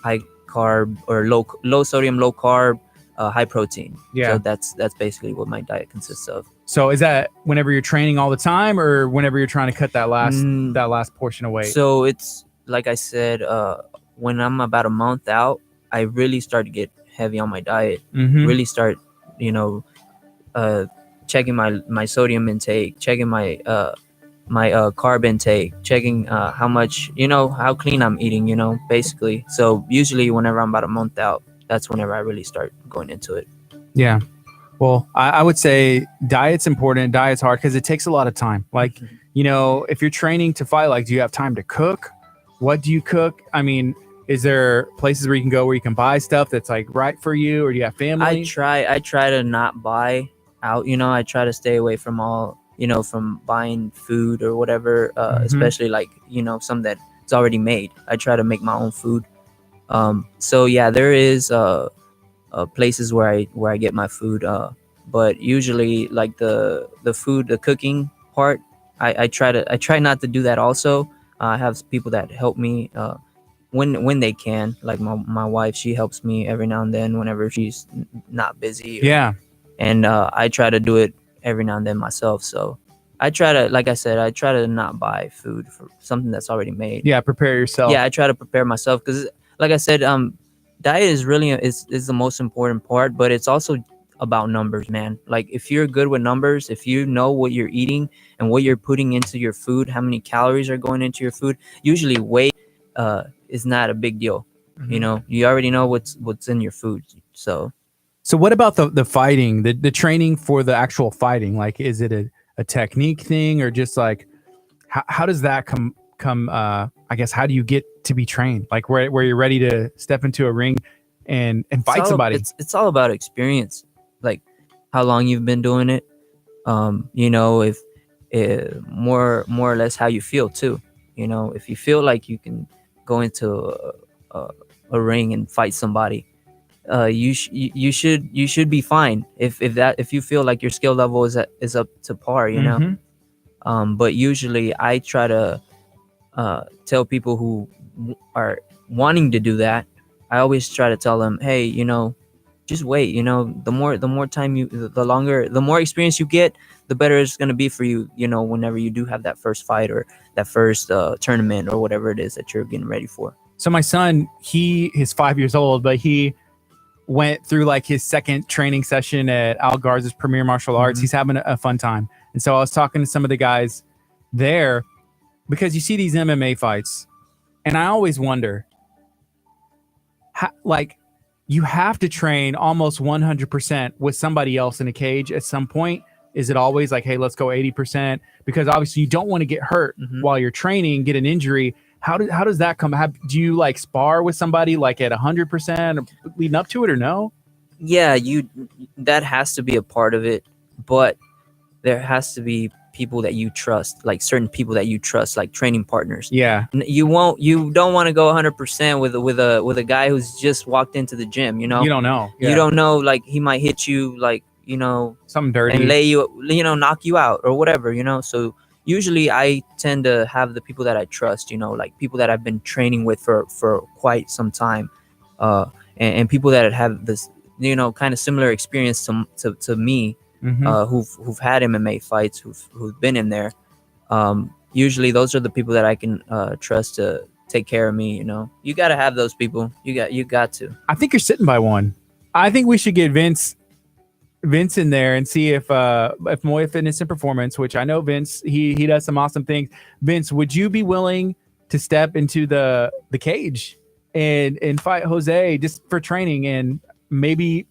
high carb, or low sodium, low carb, high protein. Yeah. So that's basically what my diet consists of. So is that whenever you're training all the time, or whenever you're trying to cut that last portion of weight? So it's like I said, when I'm about a month out, I really start to get heavy on my diet. Mhm. Really start, you know, checking my sodium intake, checking my carb intake, checking how much, you know, how clean I'm eating, you know, basically. So usually whenever I'm about a month out, that's whenever I really start going into it. Yeah. Well, I would say diet's important. Diet's hard because it takes a lot of time. Like, you know, if you're training to fight, like, do you have time to cook? What do you cook? I mean, is there places where you can go where you can buy stuff that's like right for you, or do you have family? I try to not buy out, you know. I try to stay away from all, you know, from buying food or whatever, especially like, you know, some that it's already made. I try to make my own food. So yeah, there is places where I get my food, but usually like the food, the cooking part, I try not to do that also. I have people that help me when they can, like my wife. She helps me every now and then whenever she's not busy. Yeah. And I try to do it every now and then myself. So I try to, like I said, I try to not buy food for something that's already made. Yeah. Prepare yourself. Yeah, I try to prepare myself because, like I said, diet is really is the most important part, but it's also about numbers, man. Like if you're good with numbers, if you know what you're eating and what you're putting into your food, how many calories are going into your food, usually weight is not a big deal. You know, you already know what's in your food. So what about the fighting, the training for the actual fighting? Like, is it a technique thing, or just like, how does that come I guess, how do you get to be trained? Like where you're ready to step into a ring and fight somebody? It's all about experience, like how long you've been doing it. You know, if more or less how you feel too. You know, if you feel like you can go into a ring and fight somebody, you should be fine. If you feel like your skill level is up to par, you know. But usually I try to tell people who are wanting to do that, I always try to tell them, hey, you know, just wait. You know, the more time the more experience you get, the better it's going to be for you, you know, whenever you do have that first fight or that first tournament or whatever it is that you're getting ready for. So my son, he's 5 years old, but he went through like his second training session at Al Garza's Premier Martial Arts. He's having a fun time. And so I was talking to some of the guys there, because you see these MMA fights, and I always wonder, like, you have to train almost 100% with somebody else in a cage at some point. Is it always like, hey, let's go 80%? Because obviously you don't want to get hurt while you're training, get an injury. How does that come? Do you like spar with somebody like at 100% leading up to it, or no? Yeah, that has to be a part of it, but there has to be people that you trust, like certain people that you trust, like training partners. Yeah. You don't want to go 100% with a guy who's just walked into the gym, you know. You don't know. You don't know, like he might hit you, like, you know, something dirty and lay you, you know, knock you out or whatever, you know. So usually I tend to have the people that I trust, you know, like people that I've been training with for quite some time, and people that have this, you know, kind of similar experience to me. Who've had MMA fights, who've been in there. Usually those are the people that I can trust to take care of me. You know, you got to have those people. You got to. I think you're sitting by one. I think we should get Vince in there and see if Moya Fitness and Performance, which I know Vince, he does some awesome things. Vince, would you be willing to step into the cage and fight Jose just for training, and maybe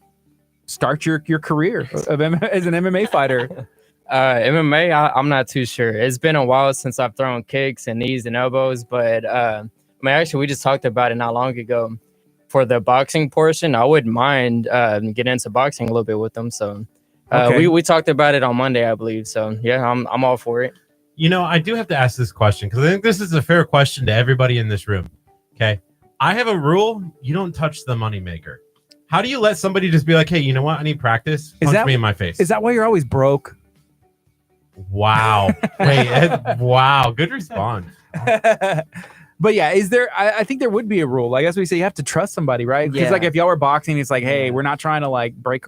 start your career as an MMA fighter? MMA, I'm not too sure. It's been a while since I've thrown kicks and knees and elbows, but I mean, actually, we just talked about it not long ago. For the boxing portion, I wouldn't mind getting into boxing a little bit with them. So we talked about it on Monday, I believe. So yeah, I'm all for it. You know, I do have to ask this question because I think this is a fair question to everybody in this room. Okay, I have a rule: you don't touch the moneymaker. How do you let somebody just be like, "Hey, you know what? I need practice. Punch me in my face." Is that why you're always broke? Wow. Wait, Ed, wow. Good response. But yeah, is there? I think there would be a rule. I guess we say you have to trust somebody, right? Because like if y'all were boxing, it's like, hey, we're not trying to like break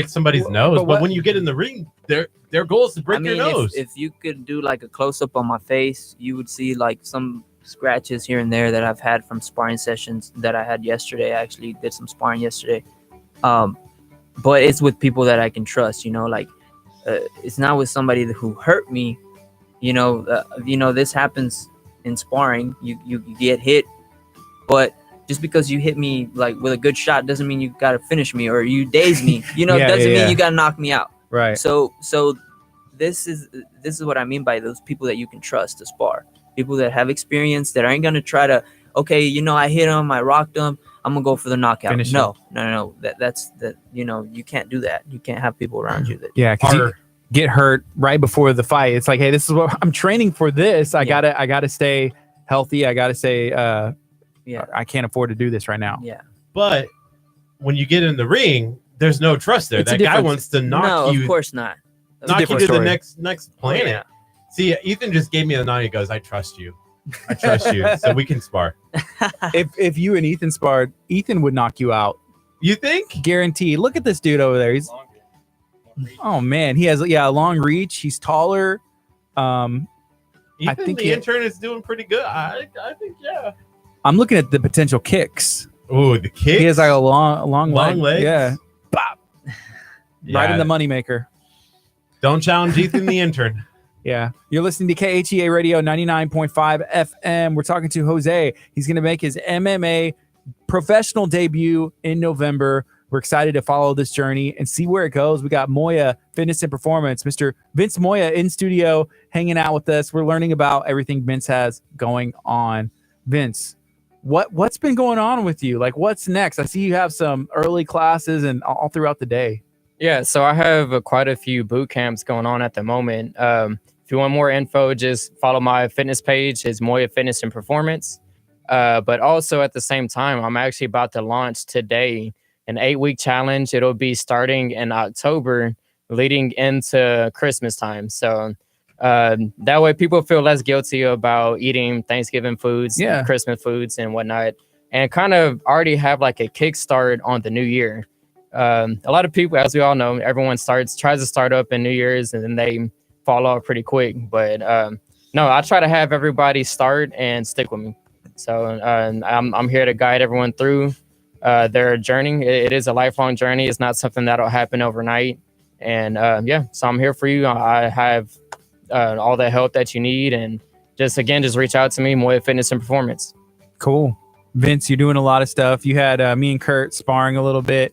somebody's nose. But when you get in the ring, their goal is to break your nose. If you could do like a close up on my face, you would see like some scratches here and there that I've had from sparring sessions that I had yesterday. I actually did some sparring yesterday. But it's with people that I can trust, you know, like it's not with somebody who hurt me. You know, this happens in sparring. You get hit, but just because you hit me like with a good shot doesn't mean you gotta finish me or you daze me. You know, doesn't mean you gotta knock me out. Right. So this is what I mean by those people that you can trust to spar. People that have experience that aren't gonna try to, okay, you know, I hit him, I rocked him, I'm gonna go for the knockout. Finish no. That's you know, you can't do that. You can't have people around you that because you get hurt right before the fight. It's like, hey, this is what I'm training for. This I gotta stay healthy. I gotta say, I can't afford to do this right now. Yeah. But when you get in the ring, there's no trust there. That guy wants to knock you. No, of course not. Knock you to the next planet. Yeah. See, Ethan just gave me a nod. He goes, "I trust you. I trust you, so we can spar." If you and Ethan sparred, Ethan would knock you out. You think? Guaranteed. Look at this dude over there. He's oh man, he has a long reach. He's taller. Ethan, I think the intern is doing pretty good. I think I'm looking at the potential kicks. Oh, the kicks. He has like a long leg. Yeah. Bop. Right in the moneymaker. Don't challenge Ethan, the intern. Yeah. You're listening to KHEA Radio 99.5 FM. We're talking to Jose. He's going to make his MMA professional debut in November. We're excited to follow this journey and see where it goes. We got Moya Fitness and Performance, Mr. Vince Moya in studio hanging out with us. We're learning about everything Vince has going on. Vince, what's been going on with you? Like, what's next? I see you have some early classes and all throughout the day. Yeah, so I have quite a few boot camps going on at the moment. If you want more info, just follow my fitness page. It's Moya Fitness and Performance. But also at the same time, I'm actually about to launch today an 8-week challenge. It'll be starting in October, leading into Christmas time. So that way people feel less guilty about eating Thanksgiving foods, Christmas foods and whatnot, and kind of already have like a kickstart on the new year. A lot of people, as we all know, everyone tries to start up in New Year's and then they fall off pretty quick. But no, I try to have everybody start and stick with me. So I'm here to guide everyone through their journey. It is a lifelong journey. It's not something that'll happen overnight. And so I'm here for you. I have all the help that you need. And just reach out to me, Moya Fitness and Performance. Cool. Vince, you're doing a lot of stuff. You had me and Curt sparring a little bit.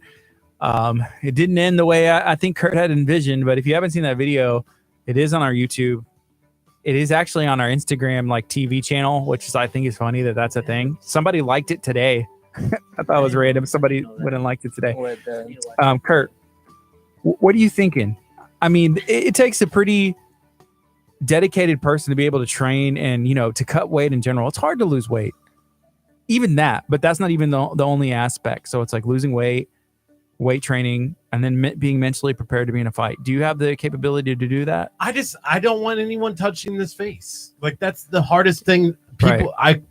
It didn't end the way I think Curt had envisioned, but if you haven't seen that video, it is on our YouTube. It is actually on our Instagram like TV channel, which is, I think is funny that that's a thing. Somebody liked it today. I thought it was random. Somebody wouldn't liked it today. Curt, what are you thinking? I mean, it takes a pretty dedicated person to be able to train and, you know, to cut weight in general. It's hard to lose weight. Even that, but that's not even the only aspect. So it's like losing weight training, and then being mentally prepared to be in a fight. Do you have the capability to do that? I don't want anyone touching this face. Like, that's the hardest thing. People, right.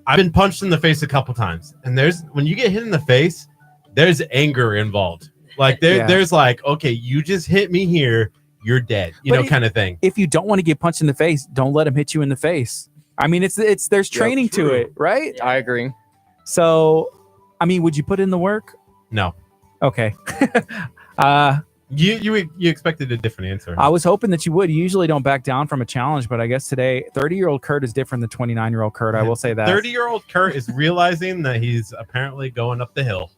I've been punched in the face a couple times, and when you get hit in the face, there's anger involved. Like there's like, okay, you just hit me here, you're dead, kind of thing. If you don't want to get punched in the face, don't let him hit you in the face. I mean, there's training to it, right? I agree. So, I mean, would you put in the work? No. Okay. You expected a different answer. I was hoping that you would. You usually don't back down from a challenge, but I guess today 30-year-old Curt is different than 29-year-old Curt. I will say that 30-year-old Curt is realizing that he's apparently going up the hill.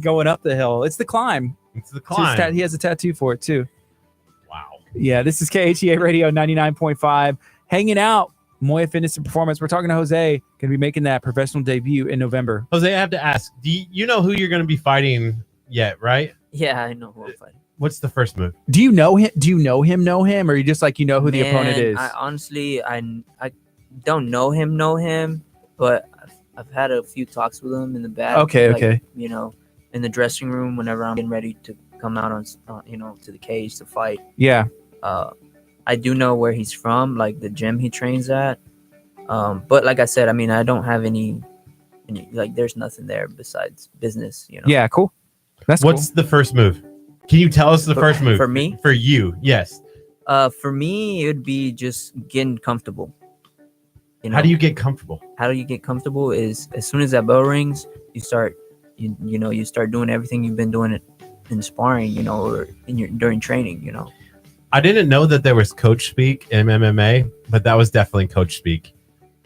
Going up the hill. It's the climb. It's the It's his climb. he has a tattoo for it too. Wow. Yeah, this is KHEA Radio 99.5. Hanging out, Moya Fitness and Performance. We're talking to Jose. Going to be making that professional debut in November. Jose, I have to ask, do you know who you're going to be fighting yet, right? Yeah, I know who I'm fighting. What's the first move? Do you know him? Do you know him, or you just like who the opponent is? I honestly, I don't know him, but I've had a few talks with him in the back. Okay. You know, in the dressing room whenever I'm getting ready to come out on to the cage to fight. Yeah. I do know where he's from, like the gym he trains at. But like I said, I mean, I don't have any like there's nothing there besides business. Yeah. Cool. What's the first move? Can you tell us the first move for me? For you, yes. For me, it would be just getting comfortable. How do you get comfortable? How do you get comfortable is as soon as that bell rings, you start you start doing everything you've been doing in sparring, or during training, I didn't know that there was coach speak in MMA, but that was definitely coach speak.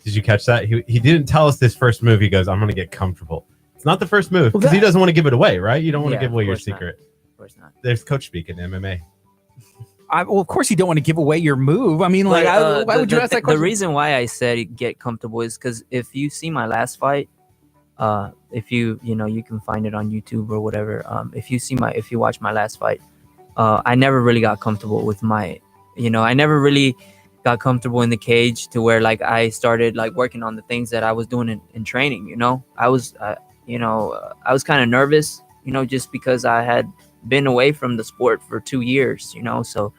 Did you catch that? He didn't tell us this first move. He goes, "I'm going to get comfortable." It's not the first move because he doesn't want to give it away, right? You don't want to give away your secret. Of course not. There's coach speak in MMA. Well, of course you don't want to give away your move. I mean, why would you ask that question? The reason why I said get comfortable is because if you see my last fight, if you can find it on YouTube or whatever. If you watch my last fight, I never really got comfortable with I never really got comfortable in the cage to where like I started like working on the things that I was doing in training. I was kind of nervous, just because I had been away from the sport for 2 years, so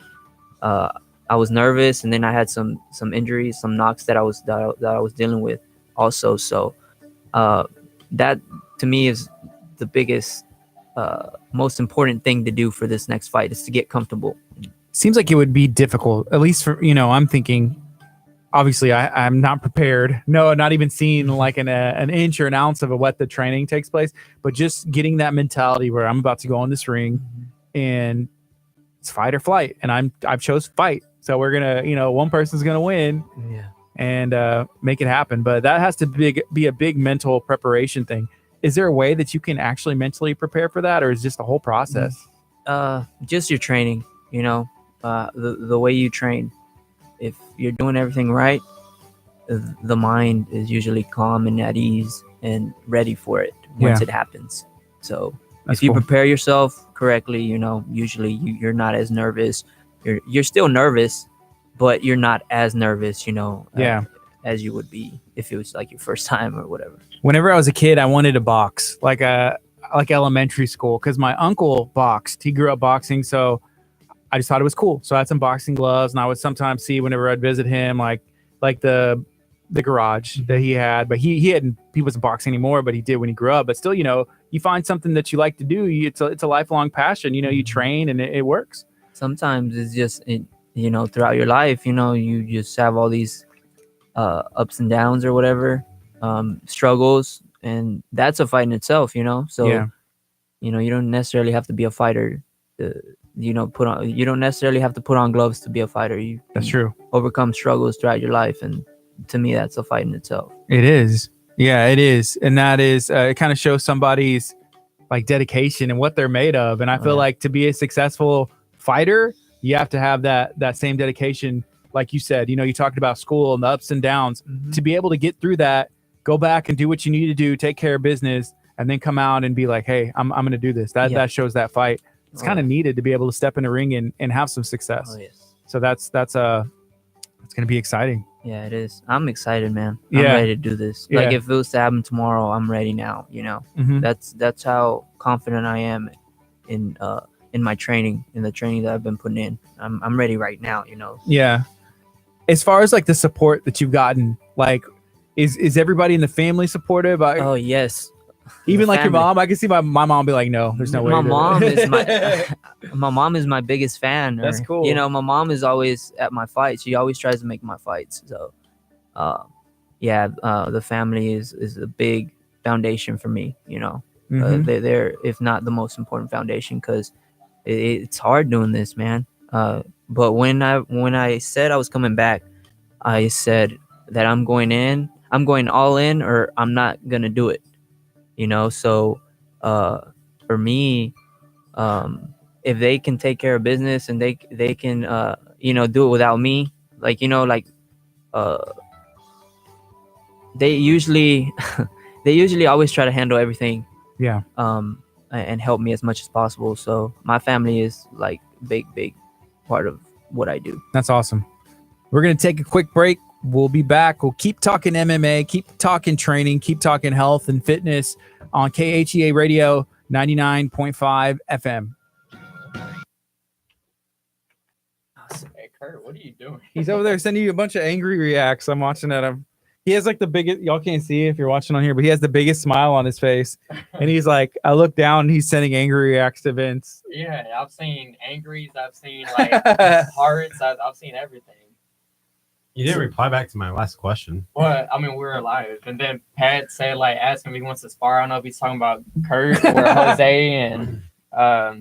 I was nervous, and then I had some injuries, some knocks that I was dealing with also. So that to me is the biggest, most important thing to do for this next fight is to get comfortable. Seems like it would be difficult, at least for I'm thinking. Obviously, I'm not prepared. No, not even seeing like an inch or an ounce of what the training takes place, but just getting that mentality where I'm about to go on this ring, and it's fight or flight, and I've chose fight, so we're gonna one person's gonna win, and make it happen. But that has to be a big mental preparation thing. Is there a way that you can actually mentally prepare for that, or is it just the whole process? Just your training, the way you train. If you're doing everything right, the mind is usually calm and at ease and ready for it once it happens. So if you prepare yourself correctly, usually you're not as nervous. You're still nervous, but you're not as nervous, as you would be if it was like your first time or whatever. Whenever I was a kid, I wanted to box like elementary school, because my uncle boxed. He grew up boxing, so I just thought it was cool. So I had some boxing gloves, and I would sometimes see whenever I'd visit him, like the garage that he had. But he wasn't boxing anymore, but he did when he grew up. But still, you find something that you like to do. It's a lifelong passion. You train, and it works. Sometimes it's just throughout your life, you just have all these ups and downs or whatever, struggles, and that's a fight in itself. So you don't necessarily have to be a fighter. You don't necessarily have to put on gloves to be a fighter. That's true. Overcome struggles throughout your life, and to me, that's a fight in itself. It is. Yeah, it is. And that is, it kind of shows somebody's like dedication and what they're made of. And I feel like to be a successful fighter, you have to have that same dedication. Like you said, you talked about school and the ups and downs. To be able to get through that, go back and do what you need to do, take care of business, and then come out and be like, hey, I'm going to do this. That shows that fight. It's kind of needed to be able to step in the ring and have some success. So that's it's going to be exciting. Yeah, it is. I'm excited, man. I'm ready to do this. Like if it was to happen tomorrow, I'm ready now. That's how confident I am in my training, in the training that I've been putting in. I'm ready right now. Yeah. As far as like the support that you've gotten, like is everybody in the family supportive? Oh yes. Even like your mom, I can see my mom be like, no, there's no way. My mom is my mom is my biggest fan. That's cool. My mom is always at my fights. She always tries to make my fights. So, the family is a big foundation for me. They're if not the most important foundation, because it's hard doing this, man. But when I said I was coming back, I said that I'm going all in, or I'm not gonna do it. So for me, if they can take care of business and they can do it without me, like they usually they usually always try to handle everything Yeah. And help me as much as possible. So my family is like big part of what I do. That's awesome. We're going to take a quick break. We'll be back. We'll keep talking MMA, keep talking training, keep talking health and fitness on KHEA Radio 99.5 FM. Hey, Kurt, what are you doing? He's over there sending you a bunch of angry reacts. I'm watching at him. He has like the biggest, y'all can't see if you're watching on here, but he has the biggest smile on his face. And he's like, I look down and he's sending angry reacts to Vince. Yeah, I've seen angries. I've seen like hearts. I've seen everything. You didn't reply back to my last question. Well, I mean, we were live, and then Pat said like, ask him if he wants to spar. I don't know if he's talking about Kurt or Jose, and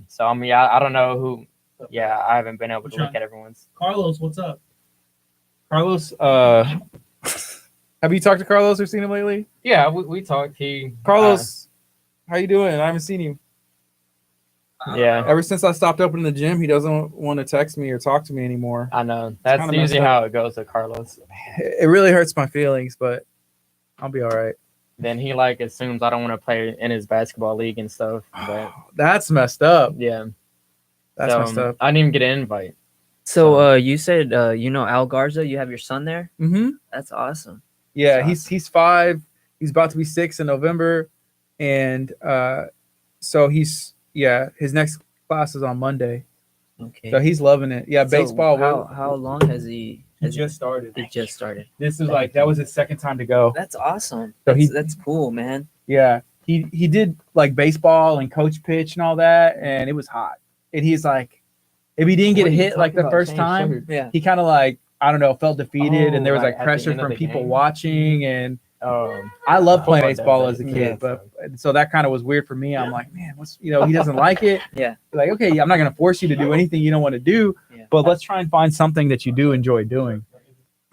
so I mean, I don't know who. Yeah, I haven't been able to look at everyone's. Carlos, what's up? Carlos, have you talked to Carlos or seen him lately? Yeah, we talked. Carlos, how you doing? I haven't seen you. Yeah, Ever since I stopped opening the gym, he doesn't want to text me or talk to me anymore. I know. That's kinda usually messed up. how it goes with Carlos. It really hurts my feelings, but I'll be all right. Then he like assumes I don't want to play in his basketball league and stuff. But That's messed up. yeah, That's so, messed up. I didn't even get an invite. So you said Al Garza, you have your son there? Mm-hmm. That's awesome. Yeah, That's he's 5. He's about to be 6 in November, and so his next class is on Monday. Okay. So he's loving it. Yeah, So baseball. How long has he? He just started. It just started. This is like that was his second time to go. That's awesome. So That's cool, man. Yeah, he did like baseball and coach pitch and all that, and it was hot. And he's like, if he didn't get a hit like the first time, Yeah. he kind of like I don't know, felt defeated, and there was right, like at the pressure end of from the people game. watching, and Um, I love playing football baseball does as a that. kid, Yeah, but so that kind of was weird for me. I'm like, man, he doesn't like it. Yeah. Like, okay, I'm not gonna force you to do anything you don't want to do, Yeah. but let's try and find something that you do enjoy doing.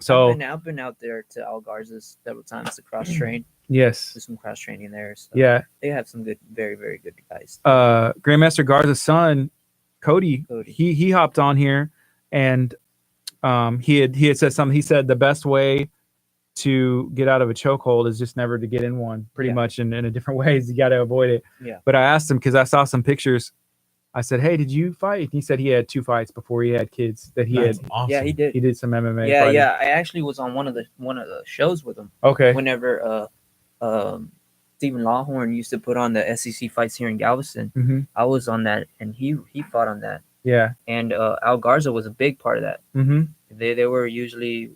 So I've been out there to Al Garza's several times to cross train. yes, Do some cross training there. So yeah. they have some good, very, very good guys. Grandmaster Garza's son, Cody. Cody. He hopped on here, and he had said something. He said the best way to get out of a chokehold is just never to get in one. Pretty Yeah. much in a different ways. You got to avoid it. Yeah. But I asked him because I saw some pictures. I said, "Hey, did you fight?" He said he had 2 fights before he had kids. That he That's had. awesome. Yeah, he did. He did some MMA. Yeah, fighting. yeah. I actually was on one of the shows with him. Okay. Whenever Stephen Lawhorn used to put on the SEC fights here in Galveston, Mm-hmm. I was on that, and he fought on that. Yeah. And Al Garza was a big part of that. Mm-hmm. They were usually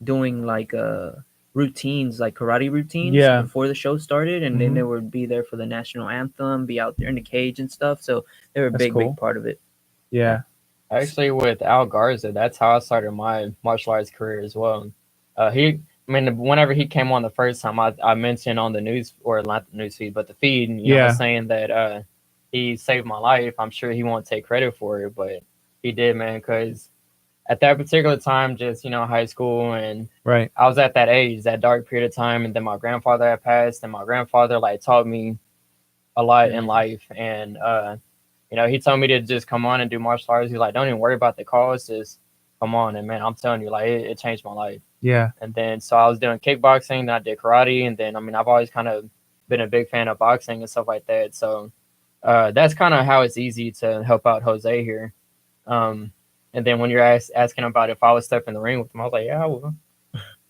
doing like routines, like karate routines, Yeah. before the show started, and then Mhm. they would be there for the national anthem, be out there in the cage and stuff. So they were a That's big, cool. big part of it. Yeah. Actually, with Al Garza, that's how I started my martial arts career as well. Whenever he came on the first time, I mentioned on the news, or not the news feed, but the feed, Yeah. saying that he saved my life. I'm sure he won't take credit for it, but he did, man, because at that particular time, just, high school, and Right. I was at that age, that dark period of time, and then my grandfather had passed, and my grandfather, like, taught me a lot in life, and he told me to just come on and do martial arts. He's like, don't even worry about the cost, just come on. And man, I'm telling you, like, it changed my life. Yeah. And then so I was doing kickboxing, then I did karate, and then I've always kind of been a big fan of boxing and stuff like that. So that's kind of how it's easy to help out Jose here. And then when you're asking about if I would step in the ring with him, I was like, yeah, I will.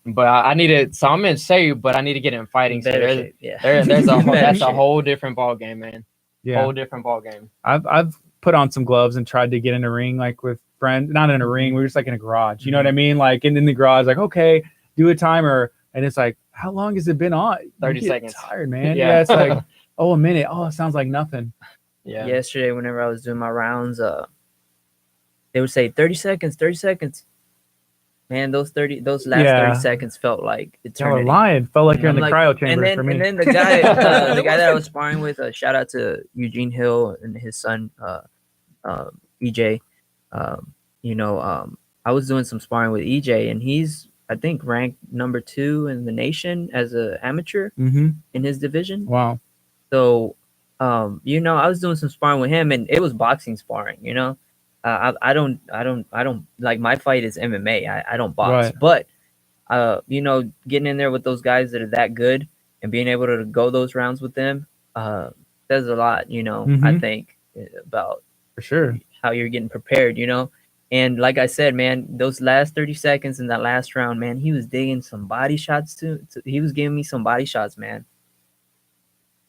But I needed, so I'm in shape, but I need to get in fighting. So Better there's shape, yeah. there's a whole, Better that's a shape. whole different ball game, man. Yeah. Whole different ball game. I've put on some gloves and tried to get in a ring, like with friends, not in a ring. We were just like in a garage. You know what I mean? Like in the garage, like, okay, do a timer. And it's like, how long has it been on? 30 You get seconds. tired, man. Yeah. Yeah. It's like, oh, a minute. Oh, it sounds like nothing. Yeah. Yesterday, whenever I was doing my rounds, they would say 30 seconds, 30 seconds. Man, those last Yeah. 30 seconds felt like Y'all are eternity. lying. Felt like you're in I'm the like- cryo chamber for me. And then the guy, the guy that I was sparring with, shout out to Eugene Hill and his son, EJ. I was doing some sparring with EJ, and he's, I think, ranked number 2 in the nation as an amateur Mm-hmm. in his division. Wow. So you know, I was doing some sparring with him, and it was boxing sparring. You know, I don't like, my fight is MMA. I don't box, Right. but you know, getting in there with those guys that are that good and being able to go those rounds with them, says a lot. You know, I think about For sure. how you're getting prepared. You know, and like I said, man, those last 30 seconds in that last round, man, he was digging some body shots too. He was giving me some body shots, man.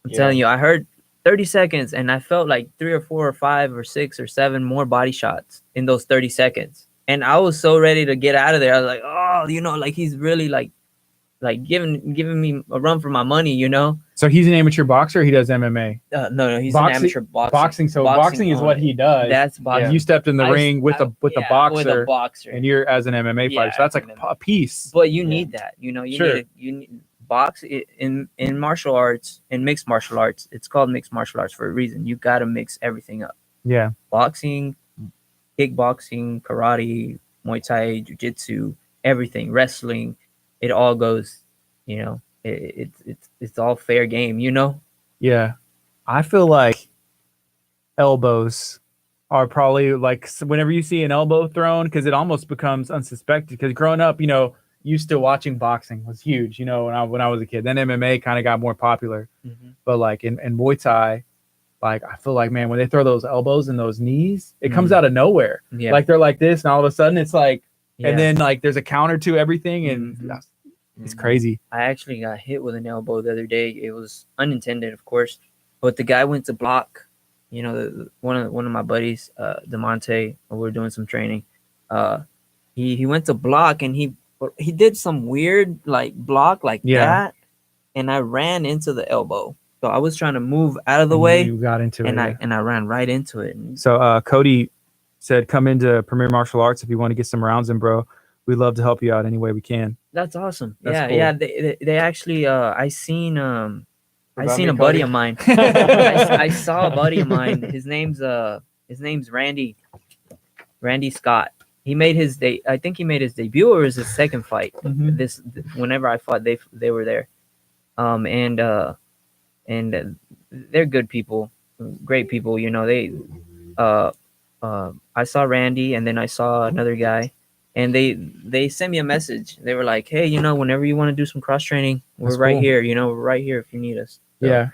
I'm telling you, I heard 30 seconds and I felt like 3 or 4 or 5 or 6 or 7 more body shots in those 30 seconds. And I was so ready to get out of there. I was like, oh, you know, like he's really like giving me a run for my money, you know? So he's an amateur boxer. He does MMA. No, he's Boxing- an amateur boxer. Boxing. So boxing is what only. he does. That's boxing. You stepped in the ring with a boxer, with a boxer. and you're as an MMA fighter. Yeah, So that's like as an a piece. But you need that, you know. Sure. You need box in martial arts, in mixed martial arts. It's called mixed martial arts for a reason. You got to mix everything up. Yeah. Boxing, kickboxing, karate, Muay Thai, jiu-jitsu, everything, wrestling. It all goes. You know, it's all fair game. You know. Yeah. I feel like elbows are probably like whenever you see an elbow thrown, because it almost becomes unsuspected. Because growing up, you know, used to watching boxing was huge, you know, when I was a kid. Then MMA kind of got more popular. But like in Muay Thai, like I feel like, man, when they throw those elbows and those knees, it comes out of nowhere. Yeah. Like they're like this, and all of a sudden it's like, Yeah. and then like there's a counter to everything, and it's crazy. I actually got hit with an elbow the other day. It was unintended, of course, but the guy went to block. You know, one of my buddies, DeMonte, we were doing some training. He went to block, and he did some weird like block like that, and I ran into the elbow. So I was trying to move out of the way. You got into and it. I ran right into it. So Cody said, "Come into Premier Martial Arts if you want to get some rounds in, bro. We'd love to help you out any way we can." That's awesome. That's cool. Yeah. They actually I seen a me, buddy Cody? of mine. I saw a buddy of mine. His name's Randy Scott. He made his I think he made his debut or his second fight. Whenever I fought, they were there. And they're good people, great people. You know, I saw Randy, and then I saw another guy, and they sent me a message. They were like, "Hey, you know, whenever you want to do some cross training, we're That's right cool. here. You know, we're right here if you need us." So, Yeah.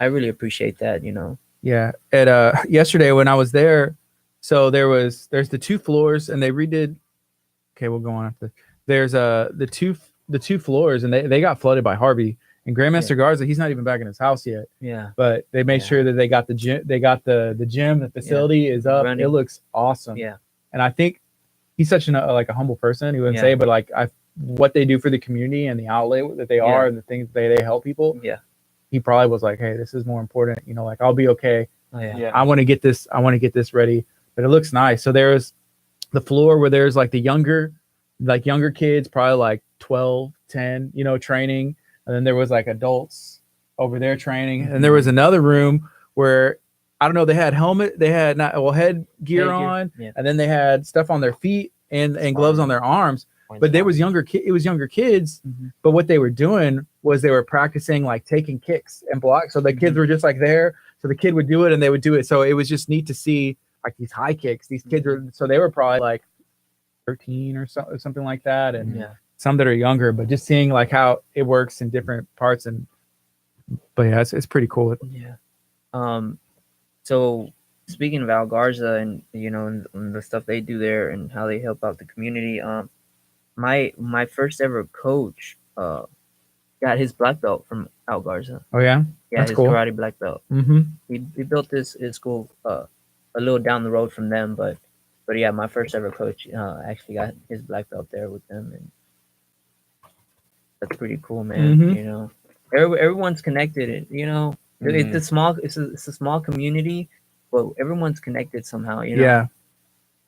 I really appreciate that. You know. Yeah. At yesterday when I was there, so there's the 2 floors, and they redid. Okay, we'll go on after. There's the two floors, and they got flooded by Harvey. And Grandmaster Garza, he's not even back in his house yet. Yeah. But they made sure that they got the gym. They got the gym. The facility is up. Running. It looks awesome. Yeah. And I think he's such like a humble person. He wouldn't say, but like what they do for the community and the outlet that they are, and the things they help people. Yeah. He probably was like, "Hey, this is more important. You know, like I'll be okay. Oh, yeah. I want to get this. I want to get this ready." But it looks nice. So there's the floor where there's like the younger kids, probably like 12, 10, you know, training. And then there was like adults over there training. And there was another room where, I don't know, they had headgear on, and then they had stuff on their feet and gloves on their arms. But there was it was younger kids. But what they were doing was they were practicing like taking kicks and blocks. So the kids were just like there. So the kid would do it and they would do it. So it was just neat to see like these high kicks. These kids were, so they were probably like 13 or something like that. And some that are younger, but just seeing like how it works in different parts. But yeah, it's pretty cool. Yeah. So speaking of Al Garza and, you know, and the stuff they do there and how they help out the community, my first ever coach got his black belt from Al Garza. Oh yeah? Yeah, That's his cool. karate black belt. He built his school a little down the road from them, but yeah, my first ever coach actually got his black belt there with them, and that's pretty cool, man. You know, everyone's connected. You know, it's a small community, but everyone's connected somehow. You know, Yeah.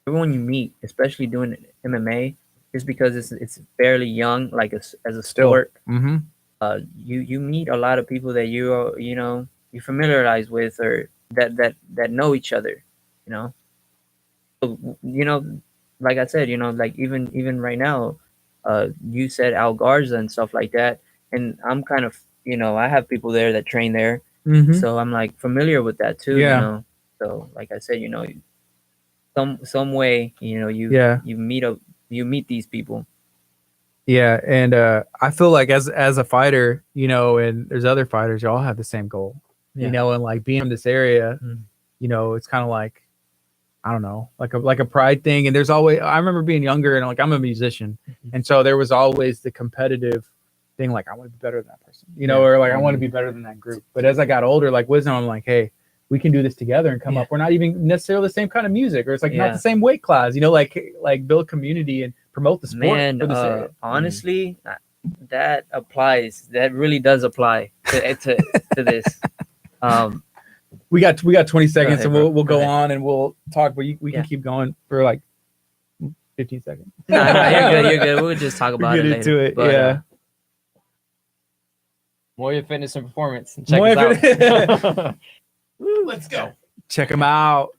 everyone you meet, especially doing MMA, just because it's fairly young, like as a sport. You meet a lot of people that you familiarize with, or that know each other. You know, so, you know, like I said, you know, like even right now, you said Al Garza and stuff like that, and I'm kind of, you know, I have people there that train there, Mhm. So I'm like familiar with that too. Yeah. You know, so like I said, you know, some way, you know, Yeah. you meet these people. Yeah, and I feel like as a fighter, you know, and there's other fighters, you all have the same goal, Yeah. you know, and like being in this area, Mm. you know, it's kind of like, I don't know, like a pride thing. And there's always, I remember being younger and like I'm a musician, and so there was always the competitive thing, like I want to be better than that person, you know, Yeah. or like I want to be better than that group. But as I got older, like wisdom, I'm like, hey, we can do this together and come Yeah. up. We're not even necessarily the same kind of music, or it's like not Yeah. the same weight class, you know, like build community and promote the sport. Man, for this area. honestly, that applies. That really does apply to this. We got 20 seconds, ahead, and bro. we'll Go go ahead. on and we'll talk. But we Yeah. can keep going for like 15 seconds. No, you're good. You're good. We'll just talk about Get it into later. it. But, Yeah. Moya Fitness and Performance. Check Moya us out. Let's go. Check them out.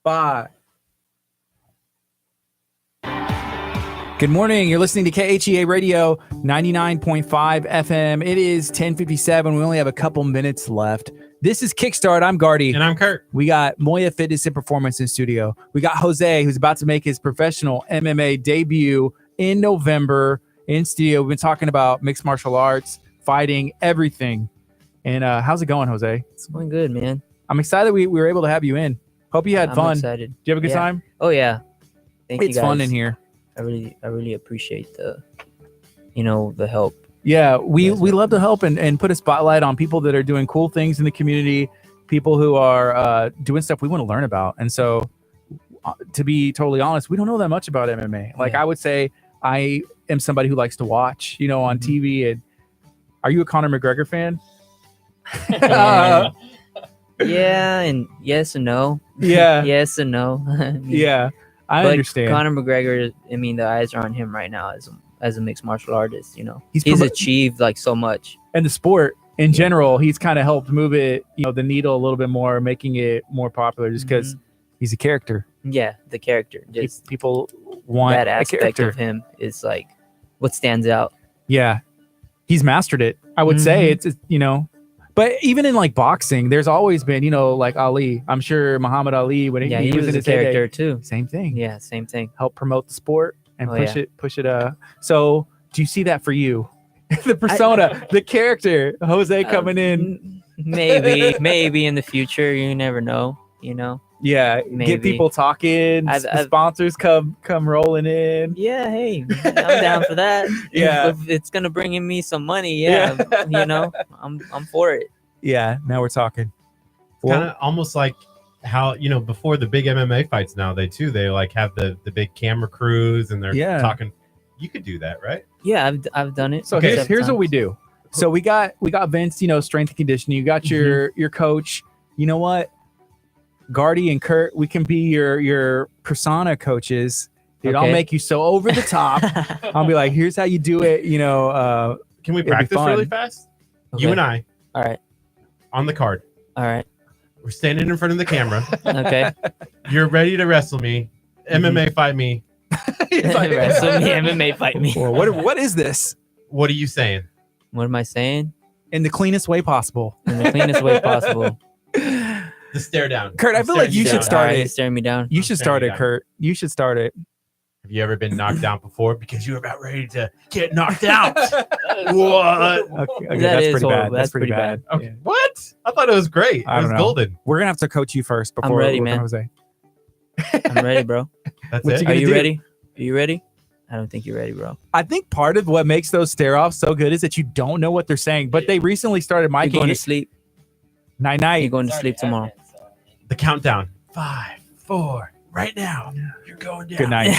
Bye. Good morning. You're listening to KHEA Radio 99.5 FM. It is 10:57. We only have a couple minutes left. This is Kickstart. I'm Gardy. And I'm Curt. We got Moya Fitness and Performance in studio. We got Jose, who's about to make his professional MMA debut in November in studio. We've been talking about mixed martial arts, fighting, everything. And how's it going, Jose? It's going good, man. I'm excited we were able to have you in. Hope you had I'm fun. excited. Did you have a good Yeah. time? Oh yeah. Thank you It's guys. fun in here. I really appreciate the help. Yeah, we Yes, love to help and put a spotlight on people that are doing cool things in the community, people who are doing stuff we want to learn about. And so, to be totally honest, we don't know that much about MMA. Like Yeah. I would say, I am somebody who likes to watch, you know, on Mhm. TV. And are you a Conor McGregor fan? And- yeah, and yes and no. Yeah, Yes and no. I mean, yeah, I but understand. Conor McGregor, I mean, the eyes are on him right now as a mixed martial artist. You know, He's he's promo- achieved like so much. And the sport in general, he's kind of helped move it, you know, the needle a little bit more, making it more popular just because he's a character. Yeah, the character, just People want that a aspect character. of him is like what stands out. Yeah, he's mastered it. I would say it's you know, but even in like boxing, there's always been, you know, like Ali. I'm sure Muhammad Ali when Yeah, he was in a his heyday, character too. same thing. Yeah, same thing. Help promote the sport and Oh, push it. So do you see that for you? The persona, the character, Jose coming in. Maybe in the future, you never know. You know. Yeah, get maybe. people talking. I've- The sponsors come rolling in. Yeah, hey, I'm down for that. Yeah. if it's gonna bring in me some money, yeah, you know, I'm for it. Yeah, now we're talking. Kind of almost like how, you know, before the big MMA fights now, they like have the big camera crews and they're Yeah. talking. You could do that, right? Yeah, I've done it. So Okay. here's what we do. So we got Vince, you know, strength and conditioning. You got your coach. You know what? Gardy and Curt, we can be your persona coaches. Dude, I'll Okay. make you so over the top. I'll be like, here's how you do it. You know, Can we It'd be practice fun. really fast? You Okay. and I All right, on the card. all right, We're standing in front of the camera. okay. You're ready to wrestle me. MMA fight me. Wrestle me, MMA fight me. well, what is this? What are you saying? What am I saying? In the cleanest way possible. In the cleanest way possible. The stare down. Kurt, I I'm feel like staring you should down. start All right, it. you staring me down. You should start staring it, down. Kurt. You should start it. Have you ever been knocked down before because you were about ready to get knocked out? What? Okay, That that's is pretty horrible. bad. That's pretty bad. Okay. Yeah. What? I thought it was great. I It was don't know. golden. We're gonna have to coach you first before ready, we're man. Jose. I'm ready, bro. That's What it. you Are gonna you do? ready? Are you ready? I don't think you're ready, bro. I think part of what makes those stare offs so good is that you don't know what they're saying. But they recently started You're going miking to it. sleep. Night You're night. going to sleep tomorrow. The countdown. 5, 4. Right now. You're going down. Good night.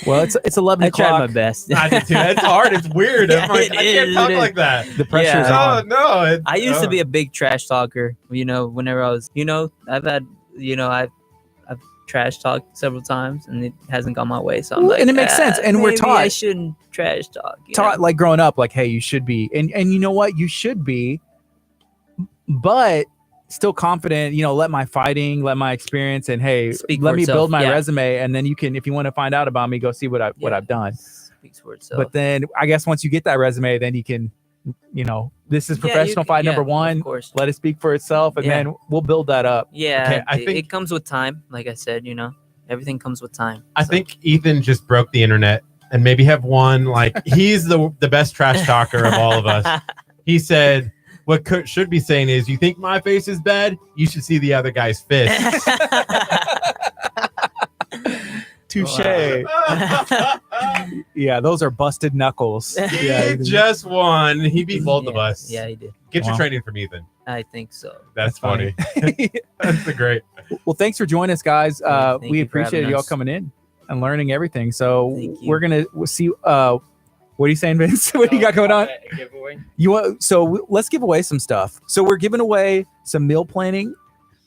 Well, it's 11 I tried my o'clock. best. I did too. It's hard. It's weird. Yeah, I'm like, it I can't is, talk it is. like that. The pressure's Yeah. Oh on. no! It, I used to be a big trash talker. You know, whenever I was, you know, I've trash talked several times and it hasn't gone my way. So I'm Well, like, and it makes sense, and we're maybe taught- I shouldn't trash talk. you Taught know? like growing up, like, hey, you should be, and you know what, you should be, but still confident. You know, let my fighting, let my experience, and hey, Speak let for me itself, build my yeah. resume, and then you can, if you want to find out about me, go see what Yeah. I've done. Speaks for itself. But then I guess once you get that resume, then you can you know, this is Yeah, you professional can- fight yeah, number of one. course. Let it speak for itself, and Yeah. then we'll build that up. Yeah, Okay, I it think- comes with time. Like I said, you know, everything comes with time. I so. think Ethan just broke the internet and maybe have one. Like, he's the best trash talker of all of us. He said, what Kurt should be saying is, you think my face is bad? You should see the other guy's fist. Touche. Yeah, those are busted knuckles. He just won. He beat both of us. Yeah, he did. Get your Wow. training from Ethan. I think so. That's funny. That's the great. Well, thanks for joining us, guys. Yeah, thank We you for appreciate having y'all us. coming in and learning everything. So Thank you. we're gonna see. What are you saying, Vince? What do you got going on? A giveaway. You want? So let's give away some stuff. So we're giving away some meal planning.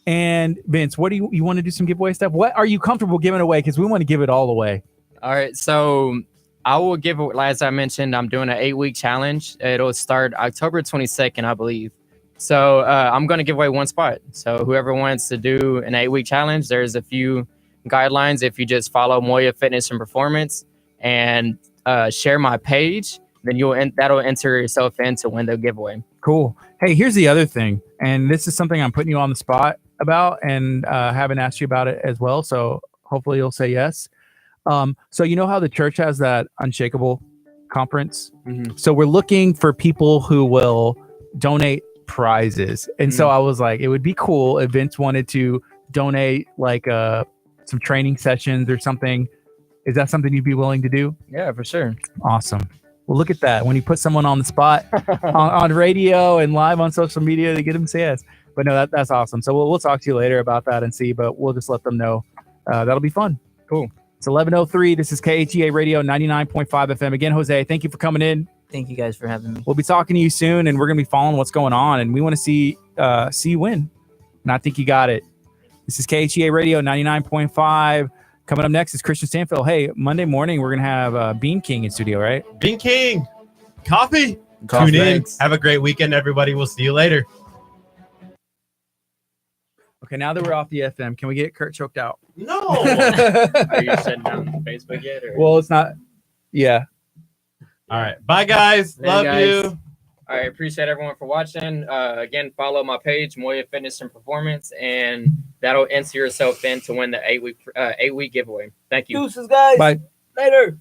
And Vince, what do you want to do? Some giveaway stuff? What are you comfortable giving away? Because we want to give it all away. All right, so I will give, as I mentioned, I'm doing an 8-week challenge. It'll start October 22nd, I believe. So I'm going to give away one spot. So whoever wants to do an 8-week challenge, there's a few guidelines. If you just follow Moya Fitness and Performance and share my page, then that'll enter yourself in to win the giveaway. Cool. Hey, here's the other thing, and this is something I'm putting you on the spot about, and haven't asked you about it as well. So hopefully you'll say yes. So you know how the church has that Unshakable conference? Mhm. So we're looking for people who will donate prizes. And so I was like, it would be cool if Vince wanted to donate like some training sessions or something. Is that something you'd be willing to do? Yeah, for sure. Awesome. Well, look at that. When you put someone on the spot on radio and live on social media, they get them to say yes. But no, that's awesome. So we'll talk to you later about that and see, but we'll just let them know. That'll be fun. Cool. It's 11:03. This is KHEA Radio 99.5 FM. Again, Jose, thank you for coming in. Thank you guys for having me. We'll be talking to you soon, and we're going to be following what's going on, and we want to see you win. And I think you got it. This is KHEA Radio 99.5. Coming up next is Christian Stanfield. Hey, Monday morning, we're going to have Bean King in studio, right? Bean King. Coffee. Coffee. Tune in. Thanks. Have a great weekend, everybody. We'll see you later. Okay, now that we're off the FM, can we get Kurt choked out? No. Are you shutting down Facebook yet? Or? Well, it's not. Yeah. All right. Bye, guys. Hey, Love guys. you. I appreciate everyone for watching. Again, follow my page, Moya Fitness and Performance, and that'll enter yourself in to win the 8-week giveaway. Thank you. Deuces, guys. Bye. Later.